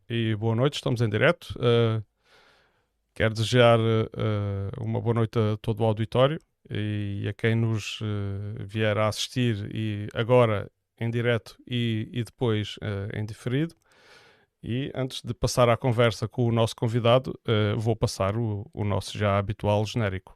e boa noite, estamos em direto. Quero desejar uma boa noite a todo o auditório e a quem nos vier a assistir e agora em direto e depois em diferido. E antes de passar à conversa com o nosso convidado, vou passar o nosso já habitual genérico.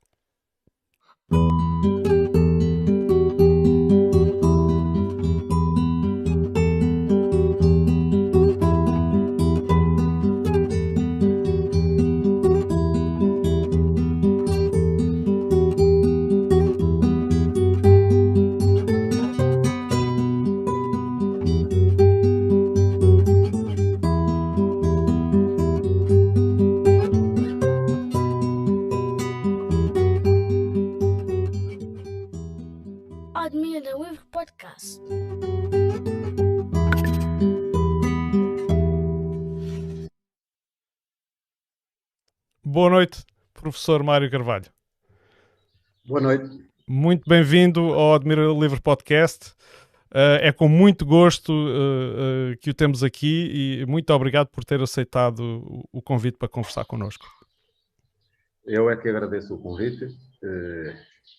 Admira Livre Podcast. Boa noite, professor Mário Carvalho. Boa noite. Muito bem-vindo ao Admira Livre Podcast. É com muito gosto que o temos aqui e muito obrigado por ter aceitado o convite para conversar connosco. Eu é que agradeço o convite.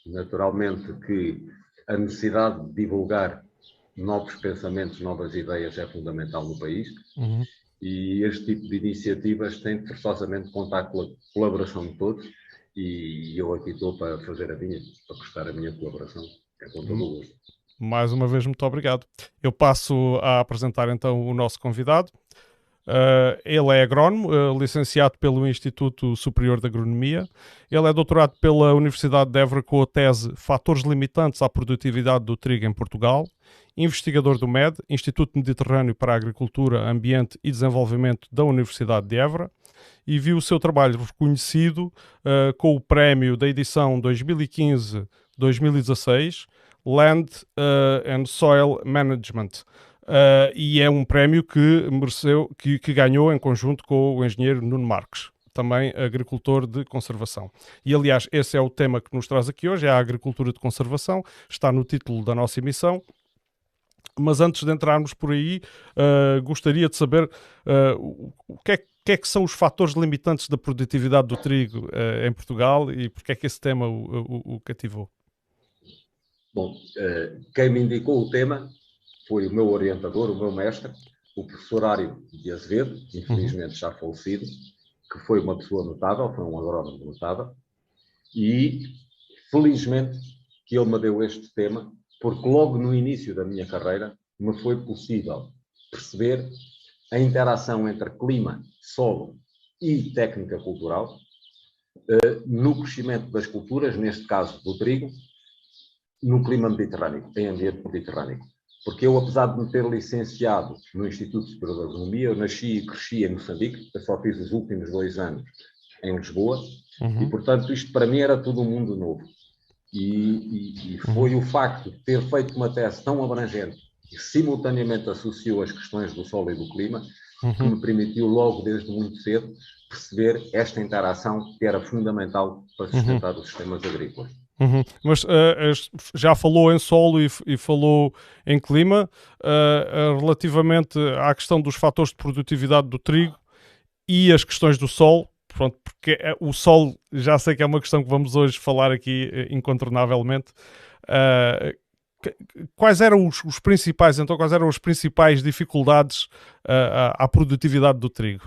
Naturalmente que a necessidade de divulgar novos pensamentos, novas ideias é fundamental no país. Uhum. E este tipo de iniciativas tem forçosamente de contar com a colaboração de todos. E eu aqui estou para fazer a minha, para prestar a minha colaboração. É com todo o gosto. Mais uma vez, muito obrigado. Eu passo a apresentar então o nosso convidado. Ele é agrónomo, licenciado pelo Instituto Superior de Agronomia. Ele é doutorado pela Universidade de Évora com a tese Fatores Limitantes à Produtividade do Trigo em Portugal. Investigador do MED, Instituto Mediterrâneo para a Agricultura, Ambiente e Desenvolvimento da Universidade de Évora. E viu o seu trabalho reconhecido com o prémio da edição 2015-2016 Land and Soil Management. E é um prémio que mereceu, que ganhou em conjunto com o engenheiro Nuno Marques, também agricultor de conservação. E aliás, esse é o tema que nos traz aqui hoje, é a agricultura de conservação, está no título da nossa emissão. Mas antes de entrarmos por aí, gostaria de saber o que é que são os fatores limitantes da produtividade do trigo em Portugal e porque é que esse tema o cativou. Bom, quem me indicou o tema foi o meu orientador, o meu mestre, o professor Ário de Azevedo, infelizmente já falecido, que foi uma pessoa notável, foi um agrónomo notável, e felizmente que ele me deu este tema, porque logo no início da minha carreira me foi possível perceber a interação entre clima, solo e técnica cultural no crescimento das culturas, neste caso do trigo, no clima mediterrâneo, em ambiente mediterrâneo. Porque eu, apesar de me ter licenciado no Instituto Superior de Agronomia, eu nasci e cresci em Moçambique, eu só fiz os últimos 2 anos em Lisboa, e, portanto, isto para mim era tudo um mundo novo. E foi o facto de ter feito uma tese tão abrangente que simultaneamente associou as questões do solo e do clima, que me permitiu logo, desde muito cedo, perceber esta interação que era fundamental para sustentar os sistemas agrícolas. Mas já falou em solo e falou em clima, relativamente à questão dos fatores de produtividade do trigo e as questões do solo, pronto, porque o solo já sei que é uma questão que vamos hoje falar aqui incontornavelmente. Quais eram os principais, então, quais eram as principais dificuldades à produtividade do trigo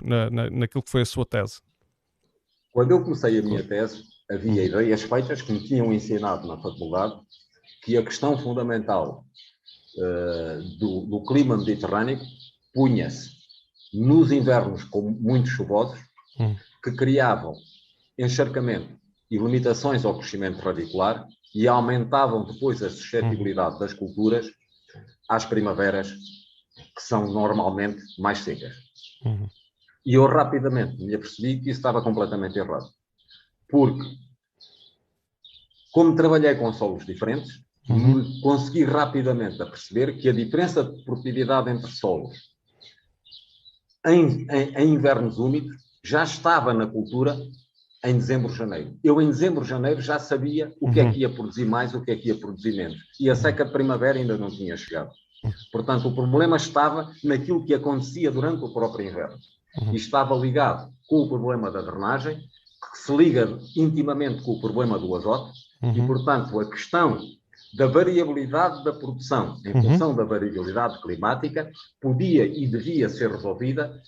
naquilo que foi a sua tese? Quando eu comecei a minha tese, havia ideias feitas que me tinham ensinado na faculdade que a questão fundamental do clima mediterrâneo punha-se nos invernos muito chuvosos, que criavam encharcamento e limitações ao crescimento radicular e aumentavam depois a suscetibilidade das culturas às primaveras, que são normalmente mais secas. E eu rapidamente me apercebi que isso estava completamente errado. Porque, como trabalhei com solos diferentes, consegui rapidamente perceber que a diferença de produtividade entre solos em invernos úmidos já estava na cultura em dezembro, janeiro. Eu em dezembro, janeiro já sabia o que é que ia produzir mais, o que é que ia produzir menos. E a seca de primavera ainda não tinha chegado. Portanto, o problema estava naquilo que acontecia durante o próprio inverno. E estava ligado com o problema da drenagem, que se liga intimamente com o problema do azoto, e, portanto, a questão da variabilidade da produção em função da variabilidade climática podia e devia ser resolvida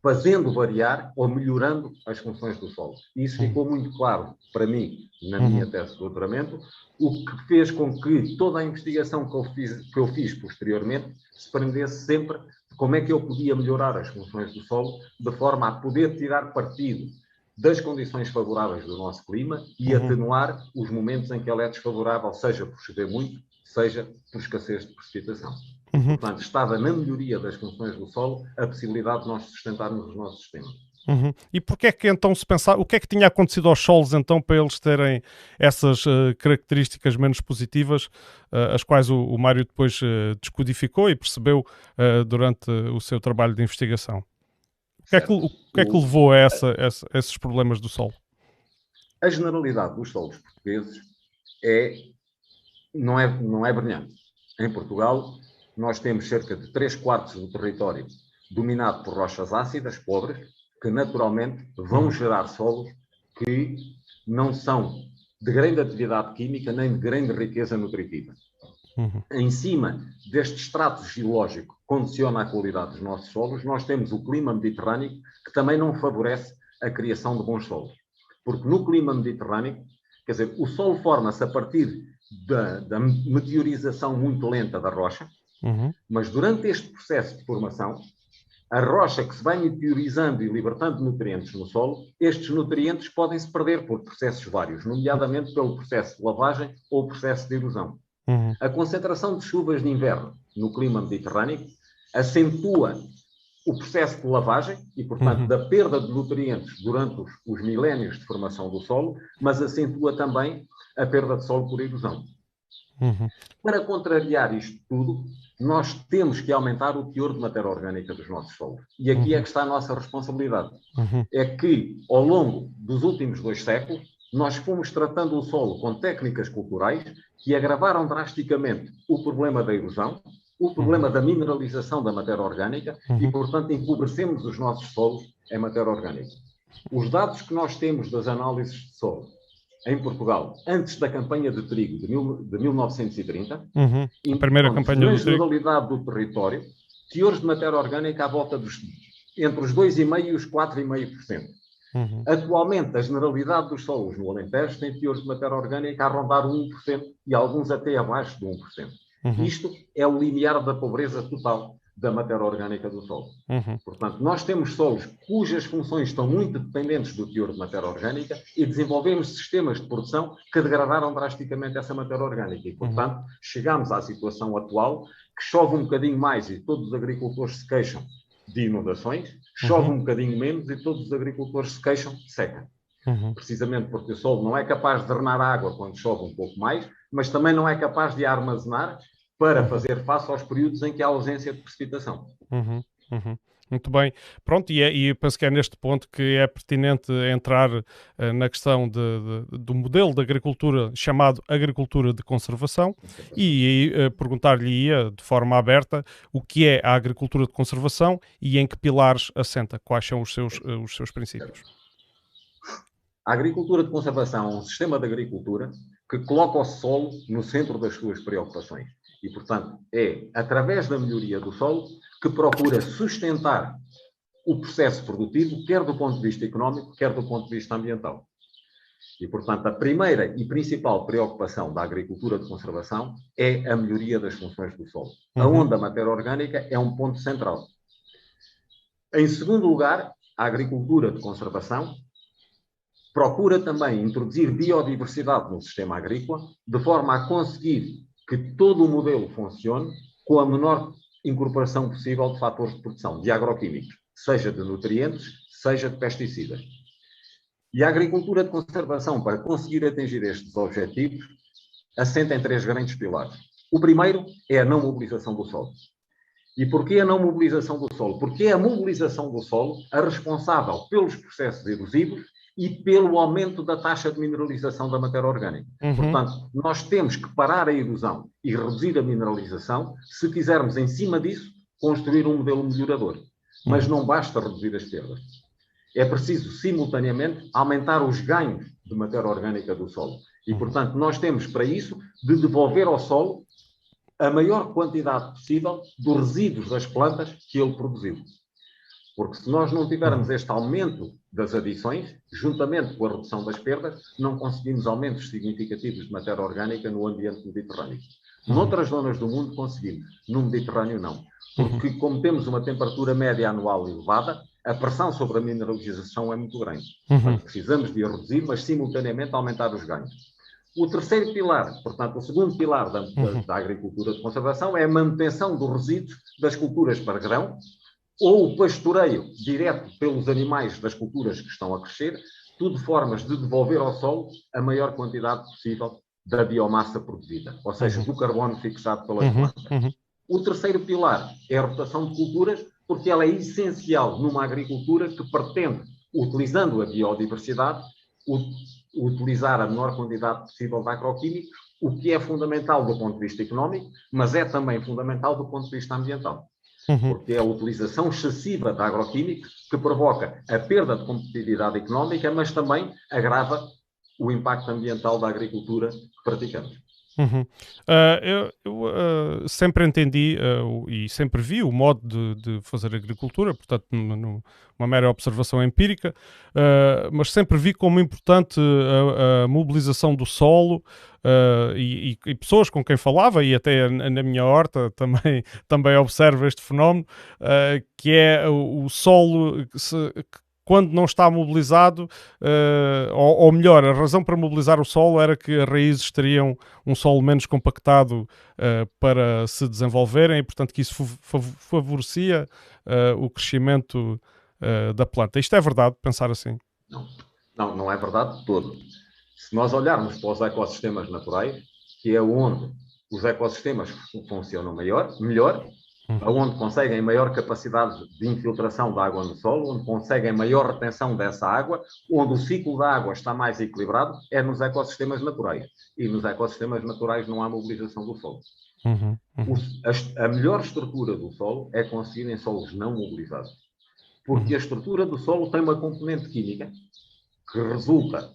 fazendo variar ou melhorando as funções do solo. Isso ficou muito claro para mim na minha tese de doutoramento, o que fez com que toda a investigação que eu fiz posteriormente se prendesse sempre de como é que eu podia melhorar as funções do solo de forma a poder tirar partido das condições favoráveis do nosso clima e atenuar os momentos em que ele é desfavorável, seja por chover muito, seja por escassez de precipitação. Portanto, estava na melhoria das funções do solo a possibilidade de nós sustentarmos os nossos sistemas. E porquê é que então se pensava, o que é que tinha acontecido aos solos então para eles terem essas características menos positivas, as quais o Mário depois descodificou e percebeu durante o seu trabalho de investigação? O que é que levou a esses problemas do solo? A generalidade dos solos portugueses não é brilhante. Em Portugal, nós temos cerca de 3/4 do território dominado por rochas ácidas, pobres, que naturalmente vão gerar solos que não são de grande atividade química nem de grande riqueza nutritiva. Em cima deste extrato geológico que condiciona a qualidade dos nossos solos, nós temos o clima mediterrâneo, que também não favorece a criação de bons solos. Porque no clima mediterrâneo, quer dizer, o solo forma-se a partir da meteorização muito lenta da rocha, mas durante este processo de formação, a rocha que se vai meteorizando e libertando nutrientes no solo, estes nutrientes podem se perder por processos vários, nomeadamente pelo processo de lavagem ou o processo de erosão. A concentração de chuvas de inverno no clima mediterrâneo acentua o processo de lavagem e, portanto, da perda de nutrientes durante os milénios de formação do solo, mas acentua também a perda de solo por erosão. Para contrariar isto tudo, nós temos que aumentar o teor de matéria orgânica dos nossos solos. E aqui é que está a nossa responsabilidade. É que, ao longo dos últimos 2 séculos, nós fomos tratando o solo com técnicas culturais que agravaram drasticamente o problema da erosão, o problema da mineralização da matéria orgânica e, portanto, empobrecemos os nossos solos em matéria orgânica. Os dados que nós temos das análises de solo em Portugal, antes da campanha de trigo de 1930, a primeira campanha na generalidade do território, teores de matéria orgânica à volta entre os 2,5% e os 4,5%. Atualmente, a generalidade dos solos no Alentejo tem teores de matéria orgânica a rondar 1% e alguns até abaixo de 1%. Isto é o limiar da pobreza total da matéria orgânica do solo. Portanto, nós temos solos cujas funções estão muito dependentes do teor de matéria orgânica e desenvolvemos sistemas de produção que degradaram drasticamente essa matéria orgânica. E, portanto, chegamos à situação atual que chove um bocadinho mais e todos os agricultores se queixam de inundações, chove um bocadinho menos e todos os agricultores se queixam de seca. Precisamente porque o solo não é capaz de drenar a água quando chove um pouco mais, mas também não é capaz de a armazenar para fazer face aos períodos em que há ausência de precipitação. Muito bem. Pronto, e penso que é neste ponto que é pertinente entrar na questão do modelo de agricultura chamado agricultura de conservação e perguntar-lhe de forma aberta o que é a agricultura de conservação e em que pilares assenta, quais são os seus princípios. A agricultura de conservação é um sistema de agricultura que coloca o solo no centro das suas preocupações. E, portanto, é através da melhoria do solo que procura sustentar o processo produtivo, quer do ponto de vista económico, quer do ponto de vista ambiental. E, portanto, a primeira e principal preocupação da agricultura de conservação é a melhoria das funções do solo, onde a matéria orgânica é um ponto central. Em segundo lugar, a agricultura de conservação procura também introduzir biodiversidade no sistema agrícola, de forma a conseguir que todo o modelo funcione com a menor incorporação possível de fatores de produção, de agroquímicos, seja de nutrientes, seja de pesticidas. E a agricultura de conservação, para conseguir atingir estes objetivos, assenta em 3 grandes pilares. O primeiro é a não mobilização do solo. E porquê a não mobilização do solo? Porque é a mobilização do solo a responsável pelos processos erosivos e pelo aumento da taxa de mineralização da matéria orgânica. Portanto, nós temos que parar a erosão e reduzir a mineralização se quisermos, em cima disso, construir um modelo melhorador. Mas não basta reduzir as perdas. É preciso, simultaneamente, aumentar os ganhos de matéria orgânica do solo. E, portanto, nós temos, para isso, de devolver ao solo a maior quantidade possível dos resíduos das plantas que ele produziu. Porque se nós não tivermos este aumento das adições, juntamente com a redução das perdas, não conseguimos aumentos significativos de matéria orgânica no ambiente mediterrâneo. Noutras zonas do mundo conseguimos, no Mediterrâneo não. Porque como temos uma temperatura média anual elevada, a pressão sobre a mineralização é muito grande. Portanto, precisamos de a reduzir, mas simultaneamente aumentar os ganhos. O terceiro pilar, portanto, o segundo pilar da agricultura de conservação é a manutenção dos resíduos das culturas para grão ou o pastoreio direto pelos animais das culturas que estão a crescer, tudo formas de devolver ao solo a maior quantidade possível da biomassa produzida, ou seja, do carbono fixado pelas plantas. O terceiro pilar é a rotação de culturas, porque ela é essencial numa agricultura que pretende, utilizando a biodiversidade, utilizar a menor quantidade possível de agroquímicos, o que é fundamental do ponto de vista económico, mas é também fundamental do ponto de vista ambiental. Porque é a utilização excessiva de agroquímicos que provoca a perda de competitividade económica, mas também agrava o impacto ambiental da agricultura que praticamos. Eu sempre entendi e sempre vi o modo de fazer agricultura, portanto, uma mera observação empírica, mas sempre vi como importante a mobilização do solo e pessoas com quem falava, e até na minha horta também observo este fenómeno, que é o solo quando não está mobilizado, ou melhor, a razão para mobilizar o solo era que as raízes teriam um solo menos compactado para se desenvolverem, e portanto que isso favorecia o crescimento da planta. Isto é verdade, pensar assim? Não é verdade de todo. Se nós olharmos para os ecossistemas naturais, que é onde os ecossistemas funcionam melhor, onde conseguem maior capacidade de infiltração da água no solo, onde conseguem maior retenção dessa água, onde o ciclo da água está mais equilibrado, é nos ecossistemas naturais. E nos ecossistemas naturais não há mobilização do solo. A melhor estrutura do solo é conseguida em solos não mobilizados. Porque a estrutura do solo tem uma componente química que resulta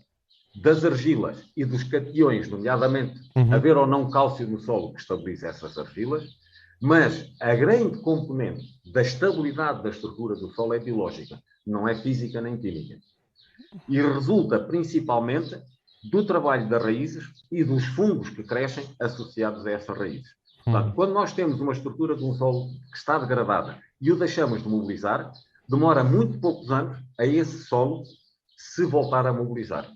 das argilas e dos cationes, nomeadamente haver ou não cálcio no solo que estabiliza essas argilas, mas a grande componente da estabilidade da estrutura do solo é biológica, não é física nem química. E resulta principalmente do trabalho das raízes e dos fungos que crescem associados a essas raízes. Portanto, quando nós temos uma estrutura de um solo que está degradada e o deixamos de mobilizar, demora muito poucos anos a esse solo se voltar a mobilizar.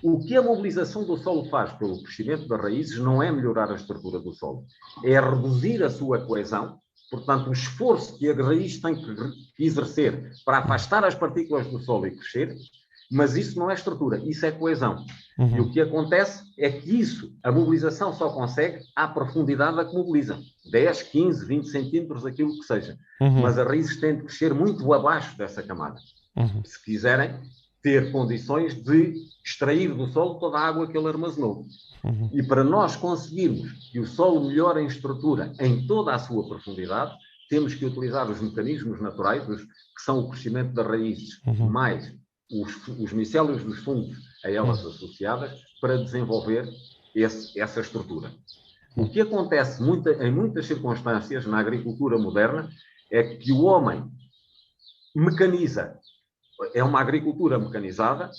O que a mobilização do solo faz pelo crescimento das raízes não é melhorar a estrutura do solo, é reduzir a sua coesão. Portanto, o esforço que a raiz tem que exercer para afastar as partículas do solo e crescer, mas isso não é estrutura, isso é coesão. E o que acontece é que isso, a mobilização só consegue à profundidade a que mobiliza. 10, 15, 20 centímetros, aquilo que seja. Mas as raízes têm de crescer muito abaixo dessa camada. Se quiserem ter condições de extrair do solo toda a água que ele armazenou. E para nós conseguirmos que o solo melhore em estrutura em toda a sua profundidade, temos que utilizar os mecanismos naturais, que são o crescimento das raízes, mais os micélios dos fungos a elas associadas, para desenvolver essa estrutura. O que acontece em muitas circunstâncias na agricultura moderna é que o homem mecaniza. É uma agricultura mecanizada.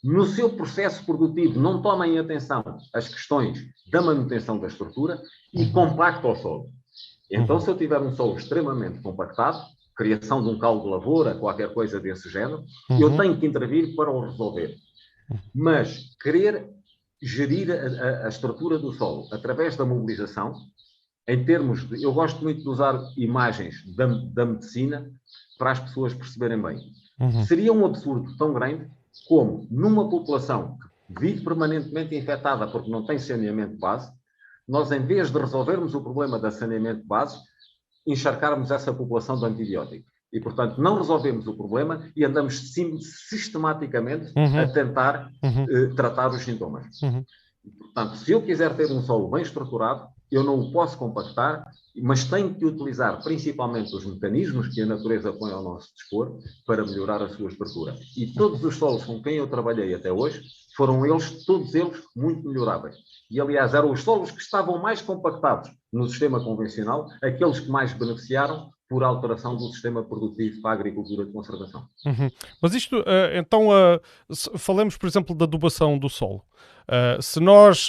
No seu processo produtivo não toma em atenção as questões da manutenção da estrutura e compacta o solo. Então, se eu tiver um solo extremamente compactado, criação de um caldo de lavoura, qualquer coisa desse género, eu tenho que intervir para o resolver. Mas querer gerir a estrutura do solo através da mobilização, em termos de... Eu gosto muito de usar imagens da medicina para as pessoas perceberem bem. Seria um absurdo tão grande como, numa população que vive permanentemente infectada porque não tem saneamento de base, nós, em vez de resolvermos o problema da saneamento de base, encharcarmos essa população de antibióticos. E, portanto, não resolvemos o problema e andamos sistematicamente a tentar tratar os sintomas. Portanto, se eu quiser ter um solo bem estruturado, eu não o posso compactar, mas tenho que utilizar principalmente os mecanismos que a natureza põe ao nosso dispor para melhorar a sua estrutura. E todos os solos com quem eu trabalhei até hoje foram todos eles, muito melhoráveis. E, aliás, eram os solos que estavam mais compactados no sistema convencional, aqueles que mais beneficiaram por alteração do sistema produtivo para a agricultura de conservação. Mas isto, então, falemos, por exemplo, da adubação do solo. Se nós,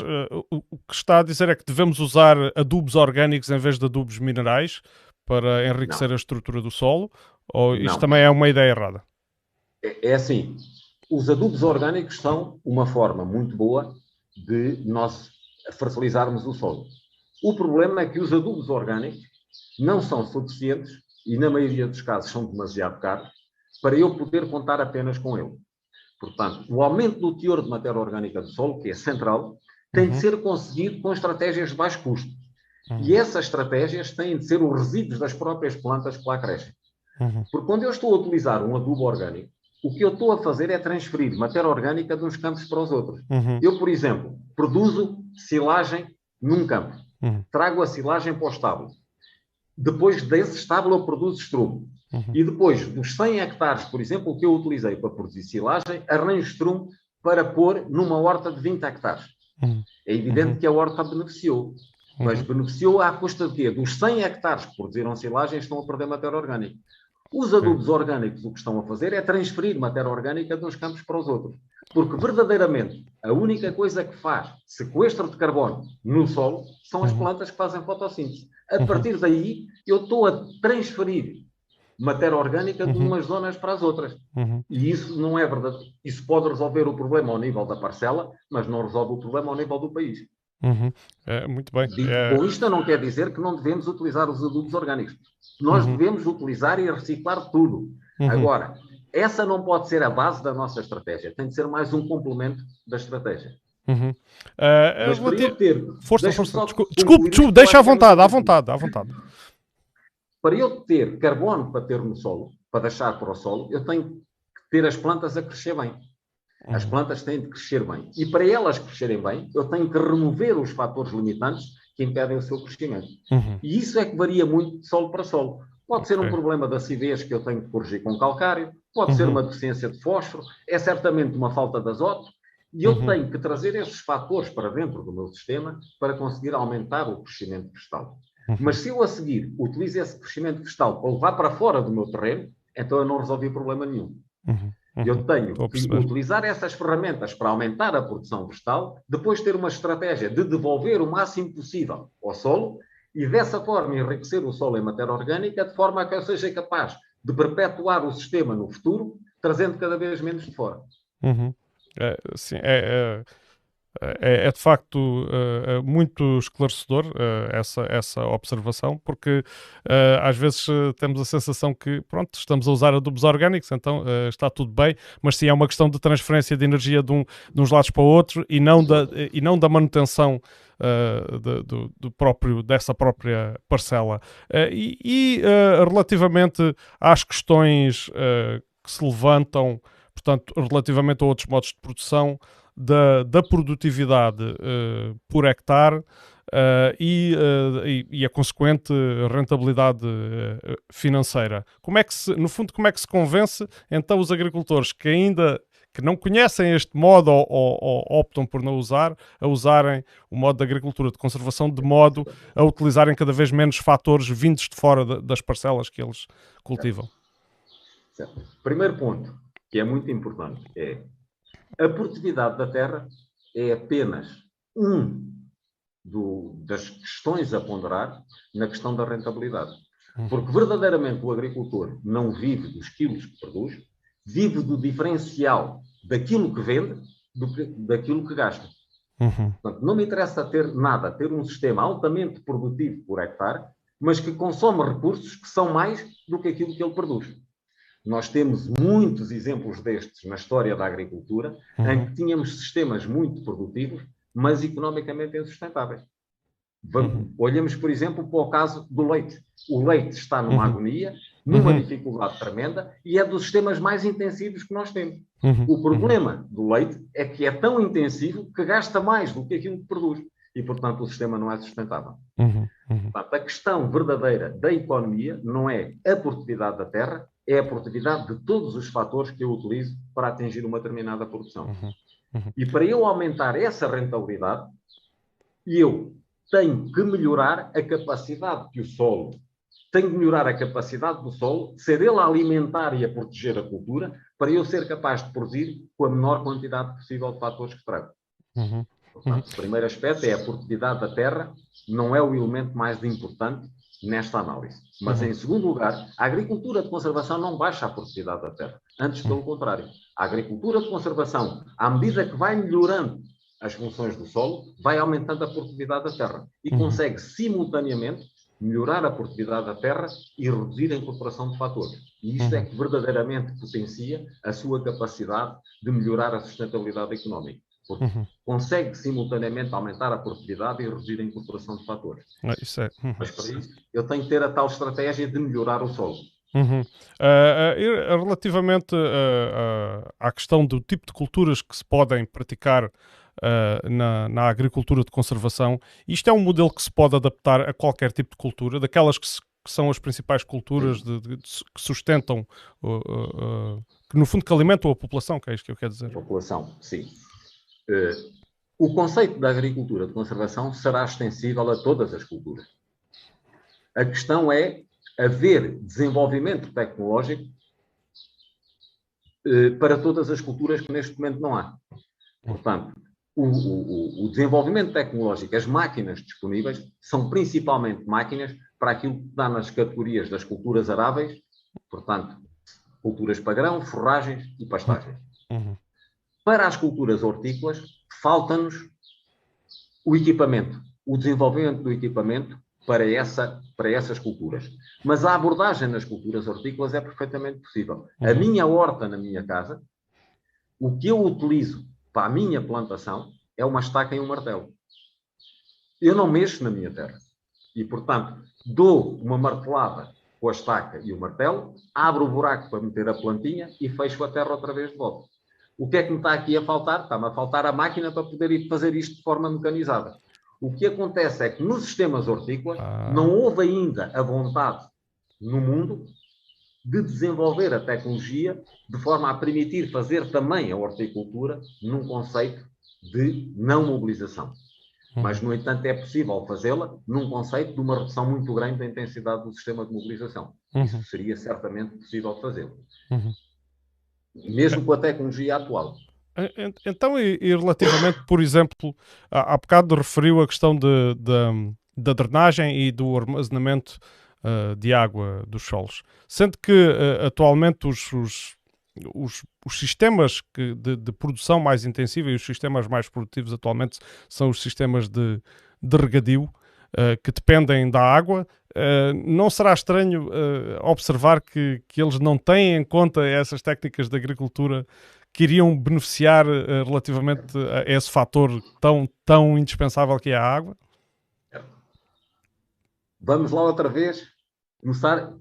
o que está a dizer é que devemos usar adubos orgânicos em vez de adubos minerais para enriquecer a estrutura do solo, ou isto também é uma ideia errada? É assim, os adubos orgânicos são uma forma muito boa de nós fertilizarmos o solo. O problema é que os adubos orgânicos não são suficientes e, na maioria dos casos, são demasiado caros para eu poder contar apenas com ele. Portanto, o aumento do teor de matéria orgânica do solo, que é central, tem de ser conseguido com estratégias de baixo custo. E essas estratégias têm de ser os resíduos das próprias plantas que lá crescem. Porque quando eu estou a utilizar um adubo orgânico, o que eu estou a fazer é transferir matéria orgânica de uns campos para os outros. Eu, por exemplo, produzo silagem num campo. Trago a silagem para o estábulo. Depois desse estábulo eu produzo estrume. E depois dos 100 hectares, por exemplo, que eu utilizei para produzir silagem, arranjo estrume para pôr numa horta de 20 hectares. É evidente que a horta beneficiou. Mas beneficiou à custa de quê? Dos 100 hectares que produziram silagem estão a perder matéria orgânica. Os adubos orgânicos o que estão a fazer é transferir matéria orgânica de uns campos para os outros. Porque verdadeiramente a única coisa que faz sequestro de carbono no solo são as plantas que fazem fotossíntese. A partir daí eu estou a transferir matéria orgânica de umas zonas para as outras. E isso não é verdade. Isso pode resolver o problema ao nível da parcela, mas não resolve o problema ao nível do país. Muito bem. Com isto não quer dizer que não devemos utilizar os adubos orgânicos. Nós devemos utilizar e reciclar tudo. Agora, essa não pode ser a base da nossa estratégia. Tem de ser mais um complemento da estratégia. Mas para eu ter... Força. Desculpe, deixa à vontade. Para eu ter carbono para ter no solo, para deixar para o solo, eu tenho que ter as plantas a crescer bem. As plantas têm de crescer bem. E para elas crescerem bem, eu tenho que remover os fatores limitantes que impedem o seu crescimento. E isso é que varia muito de solo para solo. Pode ser um problema de acidez que eu tenho que corrigir com calcário, pode ser uma deficiência de fósforo, é certamente uma falta de azoto, e eu tenho que trazer esses fatores para dentro do meu sistema para conseguir aumentar o crescimento vegetal. Mas se eu a seguir utilizo esse crescimento vegetal para levar para fora do meu terreno, então eu não resolvi problema nenhum. Eu tenho que utilizar essas ferramentas para aumentar a produção vegetal, depois ter uma estratégia de devolver o máximo possível ao solo e dessa forma enriquecer o solo em matéria orgânica de forma a que eu seja capaz de perpetuar o sistema no futuro, trazendo cada vez menos de fora. Sim, é de facto muito esclarecedor essa observação, porque às vezes temos a sensação que, pronto, estamos a usar adubos orgânicos, então está tudo bem, mas sim é uma questão de transferência de energia de uns lados para o outro e não da manutenção dessa própria parcela. Relativamente às questões que se levantam, portanto, relativamente a outros modos de produção, da produtividade por hectare e a consequente rentabilidade financeira. No fundo, como é que se convence então os agricultores que não conhecem este modo ou optam por não usar, a usarem o modo de agricultura de conservação de modo a utilizarem cada vez menos fatores vindos de fora das parcelas que eles cultivam? Certo. Primeiro ponto, que é muito importante, é a produtividade da terra é apenas das questões a ponderar na questão da rentabilidade. Porque verdadeiramente o agricultor não vive dos quilos que produz, vive do diferencial daquilo que vende daquilo que gasta. Portanto, não me interessa ter um sistema altamente produtivo por hectare, mas que consome recursos que são mais do que aquilo que ele produz. Nós temos muitos exemplos destes na história da agricultura, em que tínhamos sistemas muito produtivos, mas economicamente insustentáveis. Olhamos, por exemplo, para o caso do leite. O leite está numa agonia numa dificuldade tremenda, e é dos sistemas mais intensivos que nós temos. O problema do leite é que é tão intensivo que gasta mais do que aquilo que produz. E, portanto, o sistema não é sustentável. Portanto, a questão verdadeira da economia não é a produtividade da terra, é a produtividade de todos os fatores que eu utilizo para atingir uma determinada produção. E para eu aumentar essa rentabilidade, eu tenho que melhorar a capacidade que o solo, tenho que melhorar a capacidade do solo, ser ele a alimentar e a proteger a cultura, para eu ser capaz de produzir com a menor quantidade possível de fatores que trago. Portanto, o primeiro aspecto é a produtividade da terra, não é o elemento mais importante nesta análise. Mas, em segundo lugar, a agricultura de conservação não baixa a produtividade da terra. Antes, pelo contrário. A agricultura de conservação, à medida que vai melhorando as funções do solo, vai aumentando a produtividade da terra. E consegue, simultaneamente, melhorar a produtividade da terra e reduzir a incorporação de fatores. E isto é que verdadeiramente potencia a sua capacidade de melhorar a sustentabilidade económica. Porque consegue simultaneamente aumentar a produtividade e reduzir a incorporação de fatores. Isso é. Mas para isso, eu tenho que ter a tal estratégia de melhorar o solo. Relativamente à questão do tipo de culturas que se podem praticar na agricultura de conservação, isto é um modelo que se pode adaptar a qualquer tipo de cultura, daquelas que são as principais culturas que sustentam, que no fundo que alimentam a população, que é isto que eu quero dizer. A população, sim. O conceito da agricultura de conservação será extensível a todas as culturas. A questão é haver desenvolvimento tecnológico para todas as culturas que neste momento não há. Portanto, o desenvolvimento tecnológico, as máquinas disponíveis, são principalmente máquinas para aquilo que dá nas categorias das culturas aráveis, portanto, culturas para grão, forragens e pastagens. Para as culturas hortícolas, falta-nos o equipamento, o desenvolvimento do equipamento para essas culturas. Mas a abordagem nas culturas hortícolas é perfeitamente possível. A minha horta na minha casa, o que eu utilizo para a minha plantação é uma estaca e um martelo. Eu não mexo na minha terra. E, portanto, dou uma martelada com a estaca e o martelo, abro o buraco para meter a plantinha e fecho a terra outra vez de volta. O que é que me está aqui a faltar? Está-me a faltar a máquina para poder ir fazer isto de forma mecanizada. O que acontece é que nos sistemas hortícolas não houve ainda a vontade no mundo de desenvolver a tecnologia de forma a permitir fazer também a horticultura num conceito de não mobilização. Mas, no entanto, é possível fazê-la num conceito de uma redução muito grande da intensidade do sistema de mobilização. Isso seria certamente possível fazê-lo. Mesmo com a tecnologia atual. Então, e relativamente, por exemplo, há bocado referiu a questão da drenagem e do armazenamento de água dos solos. Sendo que atualmente os sistemas de produção mais intensiva e os sistemas mais produtivos atualmente são os sistemas de regadio, que dependem da água. Não será estranho observar que eles não têm em conta essas técnicas de agricultura que iriam beneficiar relativamente a esse fator tão indispensável que é a água? Vamos lá outra vez começar.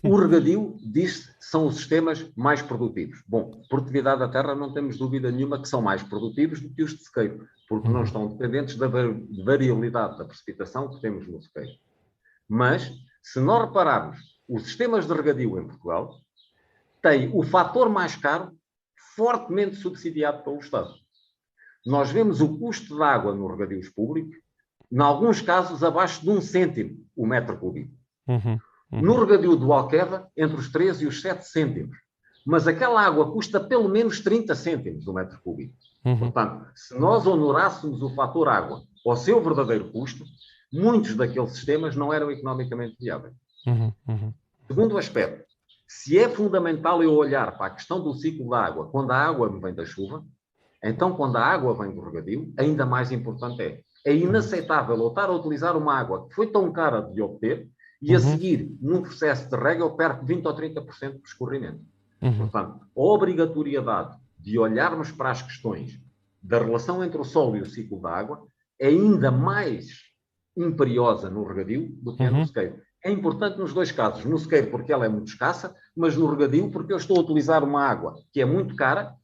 O regadio diz-se são os sistemas mais produtivos. Bom, produtividade da terra não temos dúvida nenhuma que são mais produtivos do que os de sequeiro, porque não estão dependentes da variabilidade da precipitação que temos no sequeiro. Mas, se nós repararmos, os sistemas de regadio em Portugal têm o fator mais caro fortemente subsidiado pelo Estado. Nós vemos o custo da água nos regadios públicos, em alguns casos abaixo de 1 cêntimo o metro cúbico. No regadio do Alqueva, entre os 3 e os 7 cêntimos. Mas aquela água custa pelo menos 30 cêntimos o metro cúbico. Portanto, se nós honorássemos o fator água ao seu verdadeiro custo, muitos daqueles sistemas não eram economicamente viáveis. Segundo aspecto, se é fundamental eu olhar para a questão do ciclo da água quando a água me vem da chuva, então quando a água vem do regadio, ainda mais importante é. É inaceitável eu estar a utilizar uma água que foi tão cara de obter e a seguir, num processo de rega, eu perco 20% ou 30% do escorrimento. Portanto, a obrigatoriedade de olharmos para as questões da relação entre o solo e o ciclo da água é ainda mais imperiosa no regadio do que no sequeiro. É importante nos dois casos. No sequeiro, porque ela é muito escassa, mas no regadio, porque eu estou a utilizar uma água que é muito cara,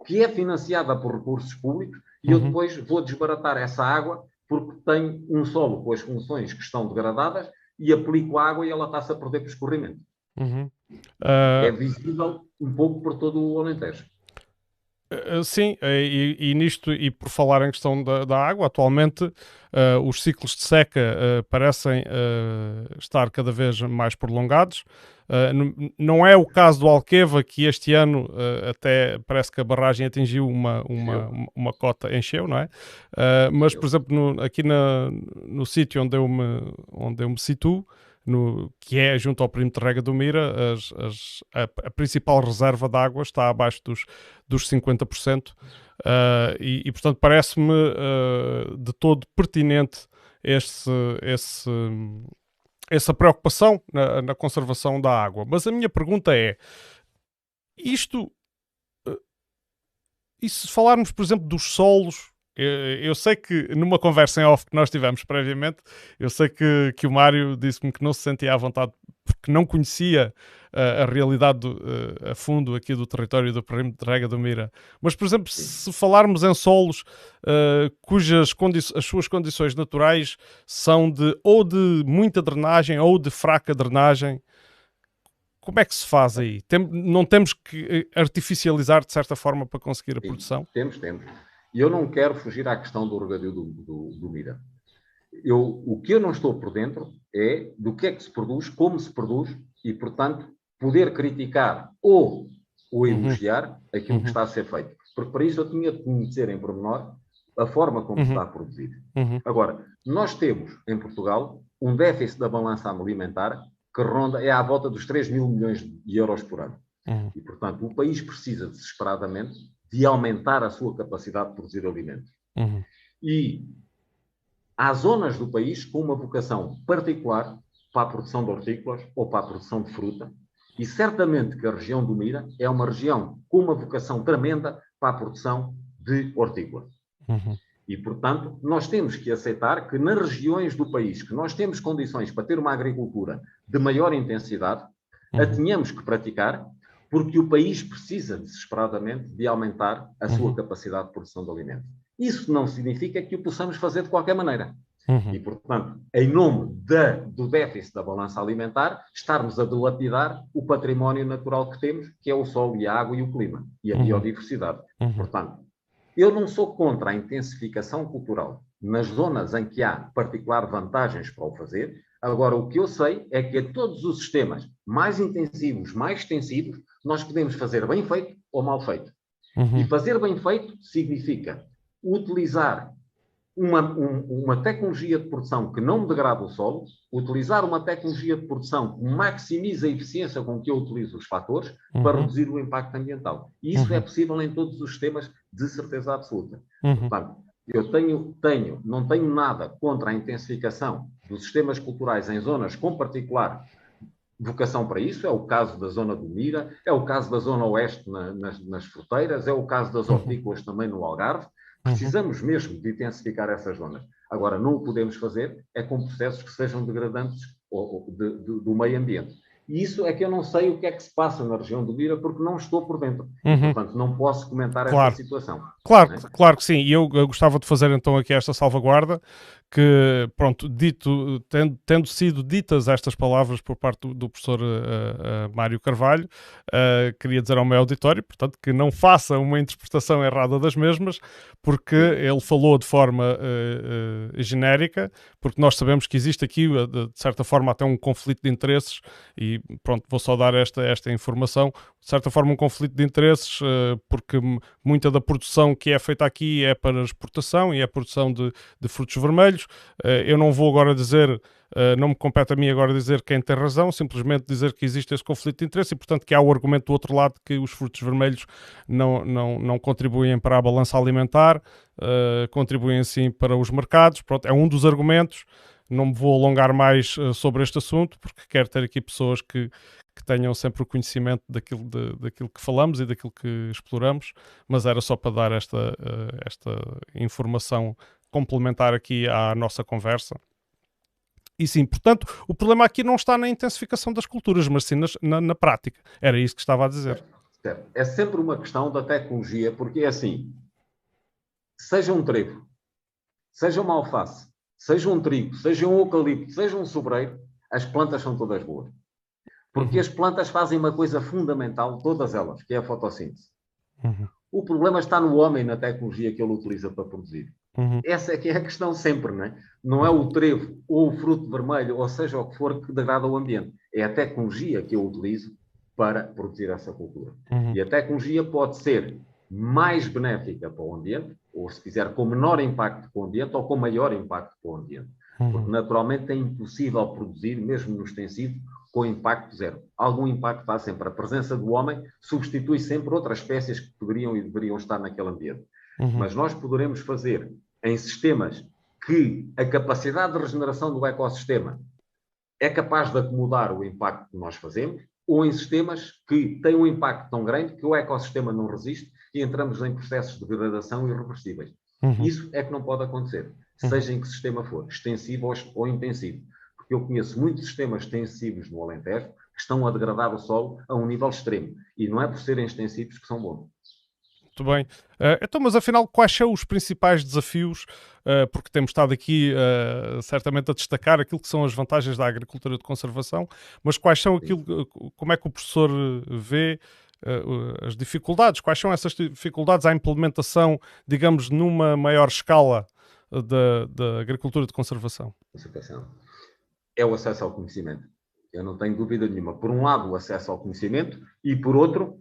que é financiada por recursos públicos, e eu depois vou desbaratar essa água porque tenho um solo com as funções que estão degradadas e aplico a água e ela está-se a perder por escorrimento. É visível um pouco por todo o Alentejo. Sim, e nisto, e por falar em questão da água, atualmente os ciclos de seca parecem estar cada vez mais prolongados. Não é o caso do Alqueva, que este ano até parece que a barragem atingiu uma cota, encheu, não é? Mas, por exemplo, aqui no sítio onde eu me situo, que é junto ao perímetro de rega do Mira, a principal reserva de água está abaixo dos 50%, e portanto parece-me de todo pertinente essa preocupação na conservação da água. Mas a minha pergunta é, e se falarmos, por exemplo, dos solos? Eu sei que numa conversa em off que nós tivemos previamente, eu sei que o Mário disse-me que não se sentia à vontade porque não conhecia a realidade a fundo aqui do território do perímetro de rega do Mira. Mas, por exemplo, se falarmos em solos as suas condições naturais são ou de muita drenagem ou de fraca drenagem, como é que se faz aí? Não temos que artificializar de certa forma para conseguir a produção? Temos. E eu não quero fugir à questão do regadio do Mira. O que eu não estou por dentro é do que é que se produz, como se produz e, portanto, poder criticar ou elogiar aquilo que está a ser feito. Porque para isso eu tinha de conhecer em pormenor a forma como está produzido. Agora, nós temos em Portugal um déficit da balança alimentar que ronda, é à volta dos 3 mil milhões de euros por ano. E, portanto, o país precisa desesperadamente de aumentar a sua capacidade de produzir alimentos. E há zonas do país com uma vocação particular para a produção de hortícolas ou para a produção de fruta, e certamente que a região do Mira é uma região com uma vocação tremenda para a produção de hortícolas. E, portanto, nós temos que aceitar que nas regiões do país que nós temos condições para ter uma agricultura de maior intensidade, a tenhamos que praticar, porque o país precisa desesperadamente de aumentar a sua capacidade de produção de alimentos. Isso não significa que o possamos fazer de qualquer maneira. E, portanto, em nome do déficit da balança alimentar, estarmos a dilapidar o património natural que temos, que é o solo e a água e o clima, e a biodiversidade. Portanto, eu não sou contra a intensificação cultural nas zonas em que há particular vantagens para o fazer. Agora, o que eu sei é que a todos os sistemas mais intensivos, mais extensivos, nós podemos fazer bem feito ou mal feito. E fazer bem feito significa utilizar uma tecnologia de produção que não degrada o solo, utilizar uma tecnologia de produção que maximiza a eficiência com que eu utilizo os fatores para reduzir o impacto ambiental. E isso é possível em todos os sistemas, de certeza absoluta. Portanto, eu não tenho nada contra a intensificação dos sistemas culturais em zonas com particular vocação para isso. É o caso da zona do Mira, é o caso da zona oeste nas fruteiras, é o caso das hortícolas também no Algarve. Precisamos mesmo de intensificar essas zonas. Agora, não o podemos fazer é com processos que sejam degradantes do meio ambiente. E isso é que eu não sei o que é que se passa na região do Mira, porque não estou por dentro. Portanto, não posso comentar essa situação. Claro que sim. E eu gostava de fazer então aqui esta salvaguarda, que, pronto, tendo sido ditas estas palavras por parte do professor Mário Carvalho, queria dizer ao meu auditório, portanto, que não faça uma interpretação errada das mesmas, porque ele falou de forma genérica, porque nós sabemos que existe aqui, de certa forma, até um conflito de interesses, e pronto, vou só dar esta informação, de certa forma um conflito de interesses, porque muita da produção que é feita aqui é para exportação e é produção de frutos vermelhos. Eu não vou agora dizer, não me compete a mim agora dizer quem tem razão, simplesmente dizer que existe esse conflito de interesse e, portanto, que há o argumento do outro lado que os frutos vermelhos não contribuem para a balança alimentar, contribuem sim para os mercados. Pronto, é um dos argumentos. Não me vou alongar mais sobre este assunto, porque quero ter aqui pessoas que tenham sempre o conhecimento daquilo que falamos e daquilo que exploramos, mas era só para dar esta informação complementar aqui à nossa conversa. E sim, portanto, o problema aqui não está na intensificação das culturas, mas sim na prática. Era isso que estava a dizer. Certo. É sempre uma questão da tecnologia, porque é assim, seja um trevo, seja uma alface, seja um trigo, seja um eucalipto, seja um sobreiro, as plantas são todas boas. Porque as plantas fazem uma coisa fundamental, todas elas, que é a fotossíntese. O problema está no homem, na tecnologia que ele utiliza para produzir. Essa é que é a questão sempre, não é? Não é o trevo ou o fruto vermelho, ou seja o que for, que degrada o ambiente. É a tecnologia que eu utilizo para produzir essa cultura. E a tecnologia pode ser mais benéfica para o ambiente, ou se quiser, com menor impacto para o ambiente, ou com maior impacto para o ambiente. Porque naturalmente é impossível produzir, mesmo nos tecidos, com impacto zero. Algum impacto faz sempre. A presença do homem substitui sempre outras espécies que poderiam e deveriam estar naquele ambiente. Mas nós poderemos fazer em sistemas que a capacidade de regeneração do ecossistema é capaz de acomodar o impacto que nós fazemos, ou em sistemas que têm um impacto tão grande que o ecossistema não resiste e entramos em processos de degradação irreversíveis. Isso é que não pode acontecer, seja em que sistema for, extensivo ou intensivo. Porque eu conheço muitos sistemas extensivos no Alentejo que estão a degradar o solo a um nível extremo. E não é por serem extensivos que são bons. Muito bem. Então, mas afinal, quais são os principais desafios? Porque temos estado aqui certamente a destacar aquilo que são as vantagens da agricultura de conservação, mas quais são como é que o professor vê as dificuldades? Quais são essas dificuldades à implementação, digamos, numa maior escala da agricultura de conservação? É o acesso ao conhecimento. Eu não tenho dúvida nenhuma. Por um lado, o acesso ao conhecimento e, por outro,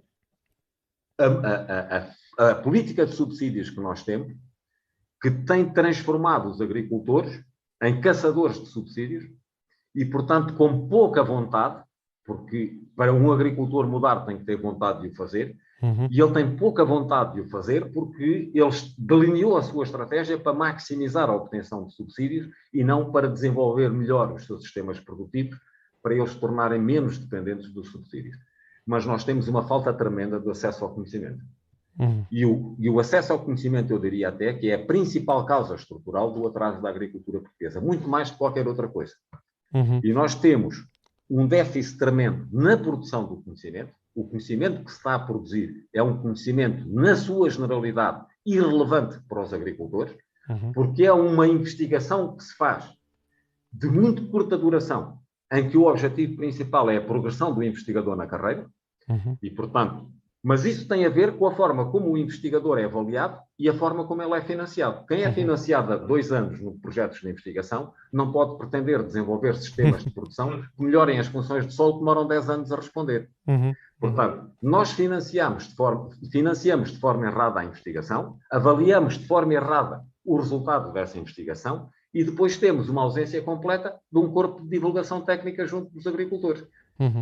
a política de subsídios que nós temos, que tem transformado os agricultores em caçadores de subsídios e, portanto, com pouca vontade, porque para um agricultor mudar tem que ter vontade de o fazer, e ele tem pouca vontade de o fazer porque ele delineou a sua estratégia para maximizar a obtenção de subsídios e não para desenvolver melhor os seus sistemas produtivos, para eles se tornarem menos dependentes dos subsídios. Mas nós temos uma falta tremenda do acesso ao conhecimento. E o acesso ao conhecimento, eu diria até, que é a principal causa estrutural do atraso da agricultura portuguesa, muito mais que qualquer outra coisa. E nós temos um déficit tremendo na produção do conhecimento. O conhecimento que se está a produzir é um conhecimento, na sua generalidade, irrelevante para os agricultores, porque é uma investigação que se faz de muito curta duração, em que o objetivo principal é a progressão do investigador na carreira, e, portanto, mas isso tem a ver com a forma como o investigador é avaliado e a forma como ele é financiado. Quem é financiado há 2 anos no projetos de investigação não pode pretender desenvolver sistemas de produção que melhorem as funções de solo que demoram 10 anos a responder. Portanto, nós financiamos de forma errada a investigação, avaliamos de forma errada o resultado dessa investigação e depois temos uma ausência completa de um corpo de divulgação técnica junto dos agricultores.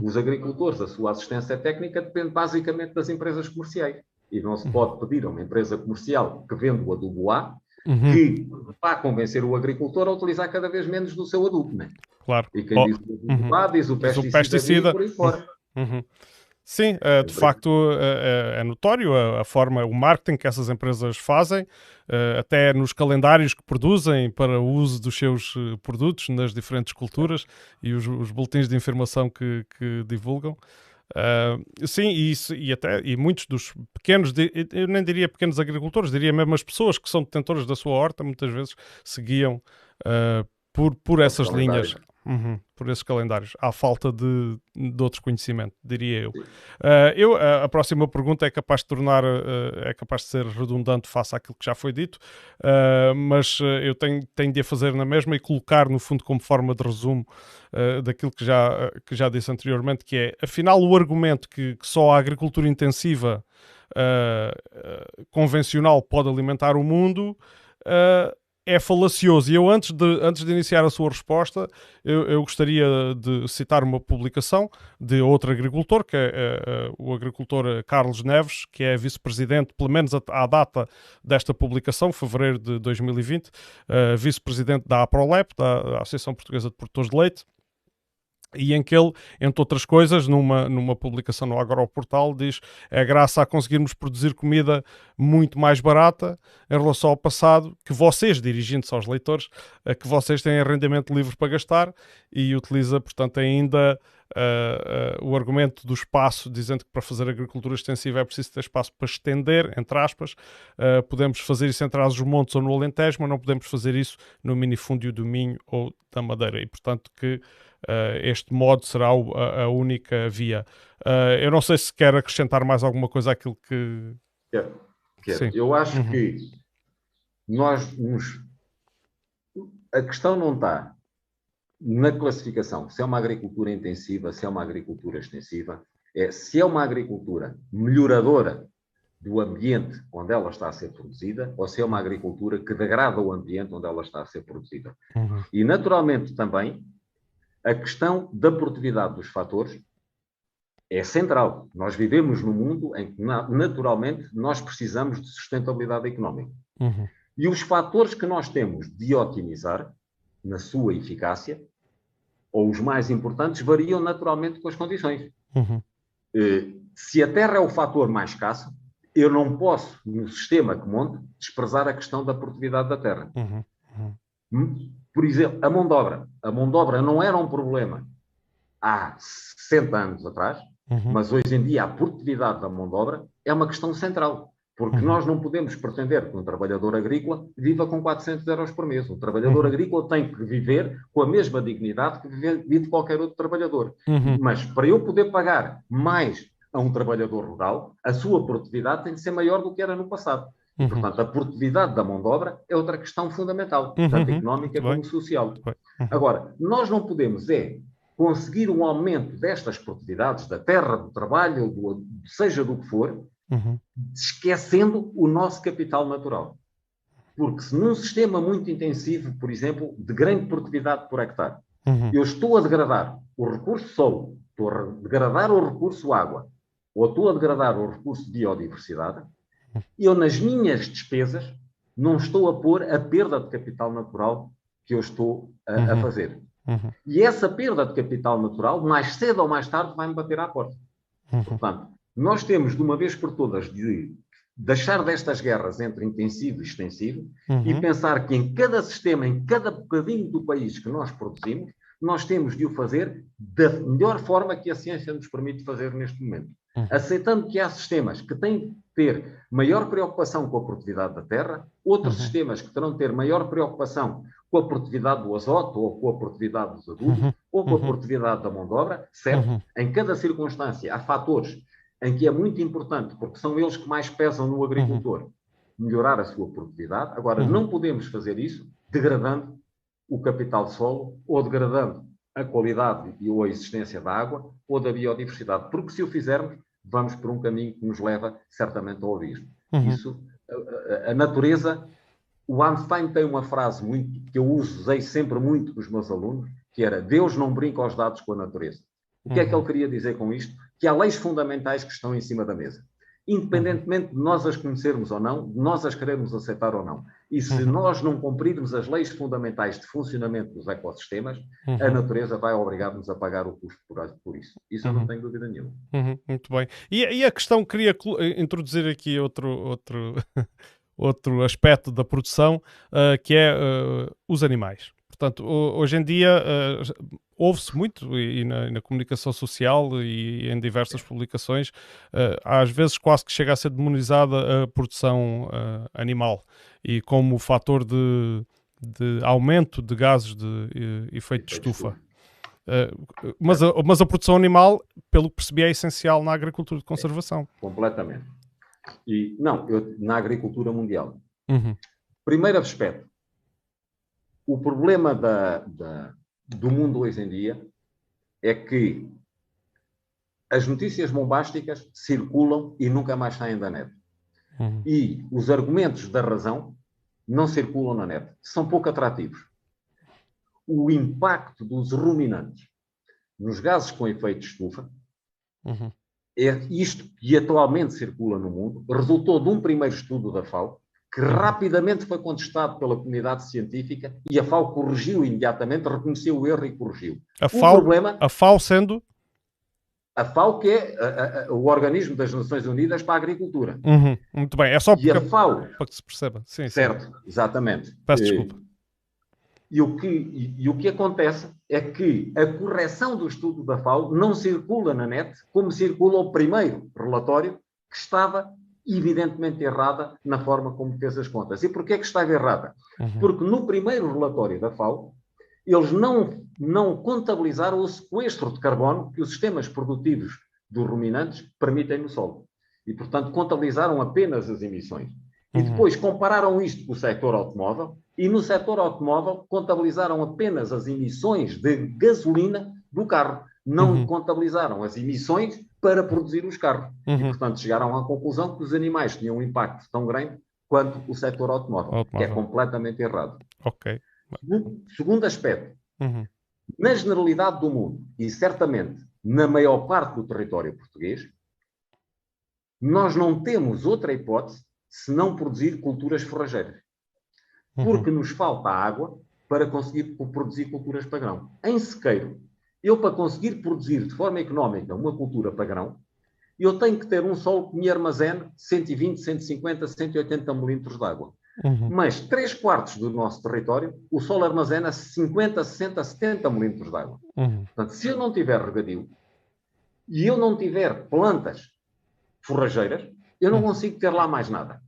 Os agricultores, a sua assistência técnica depende basicamente das empresas comerciais. E não se pode pedir a uma empresa comercial que vende o adubo A que vá convencer o agricultor a utilizar cada vez menos do seu adubo, não é? Claro. E quem diz o adubo A diz o pesticida. E por aí fora. Sim, de facto é notório a forma, o marketing que essas empresas fazem, até nos calendários que produzem para o uso dos seus produtos nas diferentes culturas e os boletins de informação que divulgam. Sim, e muitos dos pequenos, eu nem diria pequenos agricultores, diria mesmo as pessoas que são detentores da sua horta, muitas vezes seguiam por essas linhas. Por esses calendários, à falta de outro conhecimento, diria eu. A próxima pergunta é capaz de ser redundante face àquilo que já foi dito, mas eu tenho de a fazer na mesma e colocar no fundo como forma de resumo daquilo que já disse anteriormente, que é, afinal, o argumento que só a agricultura intensiva convencional pode alimentar o mundo é falacioso. E eu, antes de iniciar a sua resposta, eu gostaria de citar uma publicação de outro agricultor, que é o agricultor Carlos Neves, que é vice-presidente, pelo menos à data desta publicação, fevereiro de 2020, vice-presidente da APROLEP, da Associação Portuguesa de Produtores de Leite, e em que ele, entre outras coisas, numa publicação no Agroportal, diz: é graças a conseguirmos produzir comida muito mais barata em relação ao passado, que vocês, dirigindo-se aos leitores, que vocês têm arrendamento livre para gastar, e utiliza, portanto, ainda o argumento do espaço, dizendo que para fazer agricultura extensiva é preciso ter espaço para estender, entre aspas. Podemos fazer isso em Trás-os-Montes ou no Alentejo, mas não podemos fazer isso no minifúndio do Minho ou da Madeira, e portanto que este modo será a única via. Eu não sei se quer acrescentar mais alguma coisa àquilo que... Quero. Sim. Eu acho que a questão não está na classificação, se é uma agricultura intensiva, se é uma agricultura extensiva, se é uma agricultura melhoradora do ambiente onde ela está a ser produzida, ou se é uma agricultura que degrada o ambiente onde ela está a ser produzida. E, naturalmente, também, a questão da produtividade dos fatores é central. Nós vivemos num mundo em que, naturalmente, nós precisamos de sustentabilidade económica. E os fatores que nós temos de otimizar, na sua eficácia, ou os mais importantes, variam naturalmente com as condições. Se a terra é o fator mais escasso, eu não posso, no sistema que monto, desprezar a questão da produtividade da terra. Por exemplo, a mão de obra. A mão de obra não era um problema há 60 anos atrás, mas hoje em dia a produtividade da mão de obra é uma questão central. Porque nós não podemos pretender que um trabalhador agrícola viva com 400 euros por mês. Um trabalhador agrícola tem que viver com a mesma dignidade que vive qualquer outro trabalhador. Mas para eu poder pagar mais a um trabalhador rural, a sua produtividade tem de ser maior do que era no passado. E, portanto, a produtividade da mão de obra é outra questão fundamental, tanto económica como social. Agora, nós não podemos conseguir um aumento destas produtividades, da terra, do trabalho, seja do que for, esquecendo o nosso capital natural. Porque se num sistema muito intensivo, por exemplo, de grande produtividade por hectare, eu estou a degradar o recurso solo, estou a degradar o recurso água, ou estou a degradar o recurso biodiversidade, eu nas minhas despesas não estou a pôr a perda de capital natural que eu estou a fazer. E essa perda de capital natural, mais cedo ou mais tarde, vai-me bater à porta. Portanto, nós temos de uma vez por todas de deixar destas guerras entre intensivo e extensivo e pensar que em cada sistema, em cada bocadinho do país que nós produzimos, nós temos de o fazer da melhor forma que a ciência nos permite fazer neste momento. Aceitando que há sistemas que têm de ter maior preocupação com a produtividade da terra, outros sistemas que terão de ter maior preocupação com a produtividade do azoto, ou com a produtividade dos adubos, ou com a produtividade da mão de obra, certo? Em cada circunstância há fatores em que é muito importante, porque são eles que mais pesam no agricultor, melhorar a sua produtividade. Agora, não podemos fazer isso degradando o capital de solo, ou degradando a qualidade ou a existência da água, ou da biodiversidade, porque se o fizermos, vamos por um caminho que nos leva certamente ao abismo. Isso, a natureza... O Einstein tem uma frase que eu usei sempre muito com os meus alunos, que era: Deus não brinca aos dados com a natureza. O que é que ele queria dizer com isto? Que há leis fundamentais que estão em cima da mesa. Independentemente de nós as conhecermos ou não, de nós as queremos aceitar ou não. E se nós não cumprirmos as leis fundamentais de funcionamento dos ecossistemas, a natureza vai obrigar-nos a pagar o custo por isso. Isso eu não tenho dúvida nenhuma. Muito bem. E a questão, queria introduzir aqui outro aspecto da produção, que é os animais. Portanto, hoje em dia ouve-se muito, e na comunicação social e em diversas publicações, às vezes quase que chega a ser demonizada a produção animal, e como fator de aumento de gases de efeito de estufa. Mas a produção animal, pelo que percebi, é essencial na agricultura de conservação. Completamente. E, na agricultura mundial. Primeiro aspecto, o problema do mundo hoje em dia é que as notícias bombásticas circulam e nunca mais saem da net. E os argumentos da razão não circulam na net. São pouco atrativos. O impacto dos ruminantes nos gases com efeito de estufa é isto que atualmente circula no mundo, resultou de um primeiro estudo da FAO, que rapidamente foi contestado pela comunidade científica e a FAO corrigiu imediatamente, reconheceu o erro e corrigiu. A FAO sendo? A FAO, que é o Organismo das Nações Unidas para a Agricultura. Muito bem, é só e a FAO, para que se perceba. Sim, certo, sim. Exatamente. Peço desculpa. E o que acontece é que a correção do estudo da FAO não circula na net como circula o primeiro relatório, que estava evidentemente errada na forma como fez as contas. E porquê é que estava errada? Porque no primeiro relatório da FAO, eles não contabilizaram o sequestro de carbono que os sistemas produtivos dos ruminantes permitem no solo. E, portanto, contabilizaram apenas as emissões. E depois compararam isto com o setor automóvel, e no setor automóvel contabilizaram apenas as emissões de gasolina do carro. Não contabilizaram as emissões para produzir os carros. E, portanto, chegaram à conclusão que os animais tinham um impacto tão grande quanto o setor automóvel. Que é completamente errado. Ok. Segundo aspecto, na generalidade do mundo, e certamente na maior parte do território português, nós não temos outra hipótese se não produzir culturas forrageiras. Porque nos falta água para conseguir produzir culturas para grão. Em sequeiro, eu para conseguir produzir de forma económica uma cultura para grão, eu tenho que ter um solo que me armazene 120, 150, 180 milímetros de água. Mas 3/4 do nosso território, o solo armazena 50, 60, 70 milímetros de água. Portanto, se eu não tiver regadio e eu não tiver plantas forrageiras, eu não consigo ter lá mais nada.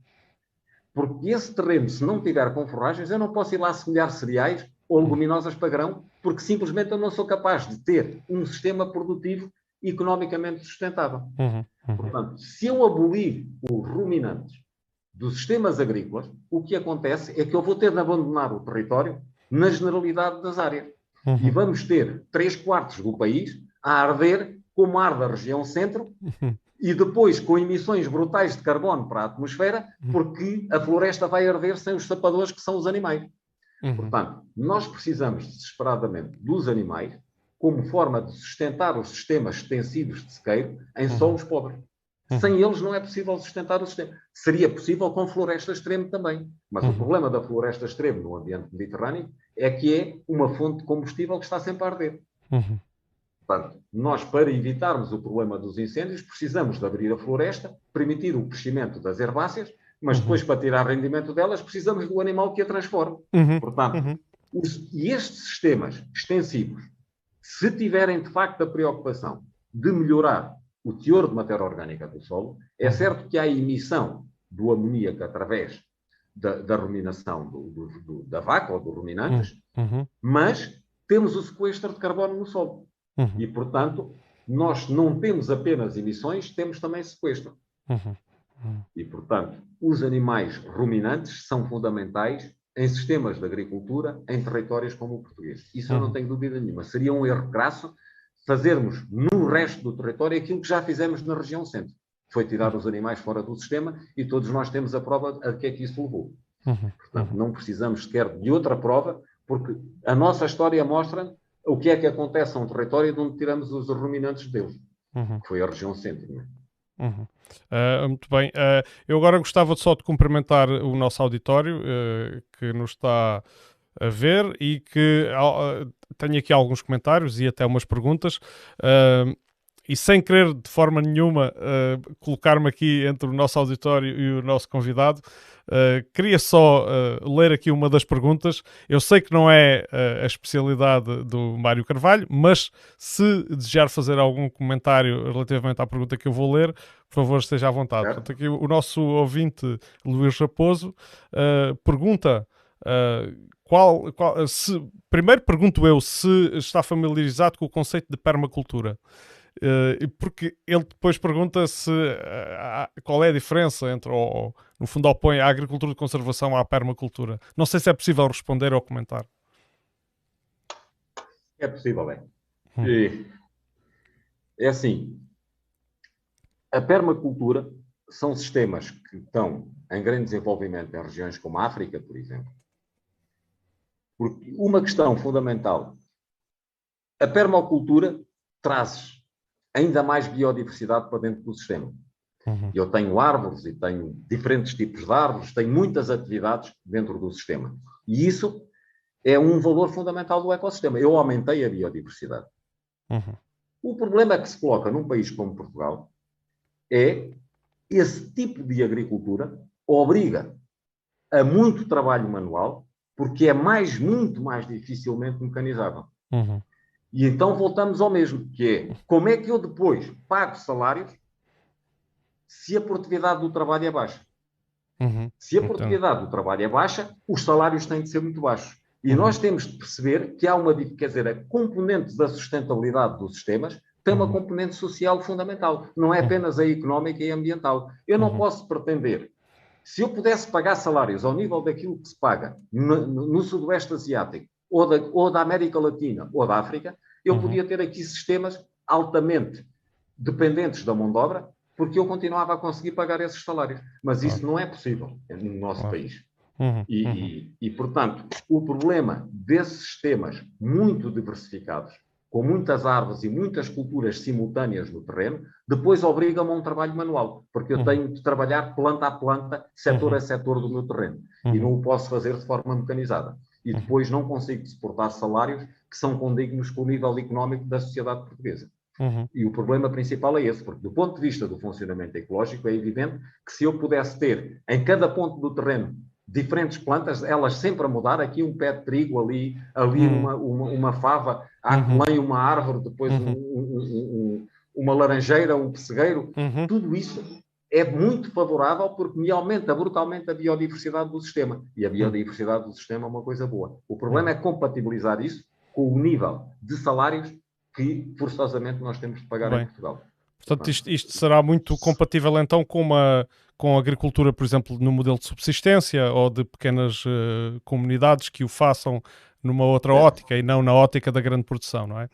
Porque esse terreno, se não tiver com forragens, eu não posso ir lá semear cereais ou leguminosas para grão, porque simplesmente eu não sou capaz de ter um sistema produtivo economicamente sustentável. Portanto, se eu abolir os ruminantes dos sistemas agrícolas, o que acontece é que eu vou ter de abandonar o território na generalidade das áreas. E vamos ter 3/4 do país a arder como arde a região centro, e depois com emissões brutais de carbono para a atmosfera, porque a floresta vai arder sem os sapadores, que são os animais. Portanto, nós precisamos desesperadamente dos animais como forma de sustentar os sistemas extensivos de sequeiro em solos pobres. Sem eles não é possível sustentar o sistema. Seria possível com floresta extrema também. Mas o problema da floresta extrema no ambiente mediterrâneo é que é uma fonte de combustível que está sempre a arder. Portanto, nós, para evitarmos o problema dos incêndios, precisamos de abrir a floresta, permitir o crescimento das herbáceas, mas depois, para tirar rendimento delas, precisamos do animal que a transforme. Portanto, e estes sistemas extensivos, se tiverem de facto a preocupação de melhorar o teor de matéria orgânica do solo, é certo que há emissão do amoníaco através da ruminação da vaca ou dos ruminantes, mas temos o sequestro de carbono no solo. E, portanto, nós não temos apenas emissões, temos também sequestro. E, portanto, os animais ruminantes são fundamentais em sistemas de agricultura em territórios como o português. Isso eu não tenho dúvida nenhuma. Seria um erro crasso fazermos no resto do território aquilo que já fizemos na região centro. Foi tirar os animais fora do sistema e todos nós temos a prova a que é que isso levou. Portanto, não precisamos sequer de outra prova, porque a nossa história mostra o que é que acontece a um território de onde tiramos os ruminantes deles, que foi a região centro. Muito bem. Eu agora gostava só de cumprimentar o nosso auditório que nos está a ver e que tenho aqui alguns comentários e até umas perguntas. E sem querer de forma nenhuma colocar-me aqui entre o nosso auditório e o nosso convidado, queria só ler aqui uma das perguntas. Eu sei que não é a especialidade do Mário Carvalho, mas se desejar fazer algum comentário relativamente à pergunta que eu vou ler, por favor, esteja à vontade. Portanto, aqui o nosso ouvinte Luís Raposo pergunta... primeiro pergunto eu se está familiarizado com o conceito de permacultura. Porque ele depois pergunta qual é a diferença entre, no fundo, opõe a agricultura de conservação à permacultura. Não sei se é possível responder ou comentar. É possível, é. É assim, a permacultura são sistemas que estão em grande desenvolvimento em regiões como a África, por exemplo. Porque uma questão fundamental, a permacultura traz ainda mais biodiversidade para dentro do sistema. Eu tenho árvores e tenho diferentes tipos de árvores, tenho muitas atividades dentro do sistema. E isso é um valor fundamental do ecossistema. Eu aumentei a biodiversidade. O problema que se coloca num país como Portugal é esse tipo de agricultura obriga a muito trabalho manual, porque é muito mais dificilmente mecanizável. E então voltamos ao mesmo, que é como é que eu depois pago salários se a produtividade do trabalho é baixa? Se a produtividade do trabalho é baixa, os salários têm de ser muito baixos. E nós temos de perceber que há quer dizer, a componente da sustentabilidade dos sistemas tem uma componente social fundamental. Não é apenas a económica e a ambiental. Eu não posso pretender, se eu pudesse pagar salários ao nível daquilo que se paga no Sudoeste Asiático, ou da América Latina, ou da África, eu podia ter aqui sistemas altamente dependentes da mão de obra, porque eu continuava a conseguir pagar esses salários. Mas isso não é possível no nosso país. E, portanto, o problema desses sistemas muito diversificados, com muitas árvores e muitas culturas simultâneas no terreno, depois obriga-me a um trabalho manual, porque eu tenho de trabalhar planta a planta, setor a setor do meu terreno, e não o posso fazer de forma mecanizada. E depois não consigo suportar salários que são condignos com o nível económico da sociedade portuguesa. E o problema principal é esse, porque do ponto de vista do funcionamento ecológico é evidente que se eu pudesse ter em cada ponto do terreno diferentes plantas, elas sempre a mudar, aqui um pé de trigo, ali uma fava, além uma árvore, depois uma laranjeira, um pessegueiro, tudo isso é muito favorável porque me aumenta brutalmente a biodiversidade do sistema. E a biodiversidade do sistema é uma coisa boa. O problema é compatibilizar isso com o nível de salários que forçosamente nós temos de pagar em Portugal. Portanto, isto será muito compatível então com a agricultura, por exemplo, no modelo de subsistência ou de pequenas comunidades que o façam numa outra ótica e não na ótica da grande produção, não é?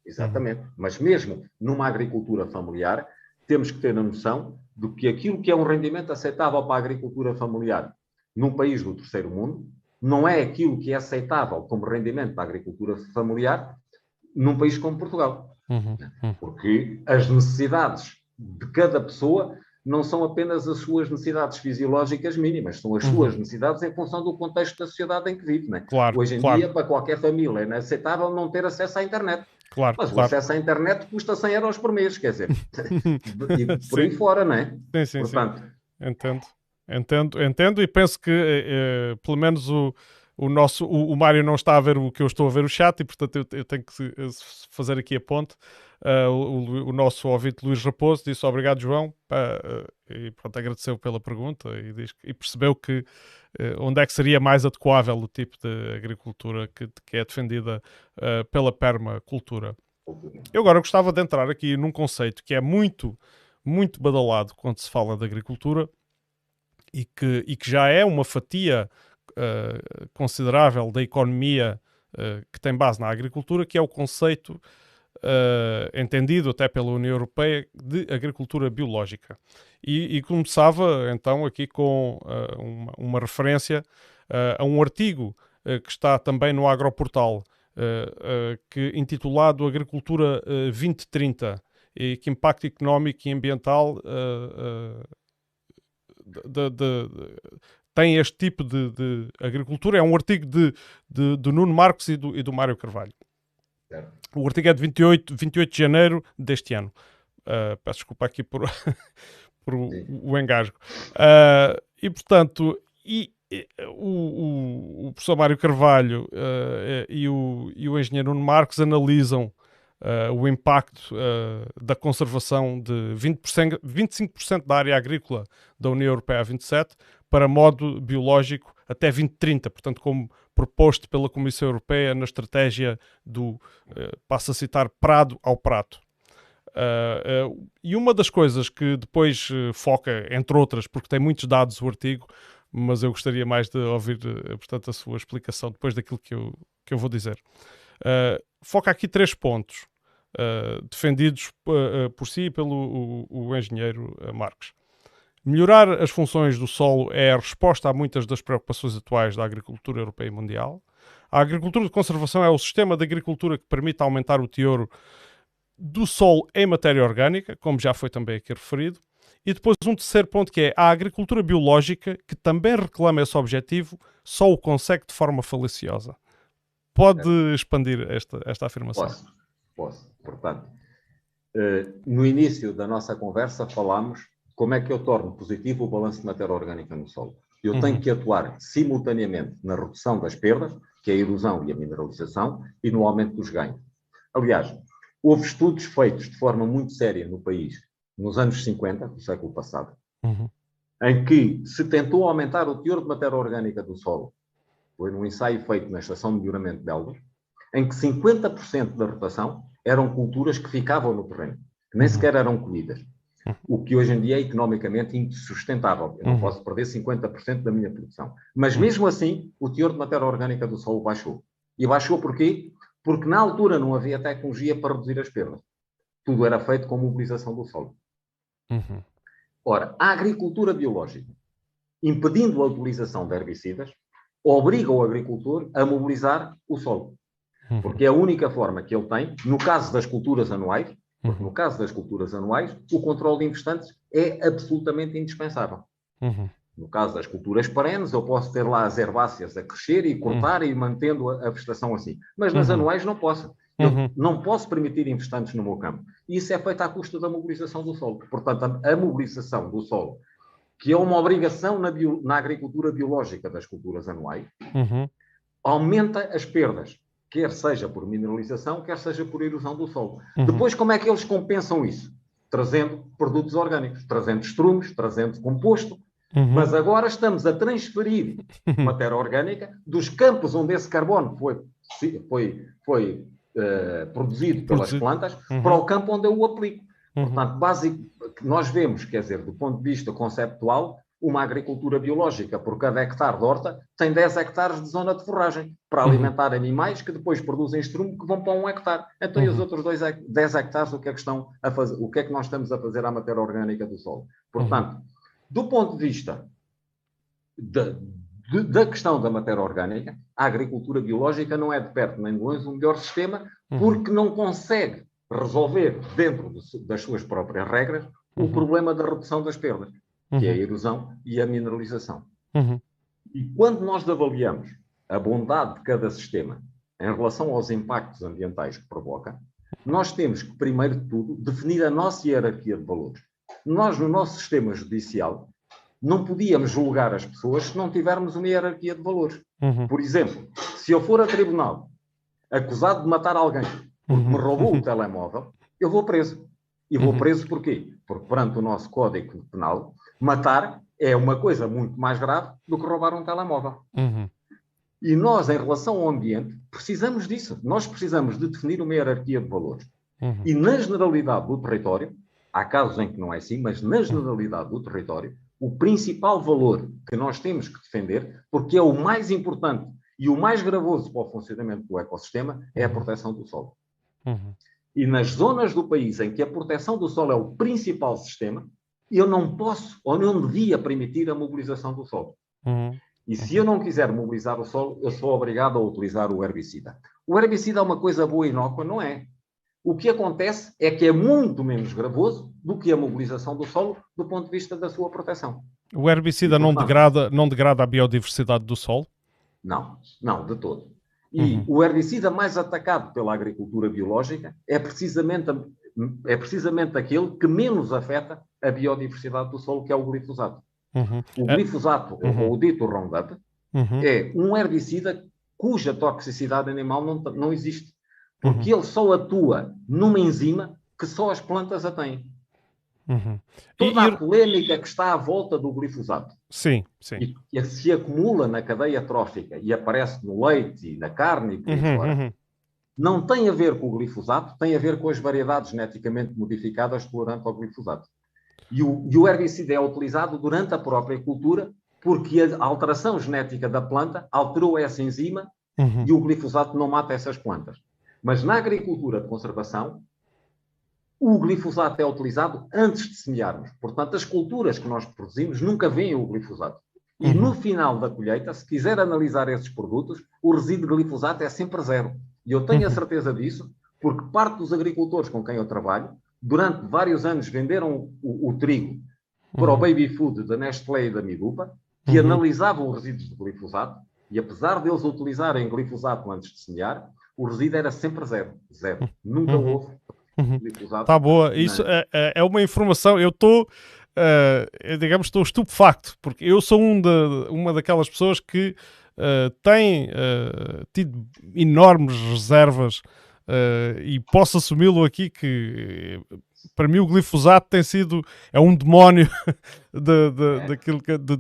Exatamente. Mas mesmo numa agricultura familiar, temos que ter a noção de que aquilo que é um rendimento aceitável para a agricultura familiar num país do terceiro mundo não é aquilo que é aceitável como rendimento para a agricultura familiar num país como Portugal. Porque as necessidades de cada pessoa não são apenas as suas necessidades fisiológicas mínimas, são as suas necessidades em função do contexto da sociedade em que vive. Não é? Hoje em dia, para qualquer família, é inaceitável não ter acesso à internet. Mas o acesso à internet custa 100 euros por mês, quer dizer, e por aí fora, não é? Sim. Portanto... Entendo e penso que pelo menos o Mário não está a ver o que eu estou a ver o chat e portanto eu tenho que fazer aqui a ponte. O nosso ouvinte Luís Raposo disse obrigado, João, e pronto, agradeceu pela pergunta e percebeu que onde é que seria mais adequável o tipo de agricultura que é defendida pela permacultura. Eu agora gostava de entrar aqui num conceito que é muito, muito badalado quando se fala de agricultura e que já é uma fatia considerável da economia que tem base na agricultura, que é o conceito entendido até pela União Europeia de agricultura biológica. E começava então aqui com uma referência a um artigo que está também no Agroportal, intitulado Agricultura 2030 e que impacto económico e ambiental tem este tipo de agricultura. É um artigo do Nuno Marques e do Mário Carvalho. O artigo é de 28 de janeiro deste ano. Peço desculpa aqui por o engasgo. E, portanto, o professor Mário Carvalho e o engenheiro Nuno Marques analisam o impacto da conservação de 25% da área agrícola da União Europeia a 27 para modo biológico até 2030, portanto, como proposto pela Comissão Europeia na estratégia do, passo a citar, prado ao prato. E uma das coisas que depois foca, entre outras, porque tem muitos dados o artigo, mas eu gostaria mais de ouvir, portanto, a sua explicação depois daquilo que eu vou dizer. Foca aqui 3 pontos, defendidos por si e pelo o engenheiro Marques. Melhorar as funções do solo é a resposta a muitas das preocupações atuais da agricultura europeia e mundial. A agricultura de conservação é o sistema de agricultura que permite aumentar o teor do solo em matéria orgânica, como já foi também aqui referido, e depois um terceiro ponto que é a agricultura biológica, que também reclama esse objetivo, só o consegue de forma faliciosa. Pode expandir esta afirmação? Posso. Portanto, no início da nossa conversa falámos como é que eu torno positivo o balanço de matéria orgânica no solo. Eu tenho que atuar simultaneamente na redução das perdas, que é a erosão e a mineralização, e no aumento dos ganhos. Aliás, houve estudos feitos de forma muito séria no país, nos anos 50, do século passado, em que se tentou aumentar o teor de matéria orgânica do solo. Foi num ensaio feito na Estação de Melhoramento de Elvas, em que 50% da rotação eram culturas que ficavam no terreno, que nem sequer eram colhidas. O que hoje em dia é economicamente insustentável. Eu não posso perder 50% da minha produção. Mas mesmo assim, o teor de matéria orgânica do solo baixou. E baixou porquê? Porque na altura não havia tecnologia para reduzir as perdas. Tudo era feito com mobilização do solo. Ora, a agricultura biológica, impedindo a utilização de herbicidas, obriga o agricultor a mobilizar o solo. Porque é a única forma que ele tem, no caso das culturas anuais, porque no caso das culturas anuais, o controle de infestantes é absolutamente indispensável. No caso das culturas perenes, eu posso ter lá as herbáceas a crescer e cortar e mantendo a vegetação assim. Mas nas anuais não posso. Eu não posso permitir infestantes no meu campo. E isso é feito à custa da mobilização do solo. Portanto, a mobilização do solo, que é uma obrigação na agricultura biológica das culturas anuais, aumenta as perdas, quer seja por mineralização, quer seja por erosão do solo. Depois, como é que eles compensam isso? Trazendo produtos orgânicos, trazendo estrumes, trazendo composto. Mas agora estamos a transferir matéria orgânica dos campos onde esse carbono foi produzido pelas plantas para o campo onde eu o aplico. Portanto, nós vemos, quer dizer, do ponto de vista conceptual, uma agricultura biológica por cada hectare de horta tem 10 hectares de zona de forragem para alimentar animais que depois produzem estrume que vão para 1 hectare. Então, e os outros 10 hectares, o que é que estão a fazer? O que é que nós estamos a fazer à matéria orgânica do solo? Portanto, do ponto de vista da questão da matéria orgânica, a agricultura biológica não é de perto nem de longe o melhor sistema, porque não consegue resolver, dentro das suas próprias regras, o problema da redução das perdas, que é a erosão e a mineralização. E quando nós avaliamos a bondade de cada sistema em relação aos impactos ambientais que provoca, nós temos que, primeiro de tudo, definir a nossa hierarquia de valores. Nós, no nosso sistema judicial, não podíamos julgar as pessoas se não tivermos uma hierarquia de valores. Por exemplo, se eu for a tribunal acusado de matar alguém porque me roubou o telemóvel, eu vou preso. E vou preso porquê? Porque perante o nosso Código Penal, matar é uma coisa muito mais grave do que roubar um telemóvel. E nós, em relação ao ambiente, precisamos disso. Nós precisamos de definir uma hierarquia de valores. E na generalidade do território, há casos em que não é assim, mas na generalidade do território, o principal valor que nós temos que defender, porque é o mais importante e o mais gravoso para o funcionamento do ecossistema, é a proteção do solo. E nas zonas do país em que a proteção do solo é o principal sistema, eu não posso ou não devia permitir a mobilização do solo. E se eu não quiser mobilizar o solo, eu sou obrigado a utilizar o herbicida. O herbicida é uma coisa boa e inócua? Não é. O que acontece é que é muito menos gravoso do que a mobilização do solo do ponto de vista da sua proteção. O herbicida não degrada a biodiversidade do solo? Não, de todo. E o herbicida mais atacado pela agricultura biológica é precisamente aquele que menos afeta a biodiversidade do solo, que é o glifosato. O glifosato, ou o dito Roundup, é um herbicida cuja toxicidade animal não existe. Porque ele só atua numa enzima que só as plantas a têm. Toda a polémica que está à volta do glifosato e que se acumula na cadeia trófica e aparece no leite e na carne e por aí fora, não tem a ver com o glifosato, tem a ver com as variedades geneticamente modificadas tolerantes ao glifosato. E o herbicida é utilizado durante a própria cultura porque a alteração genética da planta alterou essa enzima e o glifosato não mata essas plantas. Mas na agricultura de conservação, o glifosato é utilizado antes de semearmos. Portanto, as culturas que nós produzimos nunca veem o glifosato. E no final da colheita, se quiser analisar esses produtos, o resíduo de glifosato é sempre zero. E eu tenho a certeza disso, Porque parte dos agricultores com quem eu trabalho, durante vários anos venderam o trigo para o baby food da Nestlé e da Midupa, que analisavam os resíduos de glifosato, e apesar deles utilizarem glifosato antes de semear, o resíduo era sempre zero. Zero. Nunca houve glifosato. Está boa. Isso é uma informação. Eu estou, digamos, estou estupefacto, porque eu sou uma daquelas pessoas que tem tido enormes reservas e posso assumi-lo aqui que para mim o glifosato é um demónio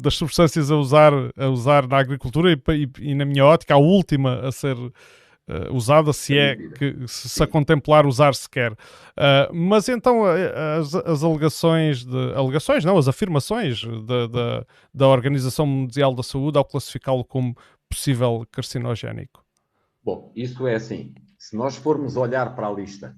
das substâncias a usar na agricultura e na minha ótica a última a ser usada, se a contemplar usar sequer. Mas então as as afirmações da Organização Mundial da Saúde ao classificá-lo como possível carcinogénico. Bom, isso é assim. Se nós formos olhar para a lista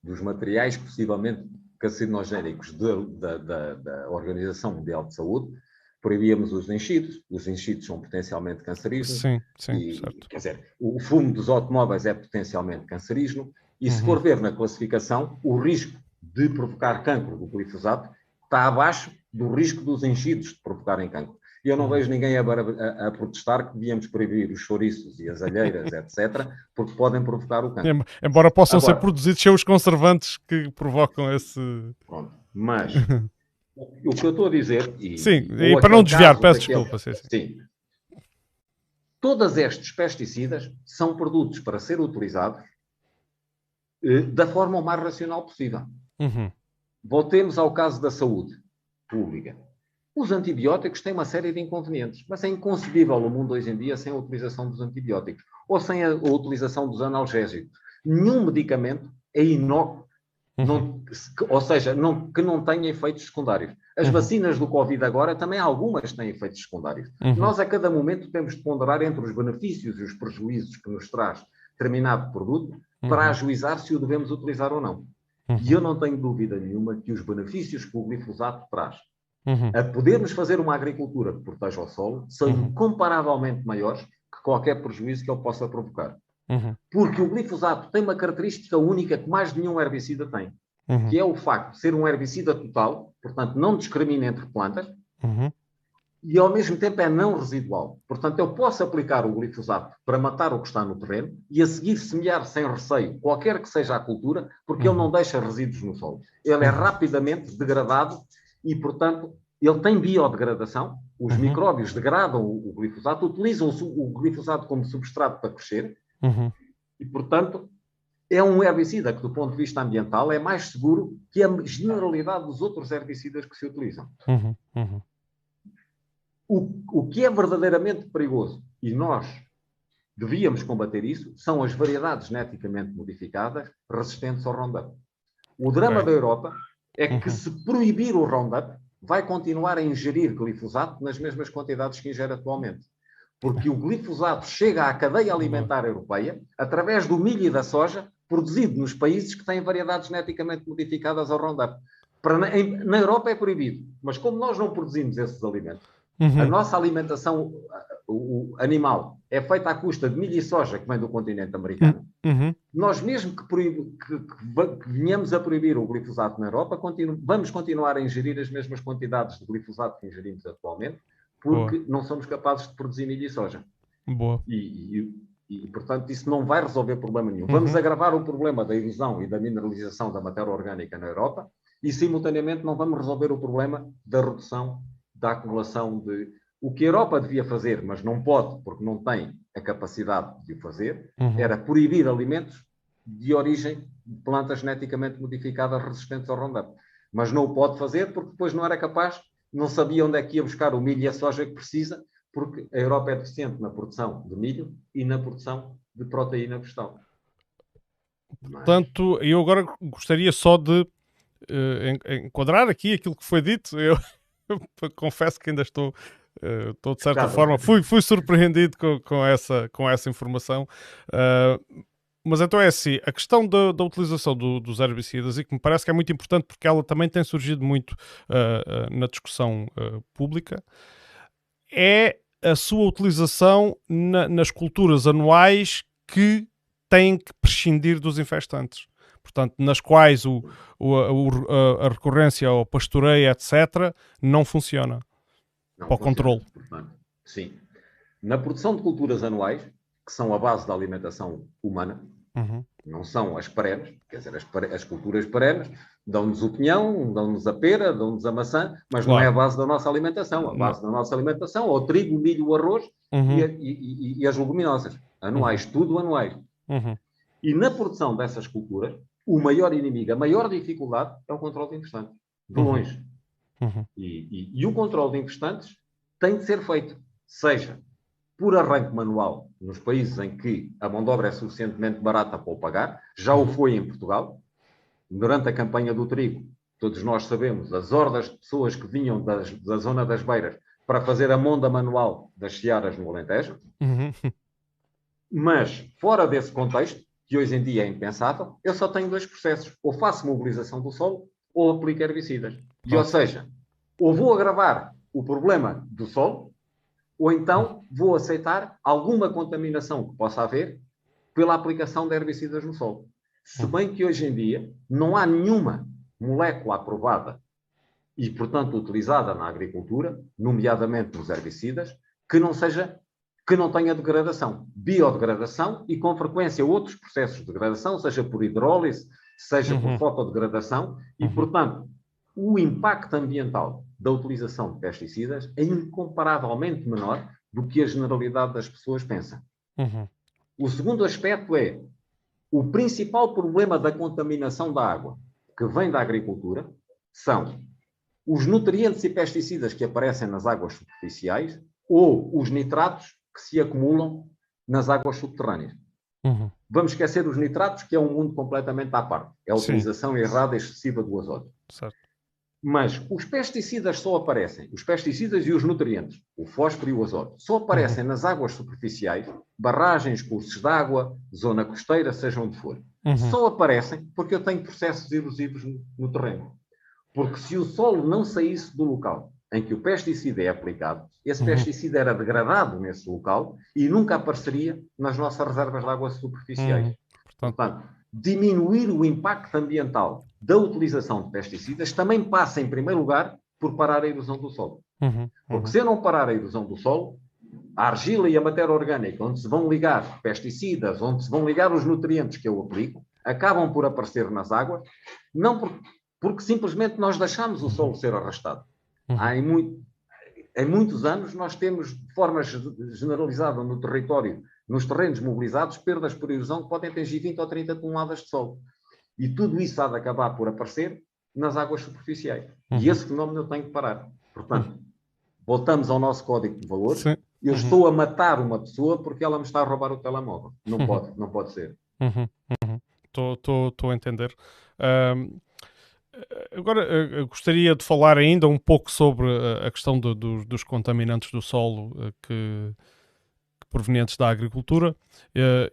dos materiais possivelmente carcinogénicos da Organização Mundial de Saúde, proibíamos os enchidos. Os enchidos são potencialmente cancerígenos. Sim, certo. Quer dizer, o fumo dos automóveis é potencialmente cancerígeno. E se for ver na classificação, o risco de provocar cancro do glifosato está abaixo do risco dos enchidos de provocarem cancro. E eu não vejo ninguém a protestar que devíamos proibir os chouriços e as alheiras, etc., porque podem provocar o cancro. Embora possam ser produzidos sem os conservantes que provocam esse... Pronto. Mas o que eu estou a dizer... Sim, e para não desviar, peço desculpa. Sim. Todos estes pesticidas são produtos para ser utilizados da forma o mais racional possível. Voltemos ao caso da saúde pública. Os antibióticos têm uma série de inconvenientes, mas é inconcebível o mundo hoje em dia sem a utilização dos antibióticos ou sem a utilização dos analgésicos. Nenhum medicamento é inócuo, ou seja, que não tenha efeitos secundários. As vacinas do Covid agora também algumas têm efeitos secundários. Nós a cada momento temos de ponderar entre os benefícios e os prejuízos que nos traz determinado produto para ajuizar se o devemos utilizar ou não. E eu não tenho dúvida nenhuma que os benefícios que o glifosato traz a podermos fazer uma agricultura que proteja o solo são incomparavelmente maiores que qualquer prejuízo que ele possa provocar. Porque o glifosato tem uma característica única que mais nenhum herbicida tem, que é o facto de ser um herbicida total, portanto não discrimina entre plantas, e ao mesmo tempo é não residual. Portanto, eu posso aplicar o glifosato para matar o que está no terreno e a seguir semear sem receio qualquer que seja a cultura, porque ele não deixa resíduos no solo. Ele é rapidamente degradado e, portanto, ele tem biodegradação. Os micróbios degradam o glifosato, utilizam o glifosato como substrato para crescer e, portanto, é um herbicida que, do ponto de vista ambiental, é mais seguro que a generalidade dos outros herbicidas que se utilizam. O que é verdadeiramente perigoso, e nós devíamos combater isso, são as variedades geneticamente modificadas resistentes ao Roundup. O drama da Europa é que, se proibir o Roundup, vai continuar a ingerir glifosato nas mesmas quantidades que ingere atualmente. Porque o glifosato chega à cadeia alimentar europeia através do milho e da soja produzido nos países que têm variedades geneticamente modificadas ao Roundup. Na Europa é proibido, mas como nós não produzimos esses alimentos, a nossa alimentação animal é feita à custa de milho e soja que vem do continente americano. Nós, mesmo que venhamos a proibir o glifosato na Europa, vamos continuar a ingerir as mesmas quantidades de glifosato que ingerimos atualmente, porque não somos capazes de produzir milho e soja. E, portanto, isso não vai resolver problema nenhum. Vamos agravar o problema da erosão e da mineralização da matéria orgânica na Europa e, simultaneamente, não vamos resolver o problema da redução da acumulação de... O que a Europa devia fazer, mas não pode, porque não tem a capacidade de o fazer, era proibir alimentos de origem de plantas geneticamente modificadas resistentes ao Roundup. Mas não o pode fazer porque depois não era capaz, não sabia onde é que ia buscar o milho e a soja que precisa, porque a Europa é deficiente na produção de milho e na produção de proteína vegetal. Portanto, eu agora gostaria só de enquadrar aqui aquilo que foi dito. Eu confesso que ainda estou de certa forma, fui surpreendido com essa informação. Mas então é assim, a questão da utilização dos herbicidas, e que me parece que é muito importante porque ela também tem surgido muito na discussão pública, é a sua utilização nas culturas anuais que têm que prescindir dos infestantes. portanto, nas quais a recorrência ao pastoreio, etc., não funciona Não para o funciona. controle. Portanto, sim. Na produção de culturas anuais, que são a base da alimentação humana, não são as perenes, quer dizer, as culturas perenes dão-nos o pinhão, dão-nos a pera, dão-nos a maçã, mas não é a base da nossa alimentação. A base da nossa alimentação é o trigo, o milho, o arroz e as leguminosas. Anuais, tudo anuais. E na produção dessas culturas, o maior inimigo, a maior dificuldade é o controle de infestantes. De longe. E o controle de infestantes tem de ser feito, seja por arranque manual, nos países em que a mão de obra é suficientemente barata para o pagar, já o foi em Portugal. Durante a campanha do trigo, todos nós sabemos as hordas de pessoas que vinham da zona das beiras para fazer a monda manual das searas no Alentejo. Mas, fora desse contexto, que hoje em dia é impensável, eu só tenho dois processos. Ou faço mobilização do solo, ou aplico herbicidas. E, ou seja, ou vou agravar o problema do solo, ou então vou aceitar alguma contaminação que possa haver pela aplicação de herbicidas no solo. Se bem que hoje em dia não há nenhuma molécula aprovada e, portanto, utilizada na agricultura, nomeadamente nos herbicidas, que não tenha degradação, biodegradação e, com frequência, outros processos de degradação, seja por hidrólise, seja por fotodegradação, e, portanto, o impacto ambiental da utilização de pesticidas é incomparavelmente menor do que a generalidade das pessoas pensa. O segundo aspecto é o principal problema da contaminação da água que vem da agricultura são os nutrientes e pesticidas que aparecem nas águas superficiais ou os nitratos que se acumulam nas águas subterrâneas. Vamos esquecer os nitratos, que é um mundo completamente à parte. É a utilização errada e excessiva do azoto. Certo. Mas os pesticidas só aparecem, os pesticidas e os nutrientes, o fósforo e o azoto, só aparecem nas águas superficiais, barragens, cursos de água, zona costeira, seja onde for. Só aparecem porque eu tenho processos erosivos no terreno. Porque se o solo não saísse do local em que o pesticida é aplicado, esse pesticida era degradado nesse local e nunca apareceria nas nossas reservas de água superficiais. Portanto, diminuir o impacto ambiental da utilização de pesticidas também passa, em primeiro lugar, por parar a erosão do solo. Porque se eu não parar a erosão do solo, a argila e a matéria orgânica, onde se vão ligar pesticidas, onde se vão ligar os nutrientes que eu aplico, acabam por aparecer nas águas, não porque simplesmente nós deixamos o solo ser arrastado. Em muitos anos nós temos, de forma generalizada no território, nos terrenos mobilizados, perdas por erosão que podem atingir 20 ou 30 toneladas de solo. E tudo isso há de acabar por aparecer nas águas superficiais. E esse fenómeno eu tenho que parar. Portanto, voltamos ao nosso código de valores. Eu estou a matar uma pessoa porque ela me está a roubar o telemóvel. Não pode ser. Estou a entender. Agora, gostaria de falar ainda um pouco sobre a questão dos contaminantes do solo provenientes da agricultura,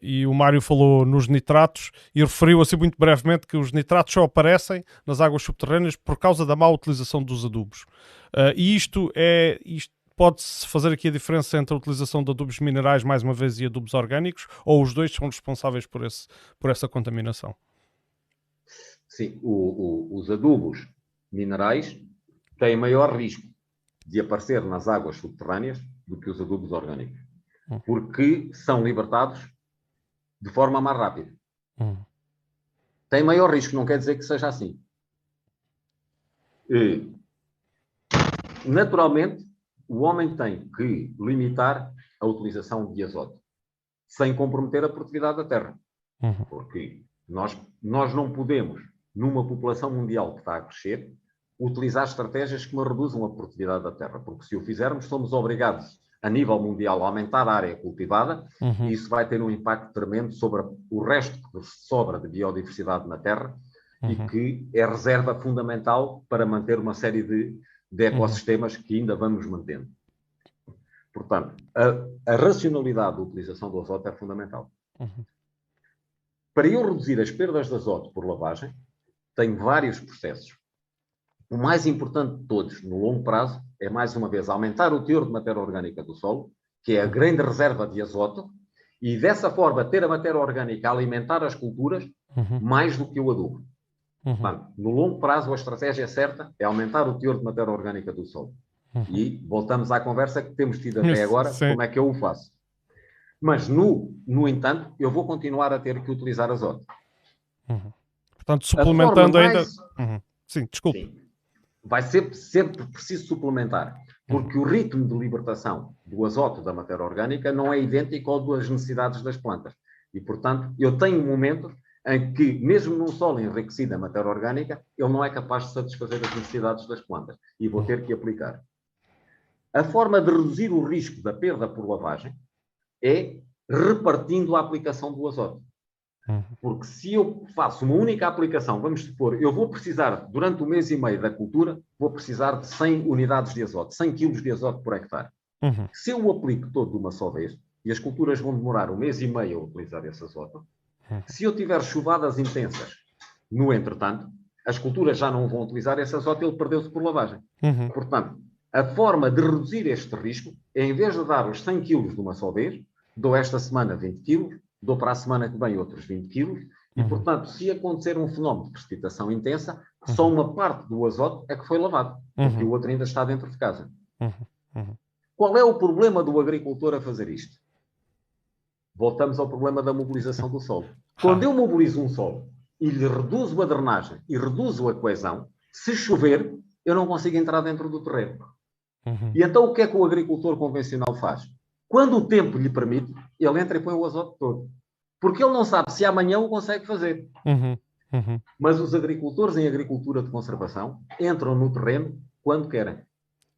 e o Mário falou nos nitratos e referiu assim muito brevemente que os nitratos só aparecem nas águas subterrâneas por causa da má utilização dos adubos. E isto pode-se fazer aqui a diferença entre a utilização de adubos minerais, mais uma vez, e adubos orgânicos, ou os dois são responsáveis por essa contaminação? Sim, os adubos minerais têm maior risco de aparecer nas águas subterrâneas do que os adubos orgânicos, porque são libertados de forma mais rápida. Tem maior risco, não quer dizer que seja assim. Naturalmente, o homem tem que limitar a utilização de azoto, sem comprometer a produtividade da terra. Porque nós não podemos, numa população mundial que está a crescer, utilizar estratégias que reduzam a produtividade da terra, porque se o fizermos, somos obrigados, a nível mundial, a aumentar a área cultivada, e isso vai ter um impacto tremendo sobre o resto que sobra de biodiversidade na terra, e que é reserva fundamental para manter uma série de ecossistemas que ainda vamos mantendo. Portanto, a racionalidade da utilização do azoto é fundamental. Para eu reduzir as perdas de azoto por lavagem, tenho vários processos. O mais importante de todos, no longo prazo, é, mais uma vez, aumentar o teor de matéria orgânica do solo, que é a grande reserva de azoto, e dessa forma ter a matéria orgânica a alimentar as culturas mais do que o adubo. Uhum. No longo prazo, a estratégia certa é aumentar o teor de matéria orgânica do solo. E voltamos à conversa que temos tido até agora, Sim. como é que eu o faço. Mas, no entanto, eu vou continuar a ter que utilizar azoto. Portanto, A forma suplementando ainda... mais... Sim, desculpe. Sim. Vai ser sempre preciso suplementar, porque o ritmo de libertação do azoto da matéria orgânica não é idêntico ao das necessidades das plantas. E, portanto, eu tenho um momento em que, mesmo num solo enriquecido em matéria orgânica, ele não é capaz de satisfazer as necessidades das plantas e vou ter que aplicar. A forma de reduzir o risco da perda por lavagem é repartindo a aplicação do azoto. Porque se eu faço uma única aplicação, vamos supor, eu vou precisar, durante o mês e meio da cultura, vou precisar de 100 unidades de azoto, 100 kg de azoto por hectare. Se eu o aplico todo de uma só vez, e as culturas vão demorar um mês e meio a utilizar esse azoto, se eu tiver chuvadas intensas no entretanto, as culturas já não vão utilizar esse azoto, ele perdeu-se por lavagem. Portanto, a forma de reduzir este risco é, em vez de dar os 100 kg de uma só vez, dou esta semana 20 kg, dou para a semana que vem outros 20 kg, e, portanto, se acontecer um fenómeno de precipitação intensa, só uma parte do azoto é que foi lavado, porque o outro ainda está dentro de casa. Qual é o problema do agricultor a fazer isto? Voltamos ao problema da mobilização do solo. Quando eu mobilizo um solo e lhe reduzo a drenagem e reduzo a coesão, se chover, eu não consigo entrar dentro do terreno. E então o que é que o agricultor convencional faz? Quando o tempo lhe permite, ele entra e põe o azoto todo. Porque ele não sabe se amanhã o consegue fazer. Mas os agricultores em agricultura de conservação entram no terreno quando querem.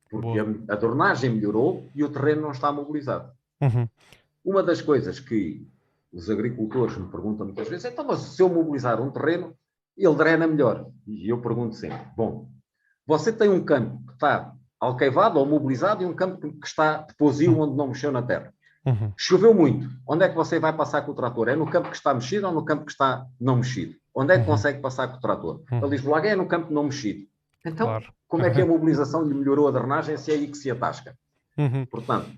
Porque a drenagem melhorou e o terreno não está mobilizado. Uma das coisas que os agricultores me perguntam muitas vezes é: então, mas se eu mobilizar um terreno, ele drena melhor. E eu pergunto sempre: bom, você tem um campo que está alqueivado ou mobilizado e um campo que está de pousio onde não mexeu na terra. Choveu muito. Onde é que você vai passar com o trator? É no campo que está mexido ou no campo que está não mexido? Onde é que consegue passar com o trator? Ele diz logo: é no campo não mexido. Então, como é que a mobilização lhe melhorou a drenagem se é aí que se atasca? Portanto,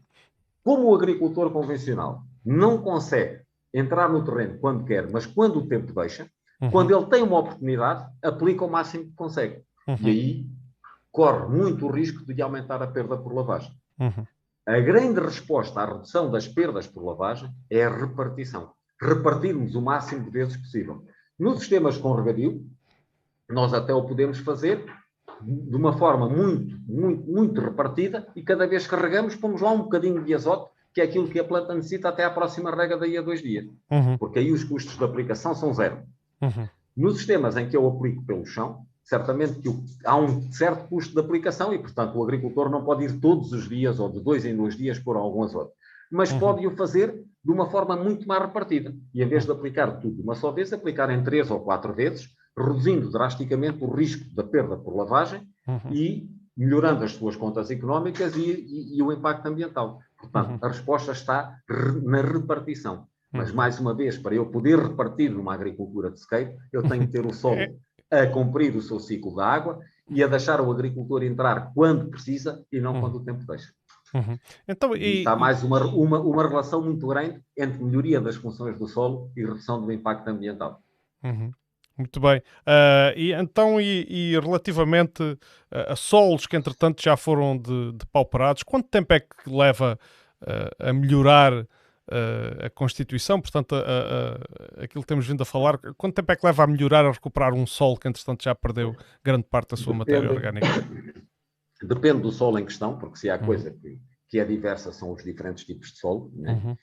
como o agricultor convencional não consegue entrar no terreno quando quer, mas quando o tempo deixa, quando ele tem uma oportunidade, aplica o máximo que consegue. E aí corre muito o risco de aumentar a perda por lavagem. A grande resposta à redução das perdas por lavagem é a repartição. Repartirmos o máximo de vezes possível. Nos sistemas com regadio, nós até o podemos fazer de uma forma muito repartida e cada vez que regamos, pomos lá um bocadinho de azoto, que é aquilo que a planta necessita até à próxima rega daí a 2 dias. Porque aí os custos de aplicação são zero. Nos sistemas em que eu aplico pelo chão, certamente que há um certo custo de aplicação e, portanto, o agricultor não pode ir todos os dias ou de 2 em 2 dias por algum azoto. Mas pode-o fazer de uma forma muito mais repartida. E em vez de aplicar tudo de uma só vez, aplicar em 3 ou 4 vezes, reduzindo drasticamente o risco da perda por lavagem e melhorando as suas contas económicas e o impacto ambiental. Portanto, a resposta está na repartição. Mas, mais uma vez, para eu poder repartir numa agricultura de sequeiro, eu tenho que ter o solo a cumprir o seu ciclo da água e a deixar o agricultor entrar quando precisa e não quando o tempo deixa. Então, e está mais uma relação muito grande entre melhoria das funções do solo e redução do impacto ambiental. Muito bem. E relativamente a solos que, entretanto, já foram depauperados, quanto tempo é que leva a melhorar a constituição? Portanto, aquilo que temos vindo a falar, quanto tempo é que leva a melhorar, a recuperar um solo que, entretanto, já perdeu grande parte da sua matéria orgânica? Depende do solo em questão, porque se há coisa que é diversa são os diferentes tipos de solo, né?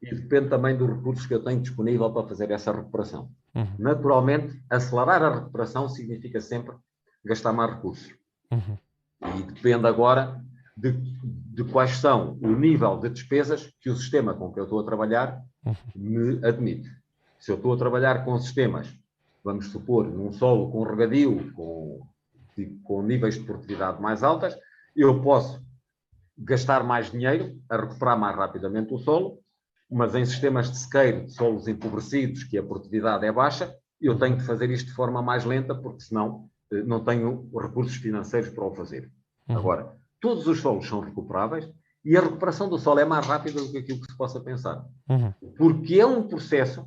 E depende também dos recursos que eu tenho disponível para fazer essa recuperação. Naturalmente, acelerar a recuperação significa sempre gastar mais recursos. E depende agora de quais são o nível de despesas que o sistema com que eu estou a trabalhar me admite. Se eu estou a trabalhar com sistemas, vamos supor, num solo com regadio, com níveis de produtividade mais altas, eu posso gastar mais dinheiro a recuperar mais rapidamente o solo, mas em sistemas de sequeiro, de solos empobrecidos, que a produtividade é baixa, eu tenho de fazer isto de forma mais lenta, porque senão não tenho recursos financeiros para o fazer. Agora, todos os solos são recuperáveis e a recuperação do solo é mais rápida do que aquilo que se possa pensar. Porque é um processo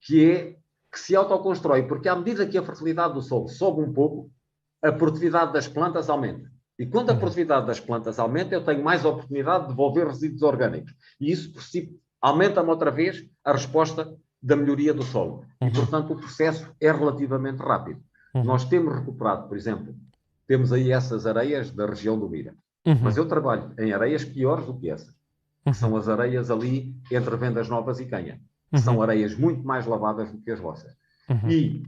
que é que se autoconstrói, porque à medida que a fertilidade do solo sobe um pouco, a produtividade das plantas aumenta. E quando a produtividade das plantas aumenta, eu tenho mais oportunidade de devolver resíduos orgânicos. E isso, por si, aumenta-me outra vez a resposta da melhoria do solo. E, portanto, o processo é relativamente rápido. Nós temos recuperado, por exemplo, temos aí essas areias da região do Mira. Mas eu trabalho em areias piores do que essas, que são as areias ali entre Vendas Novas e Canha, que são areias muito mais lavadas do que as vossas. E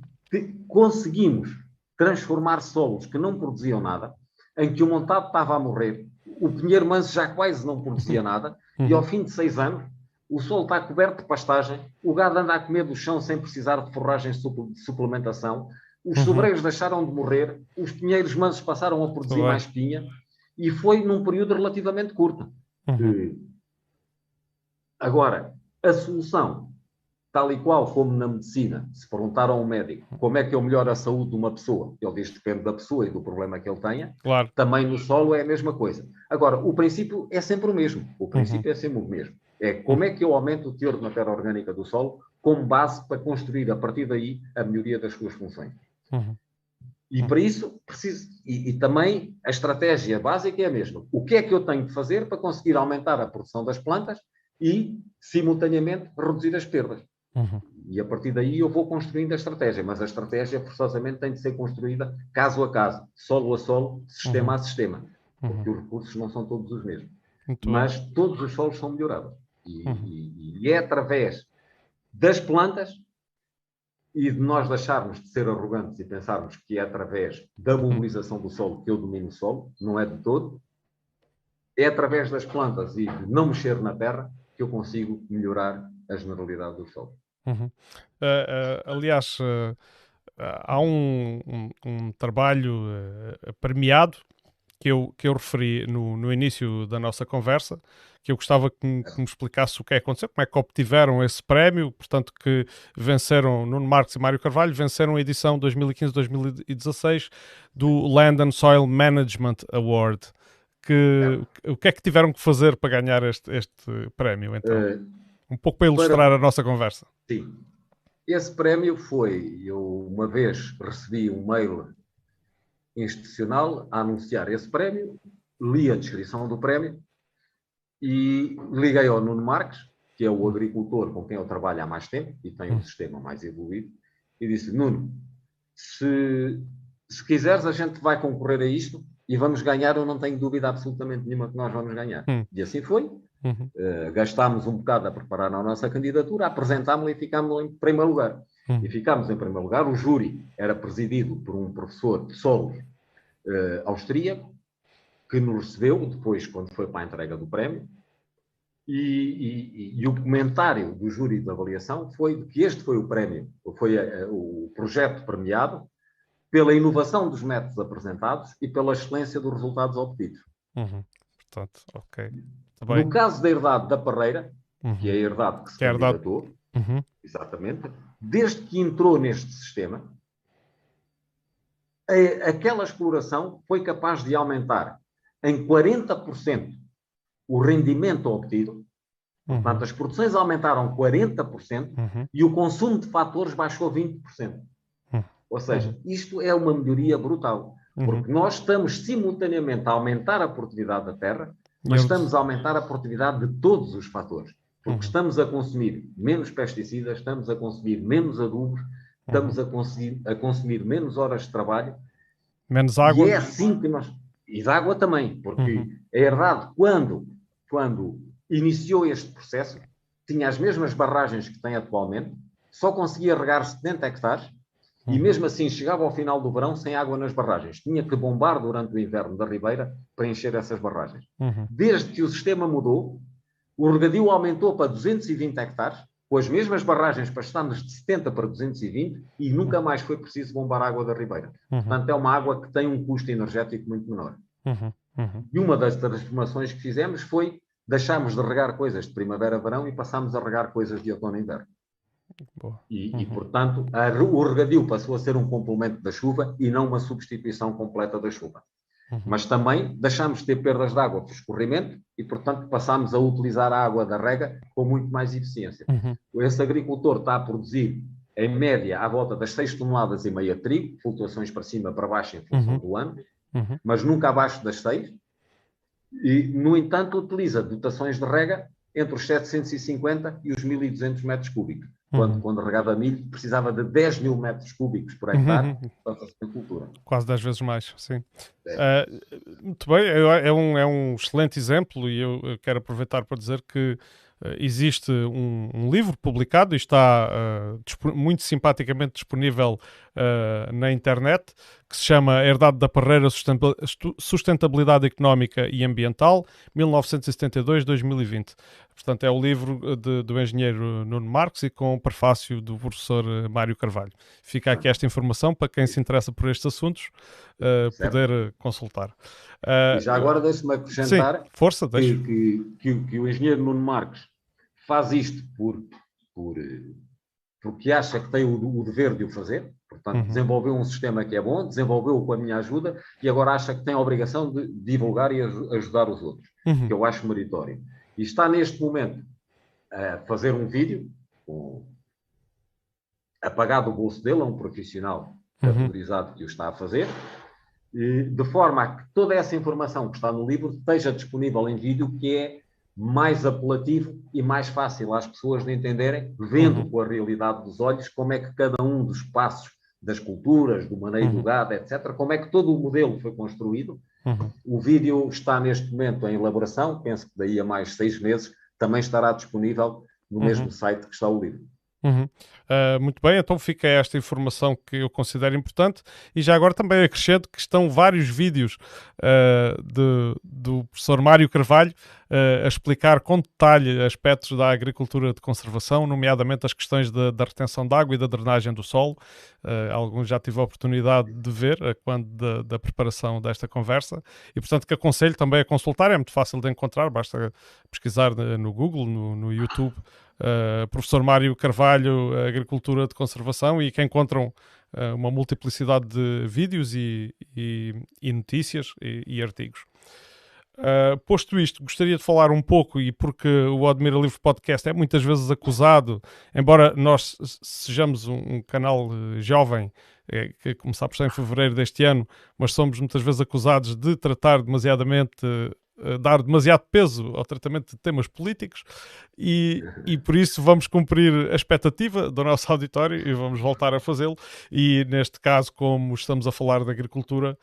conseguimos transformar solos que não produziam nada, em que o montado estava a morrer, o pinheiro manso já quase não produzia nada, e ao fim de 6 anos, o solo está coberto de pastagem, o gado anda a comer do chão sem precisar de forragem de suplementação, os sobreiros deixaram de morrer, os pinheiros mansos passaram a produzir mais pinha, e foi num período relativamente curto. Agora, a solução, tal e qual como na medicina, se perguntaram a um médico como é que eu melhoro a saúde de uma pessoa, ele diz que depende da pessoa e do problema que ele tenha, também no solo é a mesma coisa. Agora, o princípio é sempre o mesmo. O princípio é sempre o mesmo. É como é que eu aumento o teor de matéria orgânica do solo como base para construir, a partir daí, a melhoria das suas funções. E para isso, preciso... E também a estratégia básica é a mesma. O que é que eu tenho de fazer para conseguir aumentar a produção das plantas e, simultaneamente, reduzir as perdas? E a partir daí eu vou construindo a estratégia, mas a estratégia forçosamente tem de ser construída caso a caso, solo a solo, sistema a sistema, porque os recursos não são todos os mesmos. Mas todos os solos são melhorados. E é através das plantas e de nós deixarmos de ser arrogantes e pensarmos que é através da mobilização do solo que eu domino o solo, não é de todo. É através das plantas e de não mexer na terra que eu consigo melhorar a generalidade do solo. Aliás, há um trabalho premiado que eu referi no início da nossa conversa, que eu gostava que me explicasse o que é que aconteceu, como é que obtiveram esse prémio, portanto que venceram, Nuno Marques e Mário Carvalho, venceram a edição 2015-2016 do Land and Soil Management Award. O que é que tiveram que fazer para ganhar este prémio, então? Um pouco para ilustrar a nossa conversa. Sim. Esse prémio foi, eu uma vez recebi um mail institucional a anunciar esse prémio, li a descrição do prémio e liguei ao Nuno Marques, que é o agricultor com quem eu trabalho há mais tempo e tem um sistema mais evoluído, e disse: Nuno, se quiseres a gente vai concorrer a isto e vamos ganhar, eu não tenho dúvida absolutamente nenhuma que nós vamos ganhar. E assim foi. Gastámos um bocado a preparar a nossa candidatura, apresentámos-la e ficámos em primeiro lugar. E ficámos em primeiro lugar. O júri era presidido por um professor de solos austríaco, que nos recebeu depois, quando foi para a entrega do prémio, e o comentário do júri de avaliação foi que este foi o prémio, foi o projeto premiado pela inovação dos métodos apresentados e pela excelência dos resultados obtidos. Portanto, ok. No caso da herdade da Parreira, que é a herdade que se candidatou, exatamente, desde que entrou neste sistema, aquela exploração foi capaz de aumentar em 40% o rendimento obtido. Portanto, as produções aumentaram 40% e o consumo de fatores baixou 20%. Ou seja, isto é uma melhoria brutal, porque nós estamos simultaneamente a aumentar a produtividade da terra, mas estamos a aumentar a produtividade de todos os fatores, porque estamos a consumir menos pesticidas, estamos a consumir menos adubos, estamos a consumir menos horas de trabalho. Menos água. E é assim que nós... E de água também, porque a herdade, quando iniciou este processo, tinha as mesmas barragens que tem atualmente, só conseguia regar 70 hectares, e mesmo assim chegava ao final do verão sem água nas barragens. Tinha que bombar durante o inverno da ribeira para encher essas barragens. Desde que o sistema mudou, o regadio aumentou para 220 hectares, com as mesmas barragens passámos de 70 para 220 e nunca mais foi preciso bombar água da ribeira. Portanto, é uma água que tem um custo energético muito menor. E uma das transformações que fizemos foi deixarmos de regar coisas de primavera-verão e passámos a regar coisas de outono-inverno. E portanto, o regadio passou a ser um complemento da chuva e não uma substituição completa da chuva. Mas também deixámos de ter perdas de água por escorrimento e, portanto, passámos a utilizar a água da rega com muito mais eficiência. Esse agricultor está a produzir em média, à volta das 6,5 toneladas de trigo, flutuações para cima, para baixo em função do ano, mas nunca abaixo das 6. E, no entanto, utiliza dotações de rega entre os 750 e os 1.200 metros cúbicos. Quando regava milho, precisava de 10 mil metros cúbicos por hectare para fazer a cultura. Quase 10 vezes mais, sim. Muito bem, é um excelente exemplo e eu quero aproveitar para dizer que existe um livro publicado e está muito simpaticamente disponível na internet, que se chama Herdade da Parreira, Sustentabilidade Económica e Ambiental, 1972-2020. Portanto, é o livro do engenheiro Nuno Marques e com o prefácio do professor Mário Carvalho. Fica aqui esta informação para quem se interessa por estes assuntos poder consultar. E já agora deixe-me acrescentar sim, força, que o engenheiro Nuno Marques faz isto porque acha que tem o dever de o fazer. Portanto, desenvolveu um sistema que é bom, desenvolveu-o com a minha ajuda e agora acha que tem a obrigação de divulgar e ajudar os outros, que eu acho meritório. E está neste momento a fazer um vídeo a pagar do bolso dele, a um profissional categorizado que o está a fazer, de forma a que toda essa informação que está no livro esteja disponível em vídeo, que é mais apelativo e mais fácil às pessoas de entenderem, vendo com a realidade dos olhos, como é que cada um dos passos das culturas, do maneio do gado, etc., como é que todo o modelo foi construído. O vídeo está neste momento em elaboração, penso que daí a mais 6 meses também estará disponível no mesmo site que está o livro. Muito bem, então fica esta informação que eu considero importante e já agora também acrescento que estão vários vídeos do professor Mário Carvalho a explicar com detalhe aspectos da agricultura de conservação, nomeadamente as questões da retenção de água e da drenagem do solo. Alguns já tive a oportunidade de ver quando da preparação desta conversa e portanto que aconselho também a consultar, é muito fácil de encontrar, basta pesquisar no Google, no YouTube, professor Mário Carvalho, Agricultura de Conservação, e que encontram uma multiplicidade de vídeos e notícias e artigos. Posto isto, gostaria de falar um pouco, e porque o Admira Livre Podcast é muitas vezes acusado, embora nós sejamos um canal jovem, que começámos em fevereiro deste ano, mas somos muitas vezes acusados de tratar demasiadamente, dar demasiado peso ao tratamento de temas políticos e por isso vamos cumprir a expectativa do nosso auditório e vamos voltar a fazê-lo. E neste caso, como estamos a falar de agricultura,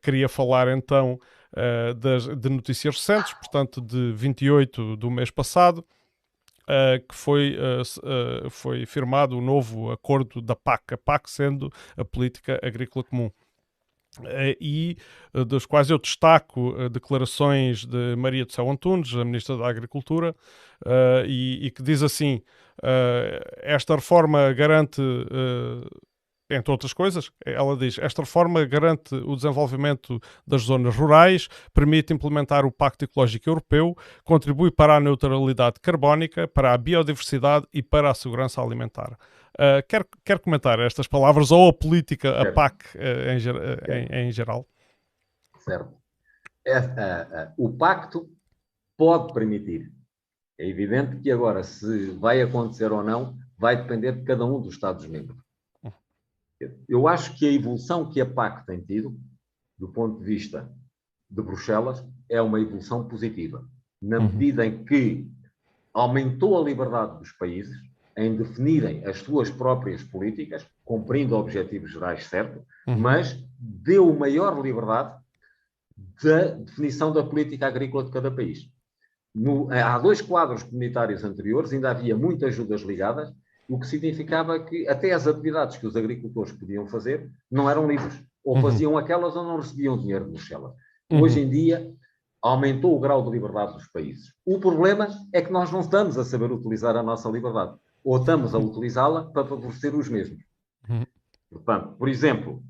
queria falar então de notícias recentes, portanto de 28 do mês passado, que foi firmado o novo acordo da PAC, a PAC sendo a Política Agrícola Comum. E dos quais eu destaco declarações de Maria do Céu Antunes, a Ministra da Agricultura, e que diz assim: esta reforma garante, entre outras coisas, ela diz, esta reforma garante o desenvolvimento das zonas rurais, permite implementar o Pacto Ecológico Europeu, contribui para a neutralidade carbónica, para a biodiversidade e para a segurança alimentar. Quer comentar estas palavras ou a política, a PAC em geral? Certo. O pacto pode permitir. É evidente que agora, se vai acontecer ou não, vai depender de cada um dos Estados-membros. Eu acho que a evolução que a PAC tem tido, do ponto de vista de Bruxelas, é uma evolução positiva, na medida em que aumentou a liberdade dos países em definirem as suas próprias políticas, cumprindo objetivos gerais, certo, mas deu maior liberdade da definição da política agrícola de cada país. Há 2 quadros comunitários anteriores, ainda havia muitas ajudas ligadas, o que significava que até as atividades que os agricultores podiam fazer não eram livres. Ou faziam aquelas ou não recebiam dinheiro de Bruxelas. Hoje em dia, aumentou o grau de liberdade dos países. O problema é que nós não estamos a saber utilizar a nossa liberdade. Ou estamos a utilizá-la para favorecer os mesmos. Portanto, por exemplo,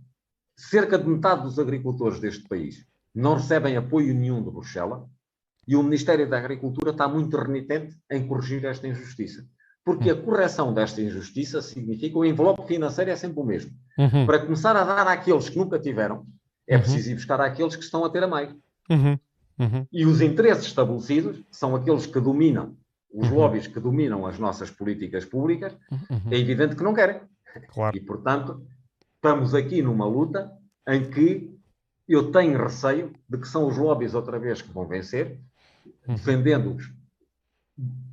cerca de metade dos agricultores deste país não recebem apoio nenhum de Bruxelas e o Ministério da Agricultura está muito renitente em corrigir esta injustiça. Porque a correção desta injustiça significa o envelope financeiro é sempre o mesmo. Para começar a dar àqueles que nunca tiveram, é preciso ir buscar àqueles que estão a ter a meio. E os interesses estabelecidos, que são aqueles que dominam os lobbies que dominam as nossas políticas públicas, é evidente que não querem. Claro. E, portanto, estamos aqui numa luta em que eu tenho receio de que são os lobbies outra vez que vão vencer, defendendo os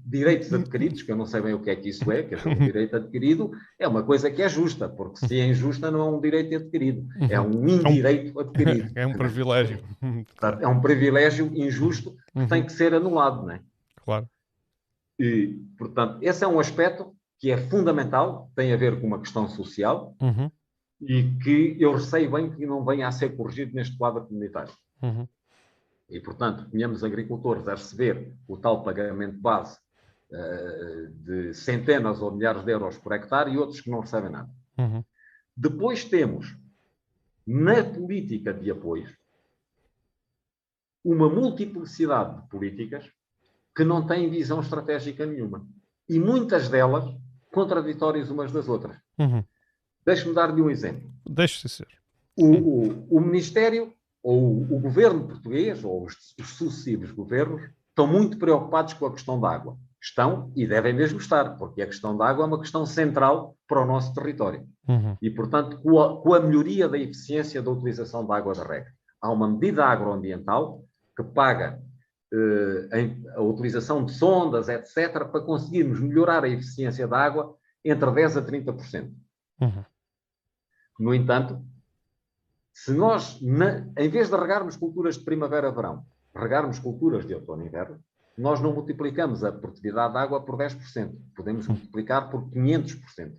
direitos adquiridos, que eu não sei bem o que é que isso é, quer dizer, o direito adquirido é uma coisa que é justa, porque se é injusta não é um direito adquirido, é um indireito adquirido. É um privilégio. Portanto, é um privilégio injusto que tem que ser anulado, não é? Claro. E, portanto, esse é um aspecto que é fundamental, tem a ver com uma questão social e que eu receio bem que não venha a ser corrigido neste quadro comunitário. E, portanto, tínhamos agricultores a receber o tal pagamento base de centenas ou milhares de euros por hectare e outros que não recebem nada. Depois temos, na política de apoios, uma multiplicidade de políticas que não têm visão estratégica nenhuma. E muitas delas contraditórias umas das outras. Deixe-me dar-lhe um exemplo. Deixe-se ser. O Ministério, ou o governo português, ou os sucessivos governos, estão muito preocupados com a questão da água. Estão e devem mesmo estar, porque a questão da água é uma questão central para o nosso território. E, portanto, com a melhoria da eficiência da utilização da água da rega. Há uma medida agroambiental que paga a utilização de sondas, etc., para conseguirmos melhorar a eficiência da água entre 10% a 30%. No entanto, se nós, em vez de regarmos culturas de primavera-verão, regarmos culturas de outono e inverno, nós não multiplicamos a produtividade de água por 10%. Podemos multiplicar por 500%.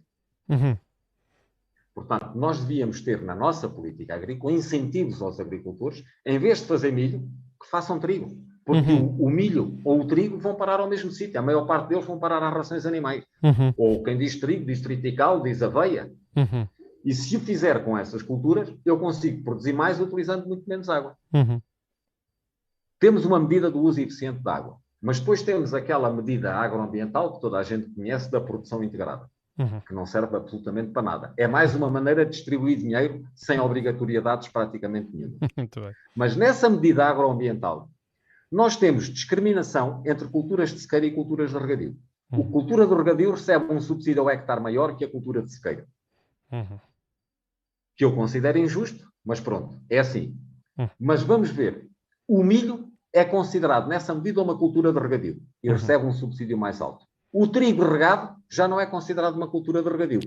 Portanto, nós devíamos ter na nossa política agrícola incentivos aos agricultores, em vez de fazer milho, que façam trigo. Porque o milho ou o trigo vão parar ao mesmo sítio. A maior parte deles vão parar às rações animais. Ou quem diz trigo, diz triticale, diz aveia. E se o fizer com essas culturas, eu consigo produzir mais utilizando muito menos água. Temos uma medida do uso eficiente da água. Mas depois temos aquela medida agroambiental que toda a gente conhece da produção integrada. Que não serve absolutamente para nada. É mais uma maneira de distribuir dinheiro sem obrigatoriedades praticamente nenhuma. Muito bem. Mas nessa medida agroambiental, nós temos discriminação entre culturas de sequeiro e culturas de regadio. A cultura de regadio recebe um subsídio ao hectare maior que a cultura de sequeiro. Que eu considero injusto, mas pronto, é assim. Mas vamos ver. O milho é considerado, nessa medida, uma cultura de regadio e recebe um subsídio mais alto. O trigo regado já não é considerado uma cultura de regadio.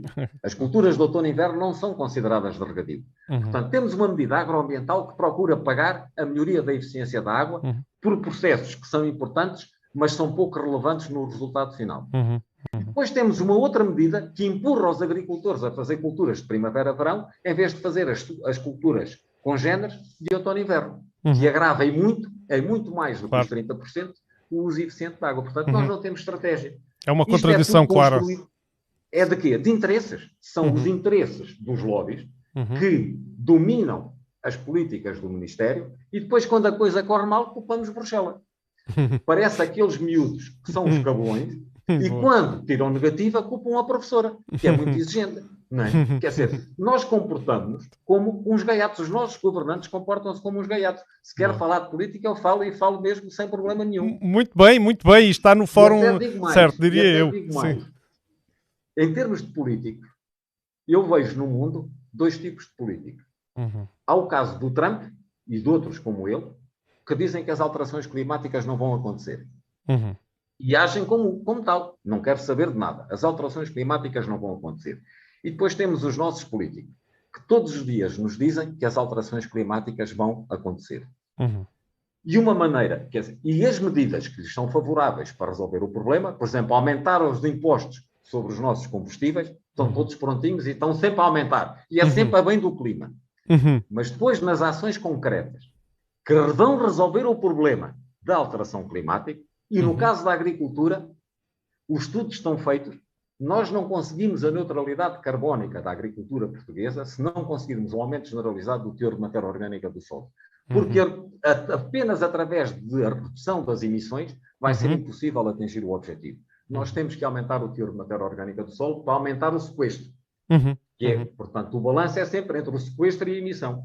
As culturas de outono e inverno não são consideradas de regadio. Portanto, temos uma medida agroambiental que procura pagar a melhoria da eficiência da água por processos que são importantes, mas são pouco relevantes no resultado final. Depois temos uma outra medida que empurra os agricultores a fazer culturas de primavera-verão, em vez de fazer as culturas congêneres de outono e inverno, que agrava em muito mais do que os 30%, o uso eficiente da água. Portanto, nós não temos estratégia. É uma contradição clara. É de quê? De interesses. São os interesses dos lobbies que dominam as políticas do Ministério e depois, quando a coisa corre mal, culpamos Bruxelas. Parece aqueles miúdos que são os cabelões e quando tiram negativa, culpam a professora, que é muito exigente. Não é? Quer dizer, nós comportamos como uns gaiatos. Os nossos governantes comportam-se como uns gaiatos. Se quer falar de política, eu falo e falo mesmo sem problema nenhum. Muito bem. Está no fórum certo, diria eu. Sim. Em termos de político, eu vejo no mundo dois tipos de políticos. Há o caso do Trump e de outros como ele, que dizem que as alterações climáticas não vão acontecer. E agem como tal. Não quero saber de nada. As alterações climáticas não vão acontecer. E depois temos os nossos políticos, que todos os dias nos dizem que as alterações climáticas vão acontecer. E uma maneira, quer dizer, e as medidas que lhes são favoráveis para resolver o problema, por exemplo, aumentar os impostos sobre os nossos combustíveis, estão todos prontinhos e estão sempre a aumentar. E é sempre a bem do clima. Mas depois, nas ações concretas, que vão resolver o problema da alteração climática, e no caso da agricultura, os estudos estão feitos. Nós não conseguimos a neutralidade carbónica da agricultura portuguesa se não conseguirmos um aumento generalizado do teor de matéria orgânica do solo. Porque apenas através da redução das emissões vai ser impossível atingir o objetivo. Nós temos que aumentar o teor de matéria orgânica do solo para aumentar o sequestro. Portanto, o balanço é sempre entre o sequestro e a emissão.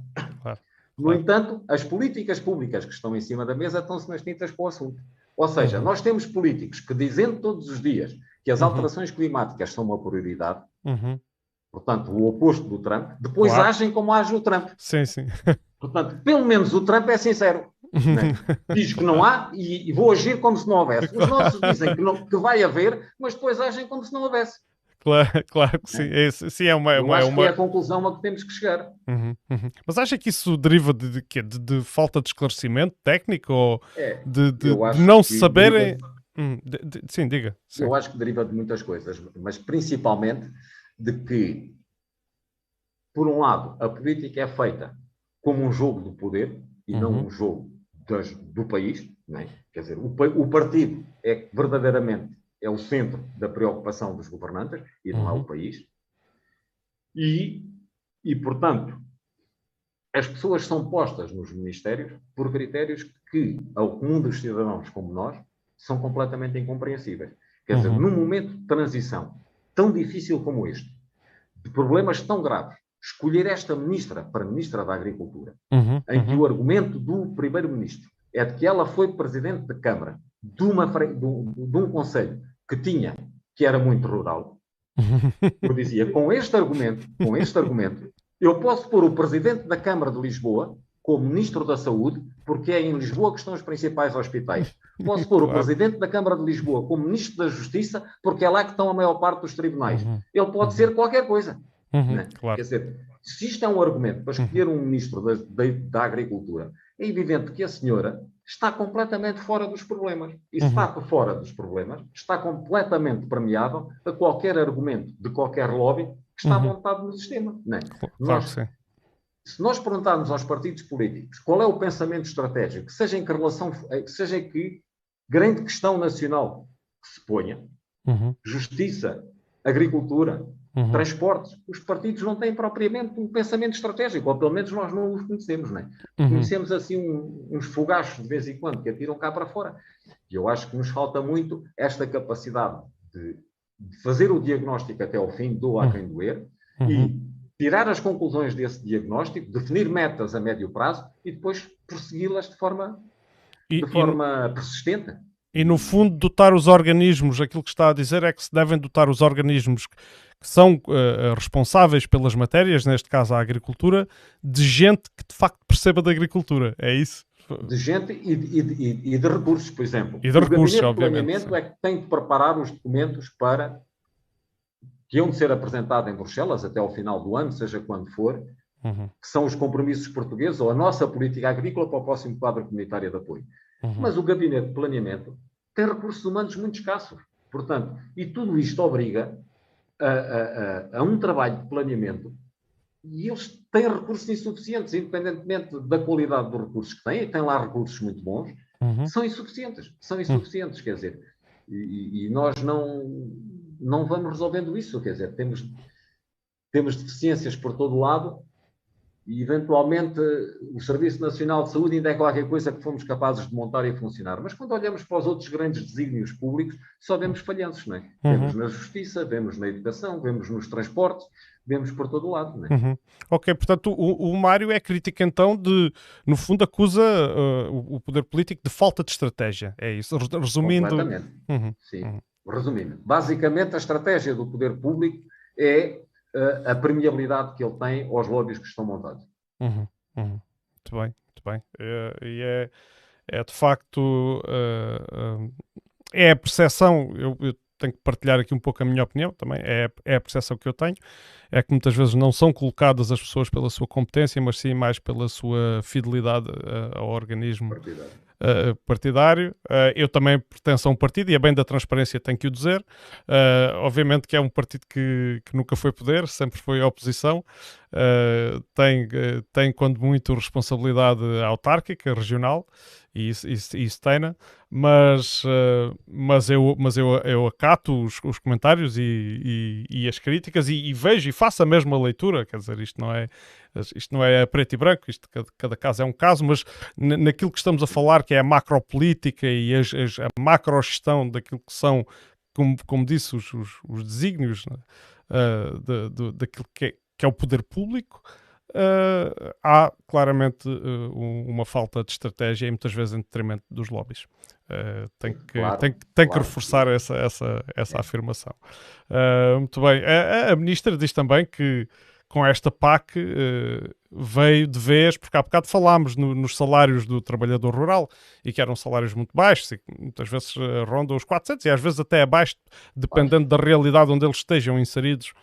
No entanto, as políticas públicas que estão em cima da mesa estão-se nas tintas para o assunto. Ou seja, nós temos políticos que dizem todos os dias que as alterações climáticas são uma prioridade, portanto, o oposto do Trump, depois agem como age o Trump. Sim, sim. Portanto, pelo menos o Trump é sincero. Né? Diz que não há e vou agir como se não houvesse. Os nossos dizem que vai haver, mas depois agem como se não houvesse. Claro que sim. Sim, Eu acho que é a conclusão a que temos que chegar. Mas acha que isso deriva de falta de esclarecimento técnico ou de não se saberem? Sim, diga. Sim. Eu acho que deriva de muitas coisas, mas principalmente de que, por um lado, a política é feita como um jogo do poder e não um jogo do país. Né? Quer dizer, o partido é verdadeiramente o centro da preocupação dos governantes e não é o país. E, portanto, as pessoas são postas nos ministérios por critérios que, ao comum dos cidadãos como nós, são completamente incompreensíveis. Quer dizer, num momento de transição tão difícil como este, de problemas tão graves, escolher esta ministra para ministra da Agricultura, em que o argumento do primeiro-ministro é de que ela foi presidente de Câmara de um concelho que era muito rural, eu dizia, com este argumento, eu posso pôr o presidente da Câmara de Lisboa como ministro da Saúde, porque é em Lisboa que estão os principais hospitais. Posso pôr o presidente da Câmara de Lisboa como ministro da Justiça, porque é lá que estão a maior parte dos tribunais. Ele pode ser qualquer coisa. Né? Claro. Quer dizer, se isto é um argumento para escolher um ministro da Agricultura, é evidente que a senhora está completamente fora dos problemas. E se está fora dos problemas, está completamente permeável a qualquer argumento de qualquer lobby que está montado no sistema. Né? Claro que sim. Se nós perguntarmos aos partidos políticos qual é o pensamento estratégico, seja em que grande questão nacional que se ponha, justiça, agricultura, transportes, os partidos não têm propriamente um pensamento estratégico, ou pelo menos nós não os conhecemos, não é? Conhecemos assim uns fogachos de vez em quando que atiram cá para fora. E eu acho que nos falta muito esta capacidade de fazer o diagnóstico até ao fim, doa a quem doer, e tirar as conclusões desse diagnóstico, definir metas a médio prazo e depois persegui-las de forma persistente. E, no fundo, dotar os organismos, aquilo que está a dizer é que se devem dotar os organismos que são responsáveis pelas matérias, neste caso a agricultura, de gente que de facto perceba da agricultura. É isso? De gente e de recursos, por exemplo. E de recursos, obviamente. O planeamento é que tem de preparar os documentos que hão de ser apresentados em Bruxelas até ao final do ano, seja quando for, que são os compromissos portugueses ou a nossa política agrícola para o próximo quadro comunitário de apoio. Mas o Gabinete de Planeamento tem recursos humanos muito escassos. Portanto, e tudo isto obriga a um trabalho de planeamento e eles têm recursos insuficientes, independentemente da qualidade dos recursos que têm, e têm lá recursos muito bons, são insuficientes, quer dizer, e nós não vamos resolvendo isso, quer dizer, temos deficiências por todo o lado e, eventualmente, o Serviço Nacional de Saúde ainda é qualquer coisa que fomos capazes de montar e funcionar. Mas quando olhamos para os outros grandes desígnios públicos, só vemos falhanços, não é? Vemos na justiça, vemos na educação, vemos nos transportes, vemos por todo o lado, não é? Ok, portanto, o Mário é crítico, então, no fundo, acusa o poder político de falta de estratégia. É isso, resumindo. Completamente. Sim. Resumindo, basicamente, a estratégia do poder público é a permeabilidade que ele tem aos lobbies que estão montados. Muito bem. E é de facto é a percepção, eu tenho que partilhar aqui um pouco a minha opinião também, é a percepção que eu tenho, é que muitas vezes não são colocadas as pessoas pela sua competência, mas sim mais pela sua fidelidade ao organismo partidário. Eu também pertenço a um partido e é bem da transparência, tenho que o dizer. Obviamente que é um partido que nunca foi poder, sempre foi oposição. Tem quando muito responsabilidade autárquica, regional, e isso tem-na, mas eu acato os comentários e as críticas e vejo e faço a mesma leitura, quer dizer, isto não é a preto e branco, cada caso é um caso, mas naquilo que estamos a falar, que é a macropolítica e a macrogestão daquilo que são, como disse, os desígnios, né, daquilo que é o poder público, há claramente uma falta de estratégia e muitas vezes em detrimento dos lobbies. Tem que reforçar essa afirmação. Muito bem. A ministra diz também que com esta PAC veio de vez, porque há bocado falámos nos salários do trabalhador rural e que eram salários muito baixos e que muitas vezes rondam os 400 e às vezes até abaixo, dependendo da realidade onde eles estejam inseridos.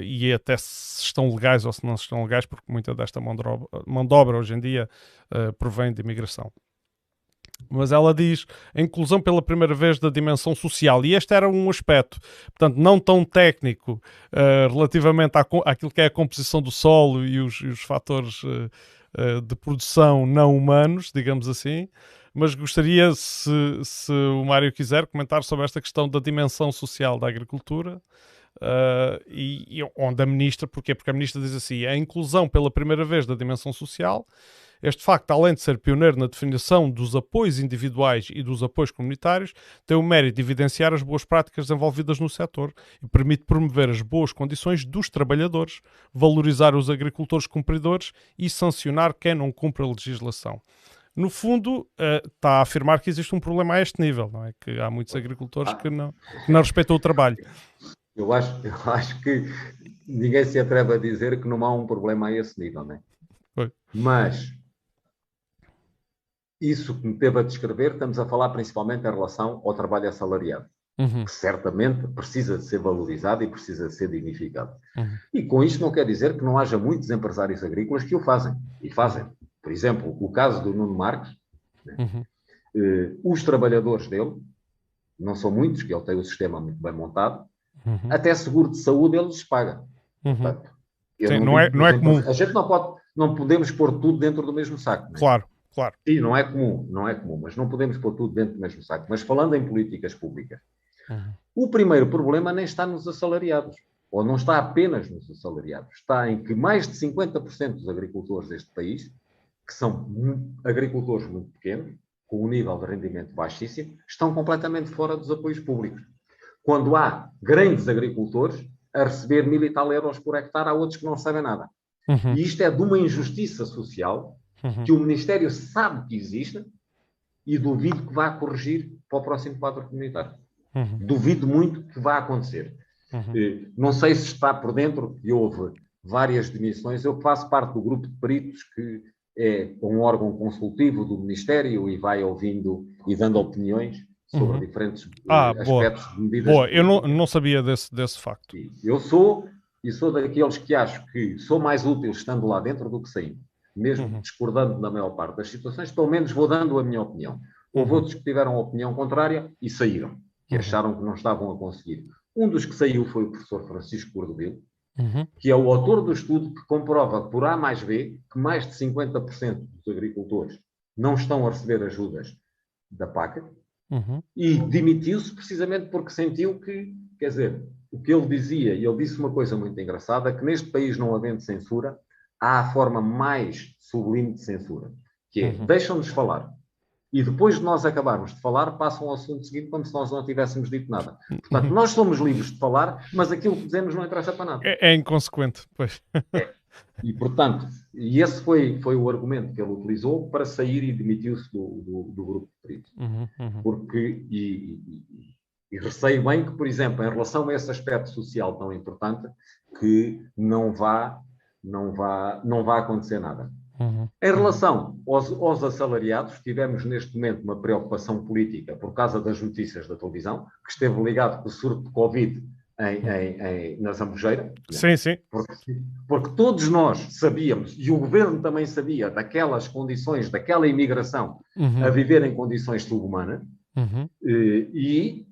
E até se estão legais ou se não estão legais, porque muita desta mão de obra hoje em dia provém de imigração. Mas ela diz a inclusão pela primeira vez da dimensão social, e este era um aspecto, portanto, não tão técnico relativamente àquilo que é a composição do solo e os fatores de produção não humanos, digamos assim, mas gostaria, se o Mário quiser, comentar sobre esta questão da dimensão social da agricultura. E onde a ministra, porquê? Porque a ministra diz assim, a inclusão pela primeira vez da dimensão social. Este facto, além de ser pioneiro na definição dos apoios individuais e dos apoios comunitários, tem o mérito de evidenciar as boas práticas desenvolvidas no setor e permite promover as boas condições dos trabalhadores, valorizar os agricultores cumpridores e sancionar quem não cumpre a legislação. No fundo, está a afirmar que existe um problema a este nível, não é? Que há muitos agricultores que não respeitam o trabalho. Eu acho que ninguém se atreve a dizer que não há um problema a esse nível, não é? Foi. Mas isso que me teve a descrever, estamos a falar principalmente em relação ao trabalho assalariado, que certamente precisa de ser valorizado e precisa de ser dignificado. E com isto não quer dizer que não haja muitos empresários agrícolas que o fazem, e fazem. Por exemplo, o caso do Nuno Marques, né? Os trabalhadores dele, não são muitos, que ele tem o sistema muito bem montado, até seguro de saúde ele lhes paga. Portanto, sim, não é comum. A gente não podemos pôr tudo dentro do mesmo saco. Né? Claro. Sim, não é comum, mas não podemos pôr tudo dentro do mesmo saco. Mas falando em políticas públicas, o primeiro problema nem está nos assalariados, ou não está apenas nos assalariados, está em que mais de 50% dos agricultores deste país, que são agricultores muito pequenos, com um nível de rendimento baixíssimo, estão completamente fora dos apoios públicos. Quando há grandes agricultores a receber 1.000 e tal euros por hectare, há outros que não sabem nada. E isto é de uma injustiça social que o Ministério sabe que existe e duvido que vá corrigir para o próximo quadro comunitário. Duvido muito que vá acontecer. Não sei se está por dentro, e houve várias demissões. Eu faço parte do grupo de peritos, que é um órgão consultivo do Ministério e vai ouvindo e dando opiniões sobre diferentes aspectos de medidas. Boa, eu não sabia desse facto. Eu sou daqueles que acho que sou mais útil estando lá dentro do que saindo. Mesmo discordando na maior parte das situações, pelo menos vou dando a minha opinião. Houve outros que tiveram a opinião contrária e saíram, que acharam que não estavam a conseguir. Um dos que saiu foi o professor Francisco Cordovil, que é o autor do estudo que comprova por A mais B que mais de 50% dos agricultores não estão a receber ajudas da PAC, e demitiu-se precisamente porque sentiu que, quer dizer, o que ele dizia, e ele disse uma coisa muito engraçada, que neste país não havendo censura, há a forma mais sublime de censura, que é, deixam-nos falar, e depois de nós acabarmos de falar, passam ao assunto seguinte como se nós não tivéssemos dito nada. Portanto, nós somos livres de falar, mas aquilo que dizemos não interessa para nada. É inconsequente, pois. E, portanto, esse foi o argumento que ele utilizou para sair e demitiu-se do grupo de peritos. Porque, e receio bem que, por exemplo, em relação a esse aspecto social tão importante, que não vá acontecer nada. Em relação aos assalariados, tivemos neste momento uma preocupação política por causa das notícias da televisão, que esteve ligado com o surto de Covid na Zambujeira. Sim. Porque todos nós sabíamos, e o governo também sabia, daquelas condições, daquela imigração a viver em condições subhumanas, e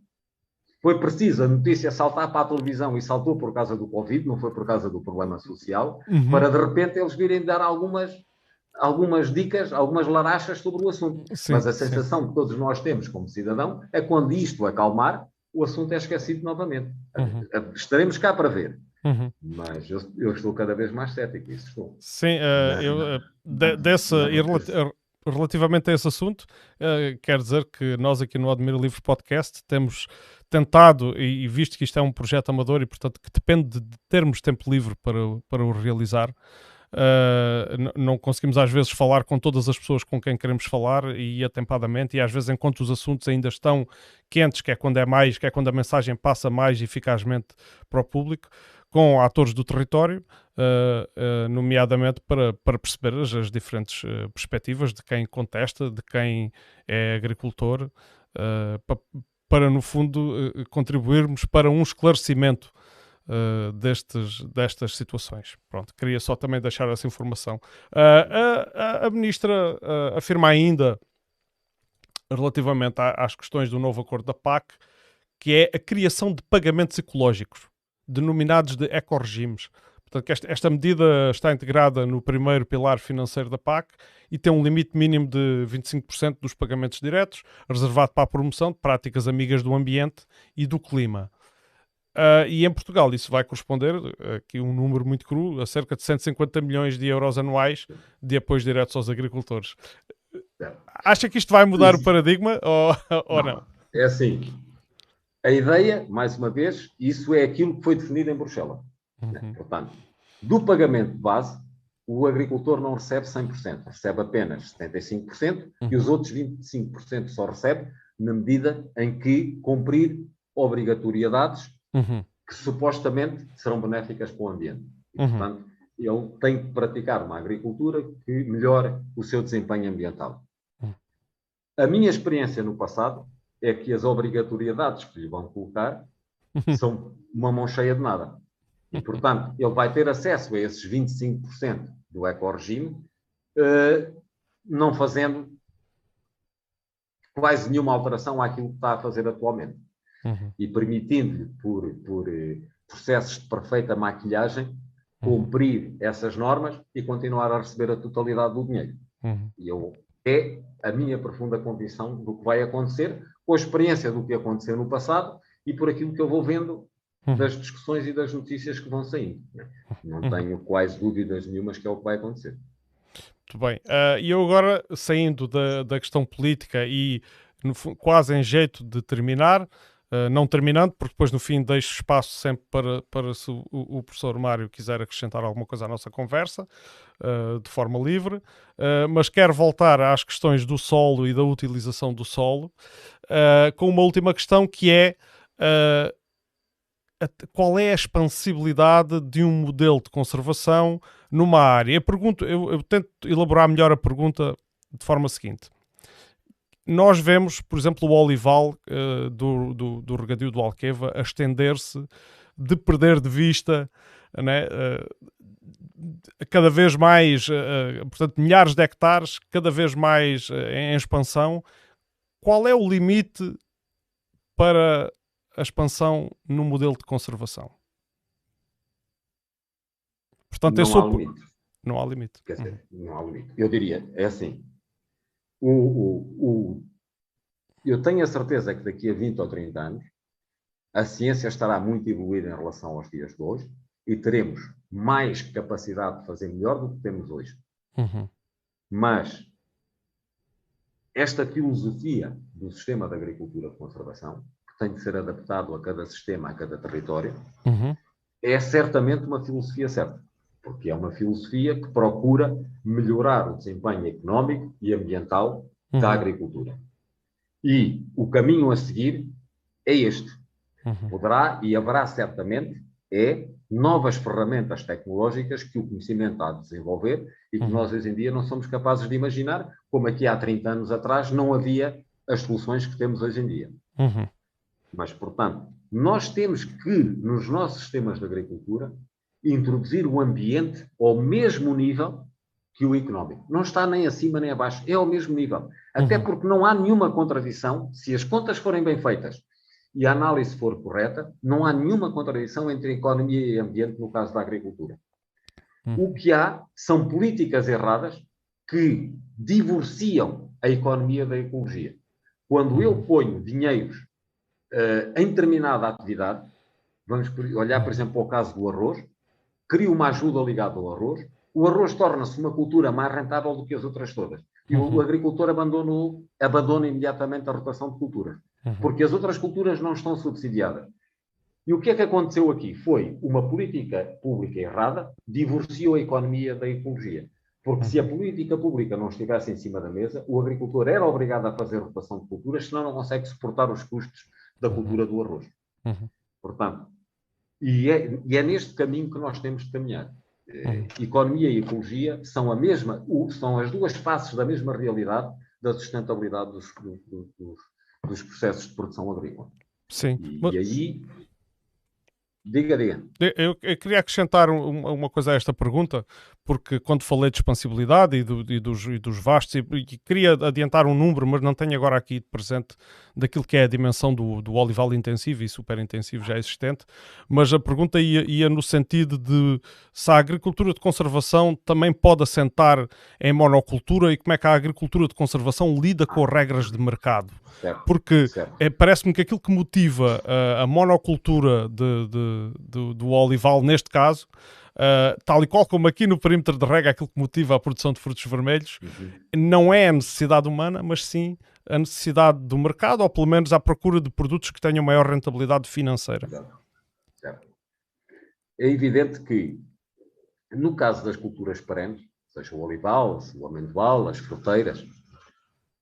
foi preciso a notícia saltar para a televisão, e saltou por causa do Covid, não foi por causa do problema social, para de repente eles virem dar algumas dicas, algumas larachas sobre o assunto. Mas a sensação que todos nós temos como cidadão é que quando isto acalmar, o assunto é esquecido novamente. Estaremos cá para ver. Mas eu estou cada vez mais cético, isso estou. Sim, relativamente a esse assunto, quero dizer que nós aqui no Admira Livre Podcast temos tentado, e visto que isto é um projeto amador e portanto que depende de termos tempo livre para o realizar, não conseguimos às vezes falar com todas as pessoas com quem queremos falar e atempadamente, e às vezes enquanto os assuntos ainda estão quentes, que é quando a mensagem passa mais eficazmente para o público, com atores do território, nomeadamente para perceber as diferentes perspectivas de quem contesta, de quem é agricultor, para no fundo contribuirmos para um esclarecimento destas situações. Pronto, queria só também deixar essa informação. A ministra afirma ainda, relativamente às questões do novo acordo da PAC, que é a criação de pagamentos ecológicos, denominados de ecoregimes. Portanto, que esta medida está integrada no primeiro pilar financeiro da PAC e tem um limite mínimo de 25% dos pagamentos diretos, reservado para a promoção de práticas amigas do ambiente e do clima. E em Portugal isso vai corresponder, aqui um número muito cru, a cerca de 150 milhões de euros anuais de apoios diretos aos agricultores. Acha que isto vai mudar o paradigma ou não? É assim, a ideia, mais uma vez, isso é aquilo que foi definido em Bruxelas. Portanto, do pagamento de base, o agricultor não recebe 100%, recebe apenas 75% e os outros 25% só recebe na medida em que cumprir obrigatoriedades que supostamente serão benéficas para o ambiente. E, portanto, ele tem que praticar uma agricultura que melhore o seu desempenho ambiental. A minha experiência no passado é que as obrigatoriedades que lhe vão colocar são uma mão cheia de nada. E, portanto, ele vai ter acesso a esses 25% do ecoregime, não fazendo quase nenhuma alteração àquilo que está a fazer atualmente. E permitindo-lhe, por processos de perfeita maquilhagem, cumprir essas normas e continuar a receber a totalidade do dinheiro. E é a minha profunda convicção do que vai acontecer, com a experiência do que aconteceu no passado e por aquilo que eu vou vendo das discussões e das notícias que vão saindo. Não tenho quase dúvidas nenhumas que é o que vai acontecer. Muito bem. E eu agora, saindo da questão política e quase em jeito de terminar, não terminando, porque depois no fim deixo espaço sempre para se o professor Mário quiser acrescentar alguma coisa à nossa conversa, de forma livre, mas quero voltar às questões do solo e da utilização do solo, com uma última questão que é qual é a expansibilidade de um modelo de conservação numa área? Eu tento elaborar melhor a pergunta de forma seguinte. Nós vemos, por exemplo, o olival do regadio do Alqueva a estender-se, de perder de vista, né, cada vez mais, portanto, milhares de hectares, cada vez mais em expansão. Qual é o limite para a expansão no modelo de conservação? Portanto, não há limite. Não há limite. Quer dizer, não há limite. Eu diria, é assim, eu tenho a certeza que daqui a 20 ou 30 anos a ciência estará muito evoluída em relação aos dias de hoje e teremos mais capacidade de fazer melhor do que temos hoje. Mas esta filosofia do sistema de agricultura de conservação, que tem de ser adaptado a cada sistema, a cada território, é certamente uma filosofia certa. Porque é uma filosofia que procura melhorar o desempenho económico e ambiental da agricultura. E o caminho a seguir é este. Poderá e haverá certamente novas ferramentas tecnológicas que o conhecimento há de desenvolver e que nós hoje em dia não somos capazes de imaginar, como aqui há 30 anos atrás não havia as soluções que temos hoje em dia. Mas, portanto, nós temos que, nos nossos sistemas de agricultura, introduzir o ambiente ao mesmo nível que o económico. Não está nem acima nem abaixo, é ao mesmo nível. Até porque não há nenhuma contradição, se as contas forem bem feitas e a análise for correta, não há nenhuma contradição entre economia e ambiente no caso da agricultura. O que há são políticas erradas que divorciam a economia da ecologia. Quando eu ponho dinheiros em determinada atividade, vamos olhar, por exemplo, para o caso do arroz, cria uma ajuda ligada ao arroz, o arroz torna-se uma cultura mais rentável do que as outras todas. E o agricultor abandona imediatamente a rotação de culturas. Porque as outras culturas não estão subsidiadas. E o que é que aconteceu aqui? Foi uma política pública errada, divorciou a economia da ecologia. Porque se a política pública não estivesse em cima da mesa, o agricultor era obrigado a fazer rotação de culturas, senão não consegue suportar os custos da cultura do arroz. Portanto, e é neste caminho que nós temos de caminhar. Economia e ecologia são são as duas faces da mesma realidade da sustentabilidade dos processos de produção agrícola. Sim. E aí, diga. Eu queria acrescentar uma coisa a esta pergunta, porque quando falei de expansibilidade e dos vastos, e queria adiantar um número, mas não tenho agora aqui presente daquilo que é a dimensão do olival intensivo e super intensivo já existente, mas a pergunta ia no sentido de se a agricultura de conservação também pode assentar em monocultura e como é que a agricultura de conservação lida com regras de mercado. Certo, porque certo. Parece-me que aquilo que motiva a monocultura do olival, neste caso, tal e qual como aqui no perímetro de rega, aquilo que motiva a produção de frutos vermelhos, não é a necessidade humana, mas sim a necessidade do mercado, ou pelo menos à procura de produtos que tenham maior rentabilidade financeira. Certo. É evidente que, no caso das culturas perenes, seja o olival, o amendoal, as fruteiras,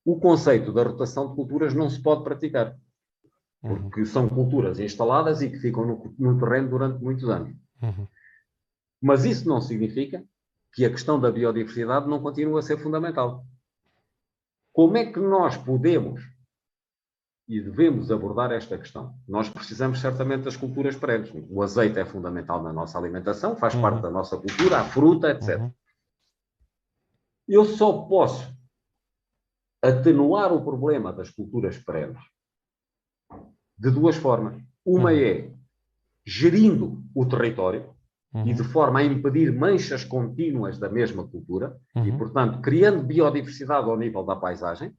o conceito da rotação de culturas não se pode praticar, porque são culturas instaladas e que ficam no terreno durante muitos anos. Mas isso não significa que a questão da biodiversidade não continue a ser fundamental. Como é que nós podemos e devemos abordar esta questão? Nós precisamos certamente das culturas perenes. O azeite é fundamental na nossa alimentação, faz parte da nossa cultura, a fruta, etc. Eu só posso atenuar o problema das culturas perenes de duas formas. Uma é gerindo o território e de forma a impedir manchas contínuas da mesma cultura e, portanto, criando biodiversidade ao nível da paisagem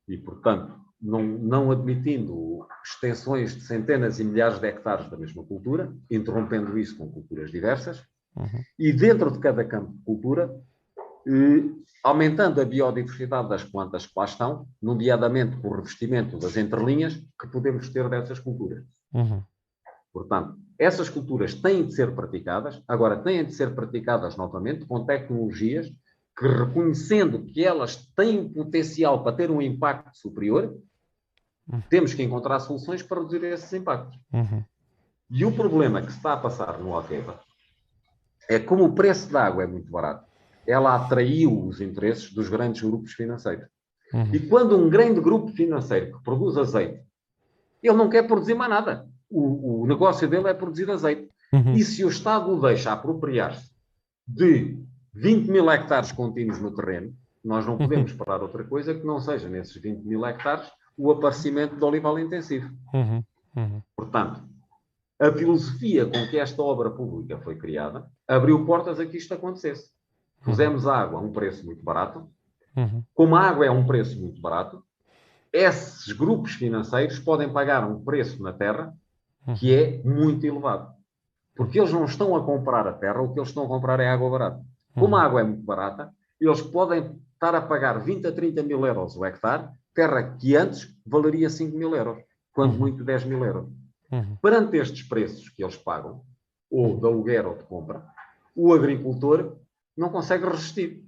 e, portanto, não admitindo extensões de centenas e milhares de hectares da mesma cultura, interrompendo isso com culturas diversas e, dentro de cada campo de cultura, aumentando a biodiversidade das plantas que lá estão, nomeadamente com o revestimento das entrelinhas que podemos ter dessas culturas. Portanto, essas culturas têm de ser praticadas, agora têm de ser praticadas novamente com tecnologias que, reconhecendo que elas têm potencial para ter um impacto superior, temos que encontrar soluções para reduzir esses impactos. E o problema que se está a passar no Alqueva é que, como o preço da água é muito barato, ela atraiu os interesses dos grandes grupos financeiros. E quando um grande grupo financeiro que produz azeite, ele não quer produzir mais nada. O negócio dele é produzir azeite. E se o Estado o deixa apropriar-se de 20 mil hectares contínuos no terreno, nós não podemos esperar outra coisa que não seja, nesses 20 mil hectares, o aparecimento do olival intensivo. Portanto, a filosofia com que esta obra pública foi criada abriu portas a que isto acontecesse. Pusemos a água a um preço muito barato. Como a água é um preço muito barato, esses grupos financeiros podem pagar um preço na terra que é muito elevado. Porque eles não estão a comprar a terra, o que eles estão a comprar é água barata. Como a água é muito barata, eles podem estar a pagar 20 a 30 mil euros o hectare, terra que antes valeria 5 mil euros, quando muito 10 mil euros. Perante estes preços que eles pagam, ou de aluguer ou de compra, o agricultor não consegue resistir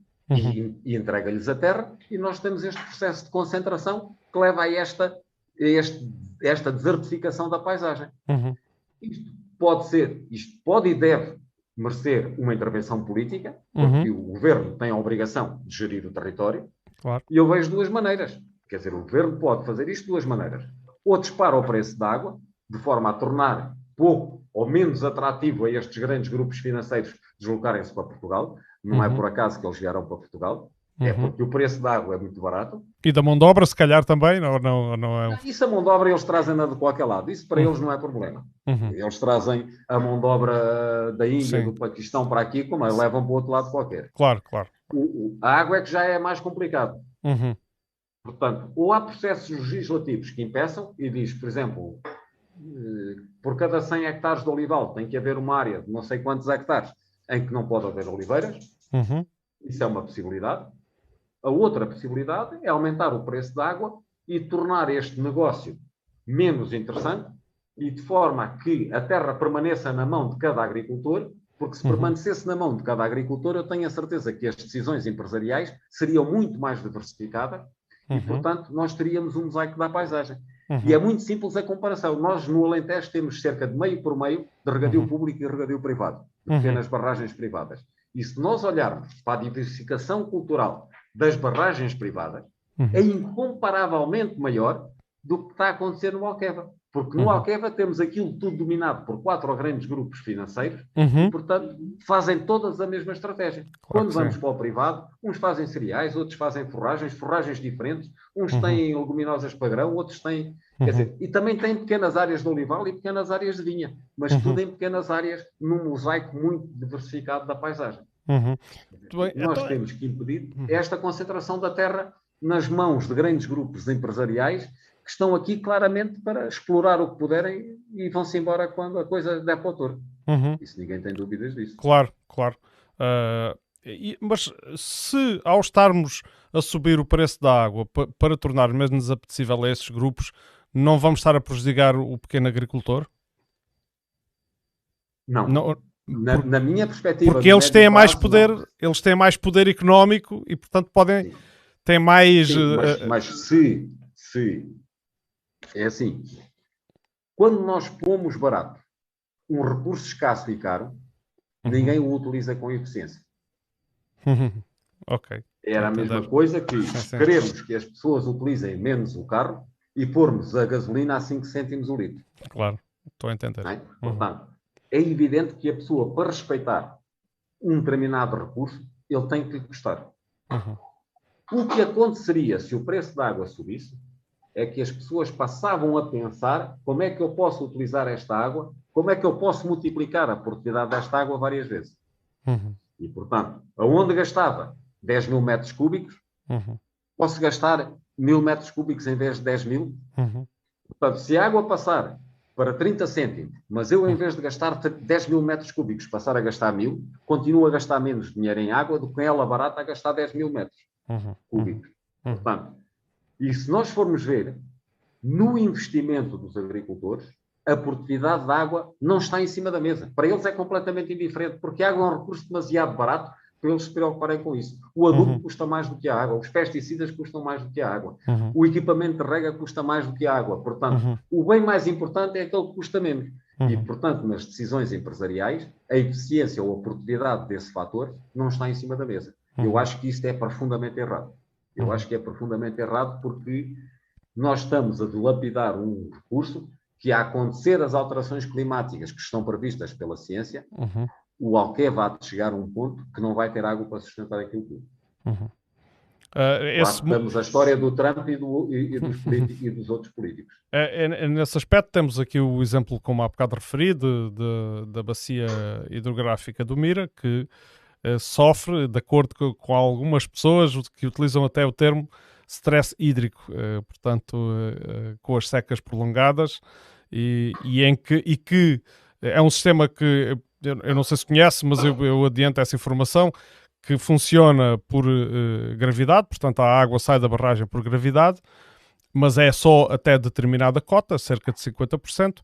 e entrega-lhes a terra, e nós temos este processo de concentração que leva a esta desertificação da paisagem. Isto pode e deve merecer uma intervenção política, porque o governo tem a obrigação de gerir o território, e eu vejo duas maneiras. Quer dizer, o governo pode fazer isto de duas maneiras. Ou dispara o preço da água, de forma a tornar pouco ou menos atrativo a estes grandes grupos financeiros deslocarem-se para Portugal. Não é por acaso que eles vieram para Portugal, é porque o preço da água é muito barato. E da mão de obra, se calhar, também? Não é... Isso a mão de obra eles trazem-na de qualquer lado. Isso para eles não é problema. Eles trazem a mão de obra da Índia, do Paquistão para aqui, como levam para o outro lado qualquer. Claro. A água é que já é mais complicado. Portanto, ou há processos legislativos que impeçam e diz, por exemplo, por cada 100 hectares de olival tem que haver uma área de não sei quantos hectares em que não pode haver oliveiras. Isso é uma possibilidade. A outra possibilidade é aumentar o preço da água e tornar este negócio menos interessante, e de forma a que a terra permaneça na mão de cada agricultor, porque se permanecesse na mão de cada agricultor, eu tenho a certeza que as decisões empresariais seriam muito mais diversificadas e, portanto, nós teríamos um mosaico da paisagem. E é muito simples a comparação. Nós, no Alentejo, temos cerca de meio por meio de regadio público e regadio privado, de pequenas barragens privadas. E se nós olharmos para a diversificação cultural das barragens privadas, é incomparavelmente maior do que está a acontecer no Alqueva. Porque no Alqueva temos aquilo tudo dominado por 4 grandes grupos financeiros e, portanto, fazem todas a mesma estratégia. Quando vamos para o privado, uns fazem cereais, outros fazem forragens diferentes, uns têm leguminosas para grão, outros têm... Quer dizer, e também têm pequenas áreas de olival e pequenas áreas de vinha, mas tudo em pequenas áreas, num mosaico muito diversificado da paisagem. Nós temos que impedir esta concentração da terra nas mãos de grandes grupos empresariais que estão aqui claramente para explorar o que puderem e vão-se embora quando a coisa der para o touro. Isso ninguém tem dúvidas disso. Claro. Mas se ao estarmos a subir o preço da água para tornar menos apetecível a esses grupos, não vamos estar a prejudicar o pequeno agricultor? Não. Na minha perspectiva... Porque eles têm mais poder, eles têm mais poder económico e, portanto, podem... Têm mais... Sim, mas se... É assim, quando nós pomos barato um recurso escasso e caro, ninguém o utiliza com eficiência. Ok. Era a mesma coisa que queremos que as pessoas utilizem menos o carro e pormos a gasolina a 5 cêntimos o litro. Claro, estou a entender. Não é? Portanto, é evidente que a pessoa, para respeitar um determinado recurso, ele tem que lhe custar. O que aconteceria se o preço da água subisse é que as pessoas passavam a pensar como é que eu posso utilizar esta água, como é que eu posso multiplicar a produtividade desta água várias vezes. E, portanto, aonde gastava 10 mil metros cúbicos, posso gastar 1000 metros cúbicos em vez de 10 mil. Portanto, se a água passar para 30 cêntimos, mas eu, em vez de gastar 10 mil metros cúbicos, passar a gastar 1000, continuo a gastar menos dinheiro em água do que ela barata a gastar 10 mil metros cúbicos. Portanto, e se nós formos ver, no investimento dos agricultores, a produtividade da água não está em cima da mesa. Para eles é completamente indiferente, porque a água é um recurso demasiado barato para eles se preocuparem com isso. O adubo custa mais do que a água, os pesticidas custam mais do que a água, o equipamento de rega custa mais do que a água. Portanto, o bem mais importante é aquele que custa menos. E, portanto, nas decisões empresariais, a eficiência ou a produtividade desse fator não está em cima da mesa. Eu acho que isto é profundamente errado. Eu acho que é profundamente errado porque nós estamos a dilapidar um recurso que, a acontecer as alterações climáticas que estão previstas pela ciência, o Alqueva há de chegar a um ponto que não vai ter água para sustentar aquilo tudo. Temos a história do Trump e dos outros políticos. Nesse aspecto temos aqui o exemplo, como há bocado referi, da bacia hidrográfica do Mira, que sofre, de acordo com algumas pessoas que utilizam até o termo stress hídrico, portanto, com as secas prolongadas, e que é um sistema que eu não sei se conhece, mas eu adianto essa informação, que funciona por gravidade, portanto a água sai da barragem por gravidade, mas é só até determinada cota, cerca de 50%,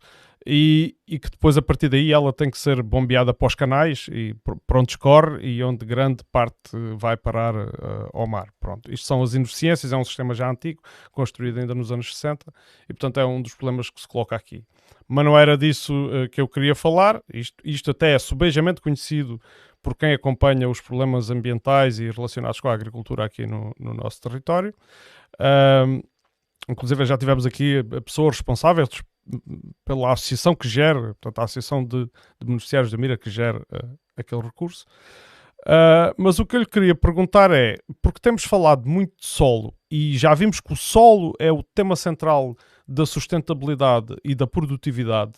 e que depois a partir daí ela tem que ser bombeada para os canais e por onde escorre e onde grande parte vai parar ao mar. Pronto. Isto são as ineficiências, é um sistema já antigo, construído ainda nos anos 60, e portanto é um dos problemas que se coloca aqui. Mas não era disso que eu queria falar, isto até é subejamente conhecido por quem acompanha os problemas ambientais e relacionados com a agricultura aqui no nosso território. Inclusive já tivemos aqui pessoas responsáveis pela associação que gera, portanto a Associação de Beneficiários da Mira que gera aquele recurso. Mas o que eu lhe queria perguntar é, porque temos falado muito de solo e já vimos que o solo é o tema central da sustentabilidade e da produtividade,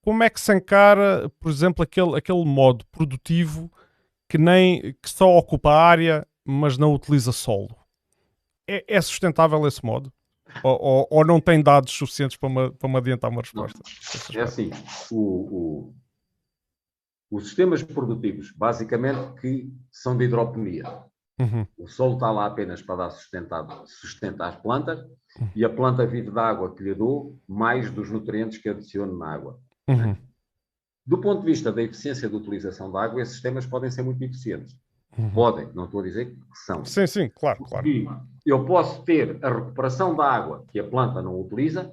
como é que se encara, por exemplo, aquele modo produtivo que só ocupa a área, mas não utiliza solo? É sustentável esse modo? Ou não tem dados suficientes para me adiantar uma resposta? Não. É assim, os sistemas produtivos, basicamente, que são de hidroponia. Uhum. O solo está lá apenas para dar sustento às plantas e a planta vive da água que lhe dou, mais dos nutrientes que adiciono na água. Uhum. Do ponto de vista da eficiência de utilização da água, esses sistemas podem ser muito eficientes. Podem, não estou a dizer que são. Sim, claro. Porque eu posso ter a recuperação da água que a planta não utiliza,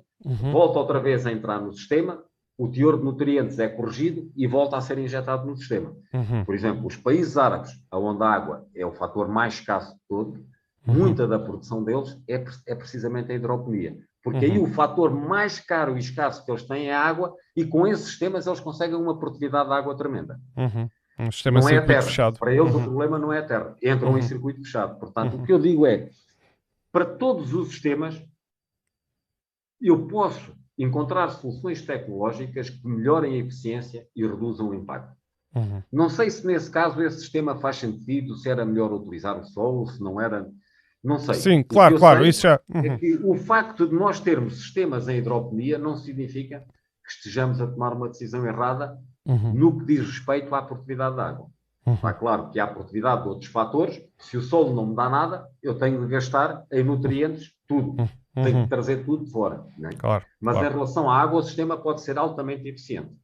volta outra vez a entrar no sistema, o teor de nutrientes é corrigido e volta a ser injetado no sistema. Por exemplo, os países árabes, onde a água é o fator mais escasso de todo, muita da produção deles é precisamente a hidroponia. Porque aí o fator mais caro e escasso que eles têm é a água, e com esses sistemas eles conseguem uma produtividade de água tremenda. Um sistema não é a terra. fechado. Para eles o problema não é a terra. Entram em circuito fechado. Portanto, o que eu digo é, para todos os sistemas, eu posso encontrar soluções tecnológicas que melhorem a eficiência e reduzam o impacto. Não sei se nesse caso esse sistema faz sentido, se era melhor utilizar o solo, se não era... Não sei. Sim, claro, isso já... É que o facto de nós termos sistemas em hidroponia não significa que estejamos a tomar uma decisão errada no que diz respeito à produtividade da água. Está claro que há produtividade de outros fatores. Se o solo não me dá nada, eu tenho de gastar em nutrientes tudo. Tenho de trazer tudo de fora. Não é? Mas em relação à água, o sistema pode ser altamente eficiente.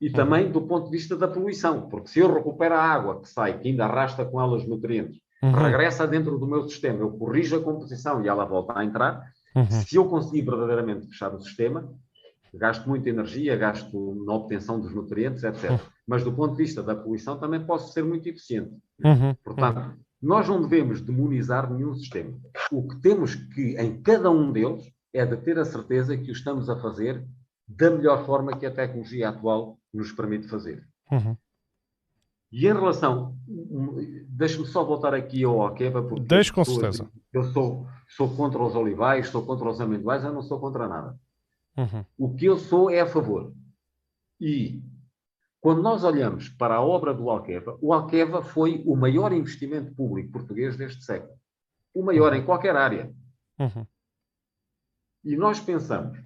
E também do ponto de vista da poluição, porque se eu recupero a água que sai, que ainda arrasta com ela os nutrientes, regressa dentro do meu sistema, eu corrijo a composição e ela volta a entrar, se eu conseguir verdadeiramente fechar o sistema, gasto muita energia, gasto na obtenção dos nutrientes, etc. Mas do ponto de vista da poluição também posso ser muito eficiente. Portanto, nós não devemos demonizar nenhum sistema. O que temos que, em cada um deles, é de ter a certeza que o estamos a fazer da melhor forma que a tecnologia atual nos permite fazer. E em relação... Deixe-me só voltar aqui ao Alqueva, porque... Deixe, com certeza. Eu sou contra os olivais, sou contra os amendoais, eu não sou contra nada. O que eu sou é a favor. E quando nós olhamos para a obra do Alqueva, o Alqueva foi o maior investimento público português deste século. O maior em qualquer área. E nós pensamos,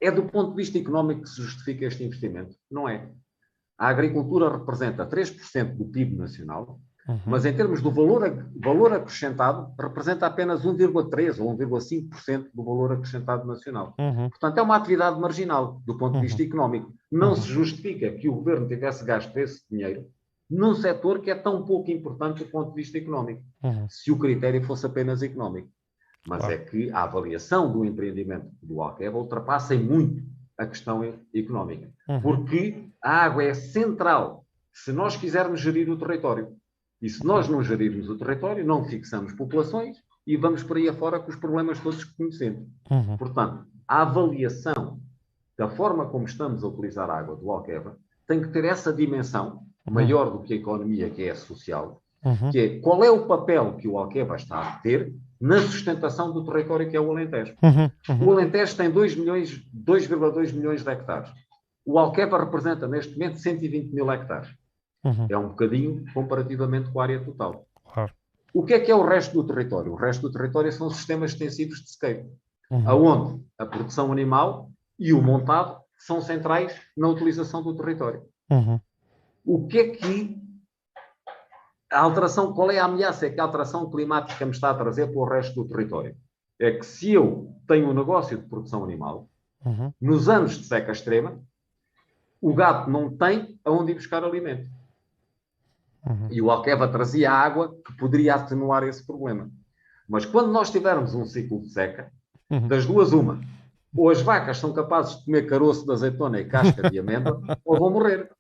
é do ponto de vista económico que se justifica este investimento? Não é. A agricultura representa 3% do PIB nacional, mas em termos do valor acrescentado, representa apenas 1,3% ou 1,5% do valor acrescentado nacional. Portanto, é uma atividade marginal do ponto de vista económico. Não se justifica que o governo tivesse gasto esse dinheiro num setor que é tão pouco importante do ponto de vista económico, se o critério fosse apenas económico. Mas é que a avaliação do empreendimento do Alqueva ultrapassa muito a questão económica. Porque a água é central se nós quisermos gerir o território. E se nós não gerirmos o território, não fixamos populações e vamos por aí afora com os problemas todos que conhecemos. Portanto, a avaliação da forma como estamos a utilizar a água do Alqueva tem que ter essa dimensão maior do que a economia, que é a social, que é qual é o papel que o Alqueva está a ter na sustentação do território que é o Alentejo. O Alentejo tem 2,2 milhões de hectares. O Alqueva representa, neste momento, 120 mil hectares. É um bocadinho comparativamente com a área total. O que é o resto do território? O resto do território são sistemas extensivos de sequeiro, aonde a produção animal e o montado são centrais na utilização do território. O que é que a alteração, qual é a ameaça? É que a alteração climática me está a trazer para o resto do território. É que se eu tenho um negócio de produção animal, nos anos de seca extrema, o gado não tem aonde ir buscar alimento. E o Alqueva trazia água que poderia atenuar esse problema. Mas quando nós tivermos um ciclo de seca, das duas uma, ou as vacas são capazes de comer caroço de azeitona e casca de amêndoa, ou vão morrer.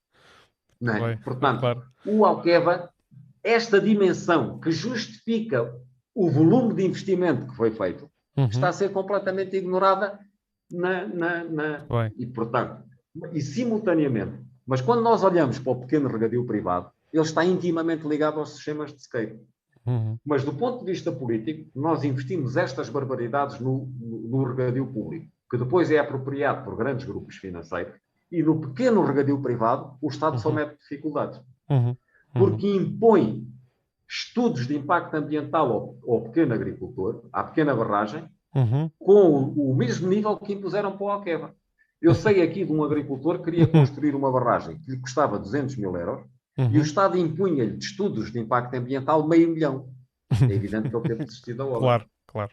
Não é? Portanto, o Alqueva, esta dimensão que justifica o volume de investimento que foi feito, está a ser completamente ignorada e, portanto, e simultaneamente. Mas quando nós olhamos para o pequeno regadio privado, ele está intimamente ligado aos sistemas de sequeiro. Mas do ponto de vista político, nós investimos estas barbaridades no regadio público, que depois é apropriado por grandes grupos financeiros, e no pequeno regadio privado, o Estado só mete dificuldades. Porque impõe estudos de impacto ambiental ao pequeno agricultor, à pequena barragem, com o mesmo nível que impuseram para o Alqueva. Eu sei aqui de um agricultor que queria construir uma barragem que lhe custava 200 mil euros, e o Estado impunha-lhe de estudos de impacto ambiental 500 000. É evidente que ele teve desistido da obra. Claro, claro.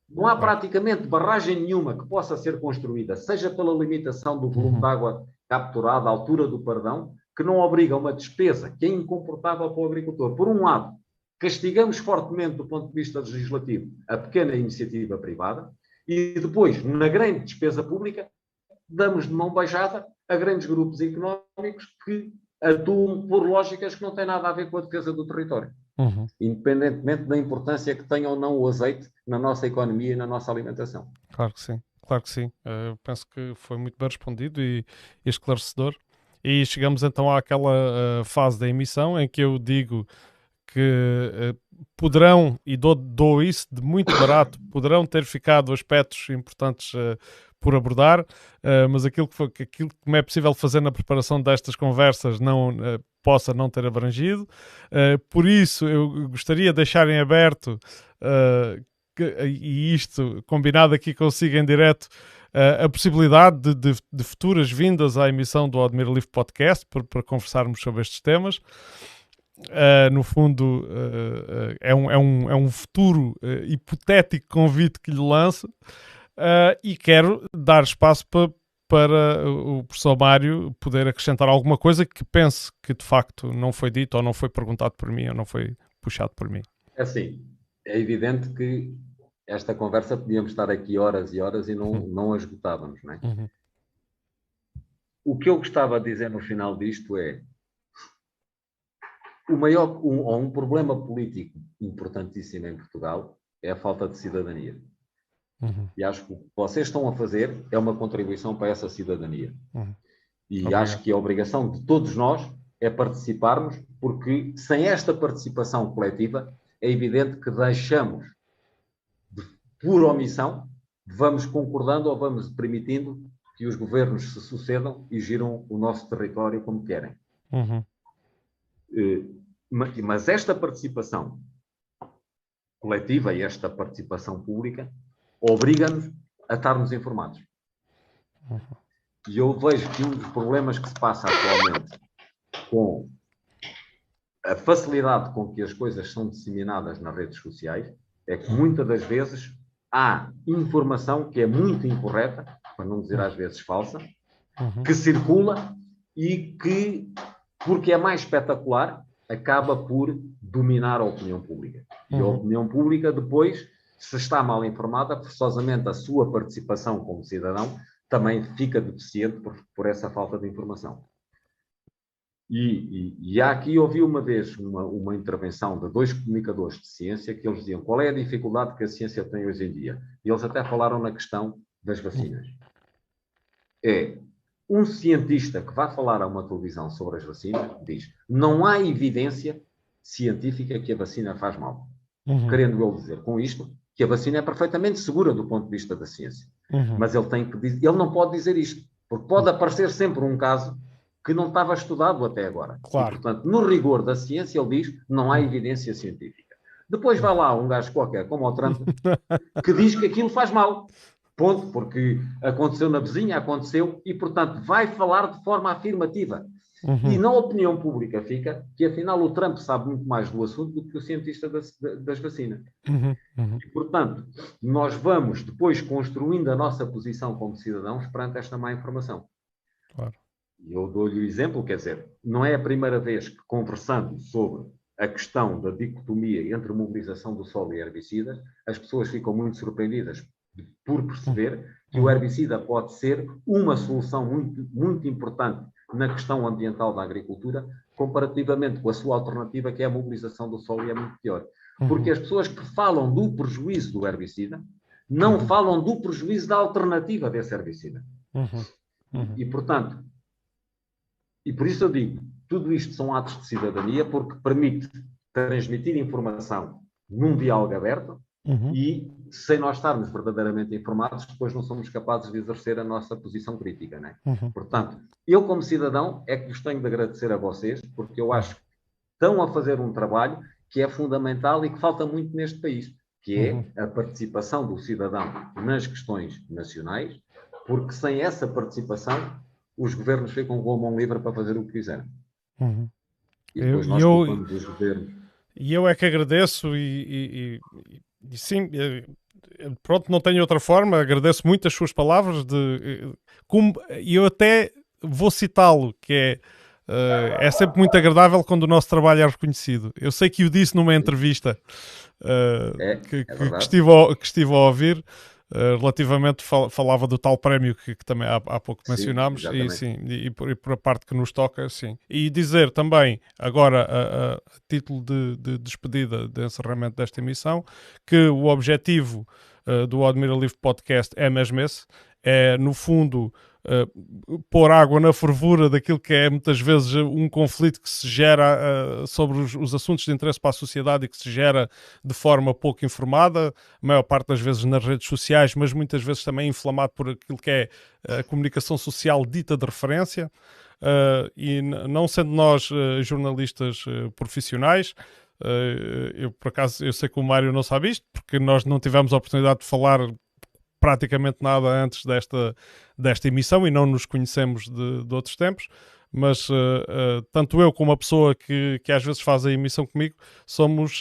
Não há praticamente barragem nenhuma que possa ser construída, seja pela limitação do volume de água capturada à altura do perdão, que não obriga a uma despesa que é incomportável para o agricultor. Por um lado, castigamos fortemente, do ponto de vista legislativo, a pequena iniciativa privada, e depois, na grande despesa pública, damos de mão beijada a grandes grupos económicos que atuam por lógicas que não têm nada a ver com a defesa do território. Independentemente da importância que tenha ou não o azeite na nossa economia e na nossa alimentação. Claro que sim, claro que sim. Penso que foi muito bem respondido e esclarecedor. E chegamos então àquela fase da emissão em que eu digo que poderão, e dou isso de muito barato, poderão ter ficado aspectos importantes por abordar, mas aquilo que me é possível fazer na preparação destas conversas possa não ter abrangido. Por isso, eu gostaria de deixar em aberto, e isto combinado aqui consigo em direto, a possibilidade de futuras vindas à emissão do Admira Livre Podcast para conversarmos sobre estes temas. No fundo, é um futuro hipotético convite que lhe lanço, e quero dar espaço para o professor Mário poder acrescentar alguma coisa que pense que de facto não foi dito ou não foi perguntado por mim ou não foi puxado por mim. É assim, é evidente que esta conversa podíamos estar aqui horas e horas e não a esgotávamos, não é? O que eu gostava de dizer no final disto é um problema político importantíssimo em Portugal é a falta de cidadania. E acho que o que vocês estão a fazer é uma contribuição para essa cidadania. E obrigado. Acho que a obrigação de todos nós é participarmos, porque sem esta participação coletiva é evidente que deixamos, por omissão, vamos concordando ou vamos permitindo que os governos se sucedam e giram o nosso território como querem. Mas esta participação coletiva e esta participação pública obriga-nos a estarmos informados. E eu vejo que um dos problemas que se passa atualmente com a facilidade com que as coisas são disseminadas nas redes sociais é que muitas das vezes há informação que é muito incorreta, para não dizer às vezes falsa, que circula e que, porque é mais espetacular, acaba por dominar a opinião pública. E a opinião pública depois, se está mal informada, forçosamente a sua participação como cidadão também fica deficiente por essa falta de informação. E aqui ouvi uma vez uma intervenção de 2 comunicadores de ciência que eles diziam qual é a dificuldade que a ciência tem hoje em dia. E eles até falaram na questão das vacinas. É um cientista que vai falar a uma televisão sobre as vacinas diz não há evidência científica que a vacina faz mal. Querendo ele dizer com isto que a vacina é perfeitamente segura do ponto de vista da ciência. Mas ele não pode dizer isto, porque pode aparecer sempre um caso que não estava estudado até agora. Claro. E, portanto, no rigor da ciência, ele diz não há evidência científica. Depois vai lá um gajo qualquer, como o Trump, que diz que aquilo faz mal. Ponto, porque aconteceu na vizinha, aconteceu, e, portanto, vai falar de forma afirmativa. E na opinião pública fica que, afinal, o Trump sabe muito mais do assunto do que o cientista das vacinas. E, portanto, nós vamos depois construindo a nossa posição como cidadãos perante esta má informação. Claro. E eu dou-lhe o exemplo, quer dizer, não é a primeira vez que, conversando sobre a questão da dicotomia entre mobilização do solo e herbicidas, as pessoas ficam muito surpreendidas por perceber que o herbicida pode ser uma solução muito, muito importante na questão ambiental da agricultura, comparativamente com a sua alternativa, que é a mobilização do solo, e é muito pior. Porque as pessoas que falam do prejuízo do herbicida não falam do prejuízo da alternativa desse herbicida. E, portanto, e por isso eu digo, tudo isto são atos de cidadania, porque permite transmitir informação num diálogo aberto, e sem nós estarmos verdadeiramente informados, depois não somos capazes de exercer a nossa posição crítica, não é? Portanto, eu como cidadão é que vos tenho de agradecer a vocês, porque eu acho que estão a fazer um trabalho que é fundamental e que falta muito neste país, que é a participação do cidadão nas questões nacionais, porque sem essa participação os governos ficam com a mão livre para fazer o que quiserem. E depois nós culpamos os governos. E eu é que agradeço e sim, pronto, não tenho outra forma, agradeço muito as suas palavras e eu até vou citá-lo, que é sempre muito agradável quando o nosso trabalho é reconhecido. Eu sei que o disse numa entrevista que estive a ouvir, relativamente falava do tal prémio que também há pouco mencionámos, e por a parte que nos toca, sim. E dizer também, agora a título de despedida, de encerramento desta emissão, que o objetivo do Admira Livre Podcast é mesmo esse, é no fundo pôr água na fervura daquilo que é muitas vezes um conflito que se gera sobre os assuntos de interesse para a sociedade e que se gera de forma pouco informada, a maior parte das vezes nas redes sociais, mas muitas vezes também inflamado por aquilo que é a comunicação social dita de referência. E não sendo nós jornalistas profissionais, eu por acaso eu sei que o Mário não sabe isto, porque nós não tivemos a oportunidade de falar praticamente nada antes desta emissão e não nos conhecemos de outros tempos, mas tanto eu como a pessoa que às vezes faz a emissão comigo somos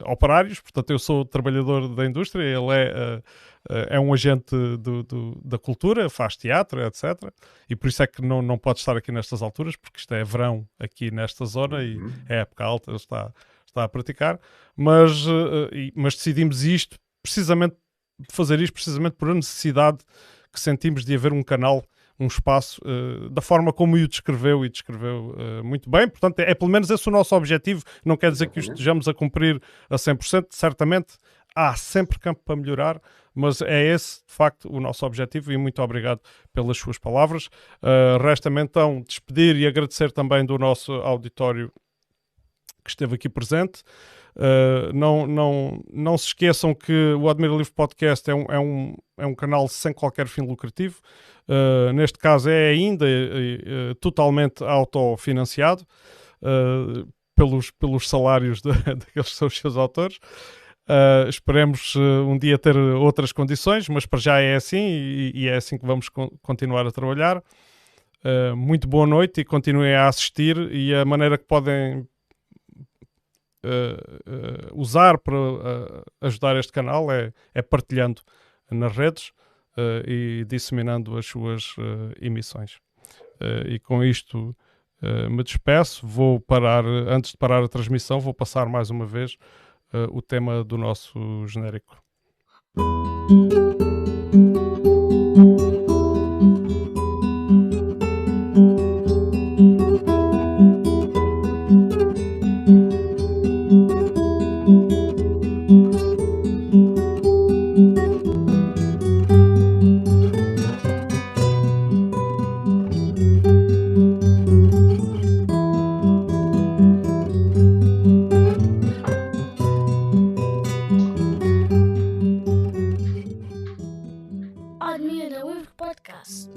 operários, portanto eu sou trabalhador da indústria, ele é um agente da cultura, faz teatro, etc. E por isso é que não pode estar aqui nestas alturas, porque isto é verão aqui nesta zona e é época alta, ele está a praticar, mas decidimos fazer isto precisamente por a necessidade que sentimos de haver um canal, um espaço, da forma como o descreveu muito bem. Portanto, é pelo menos esse o nosso objetivo. Não quer dizer que o estejamos a cumprir a 100%. Certamente há sempre campo para melhorar, mas é esse, de facto, o nosso objetivo e muito obrigado pelas suas palavras. Resta-me então despedir e agradecer também do nosso auditório que esteve aqui presente. Não se esqueçam que o Admira Livre Podcast é um canal sem qualquer fim lucrativo. Neste caso é ainda totalmente autofinanciado pelos salários daqueles que são os seus autores. Esperemos um dia ter outras condições, mas para já é assim e é assim que vamos continuar a trabalhar. Muito boa noite e continuem a assistir, e a maneira que podem usar para ajudar este canal é partilhando nas redes e disseminando as suas emissões. E com isto me despeço. Vou parar, antes de parar a transmissão, vou passar mais uma vez o tema do nosso genérico. Admira Livre Podcast.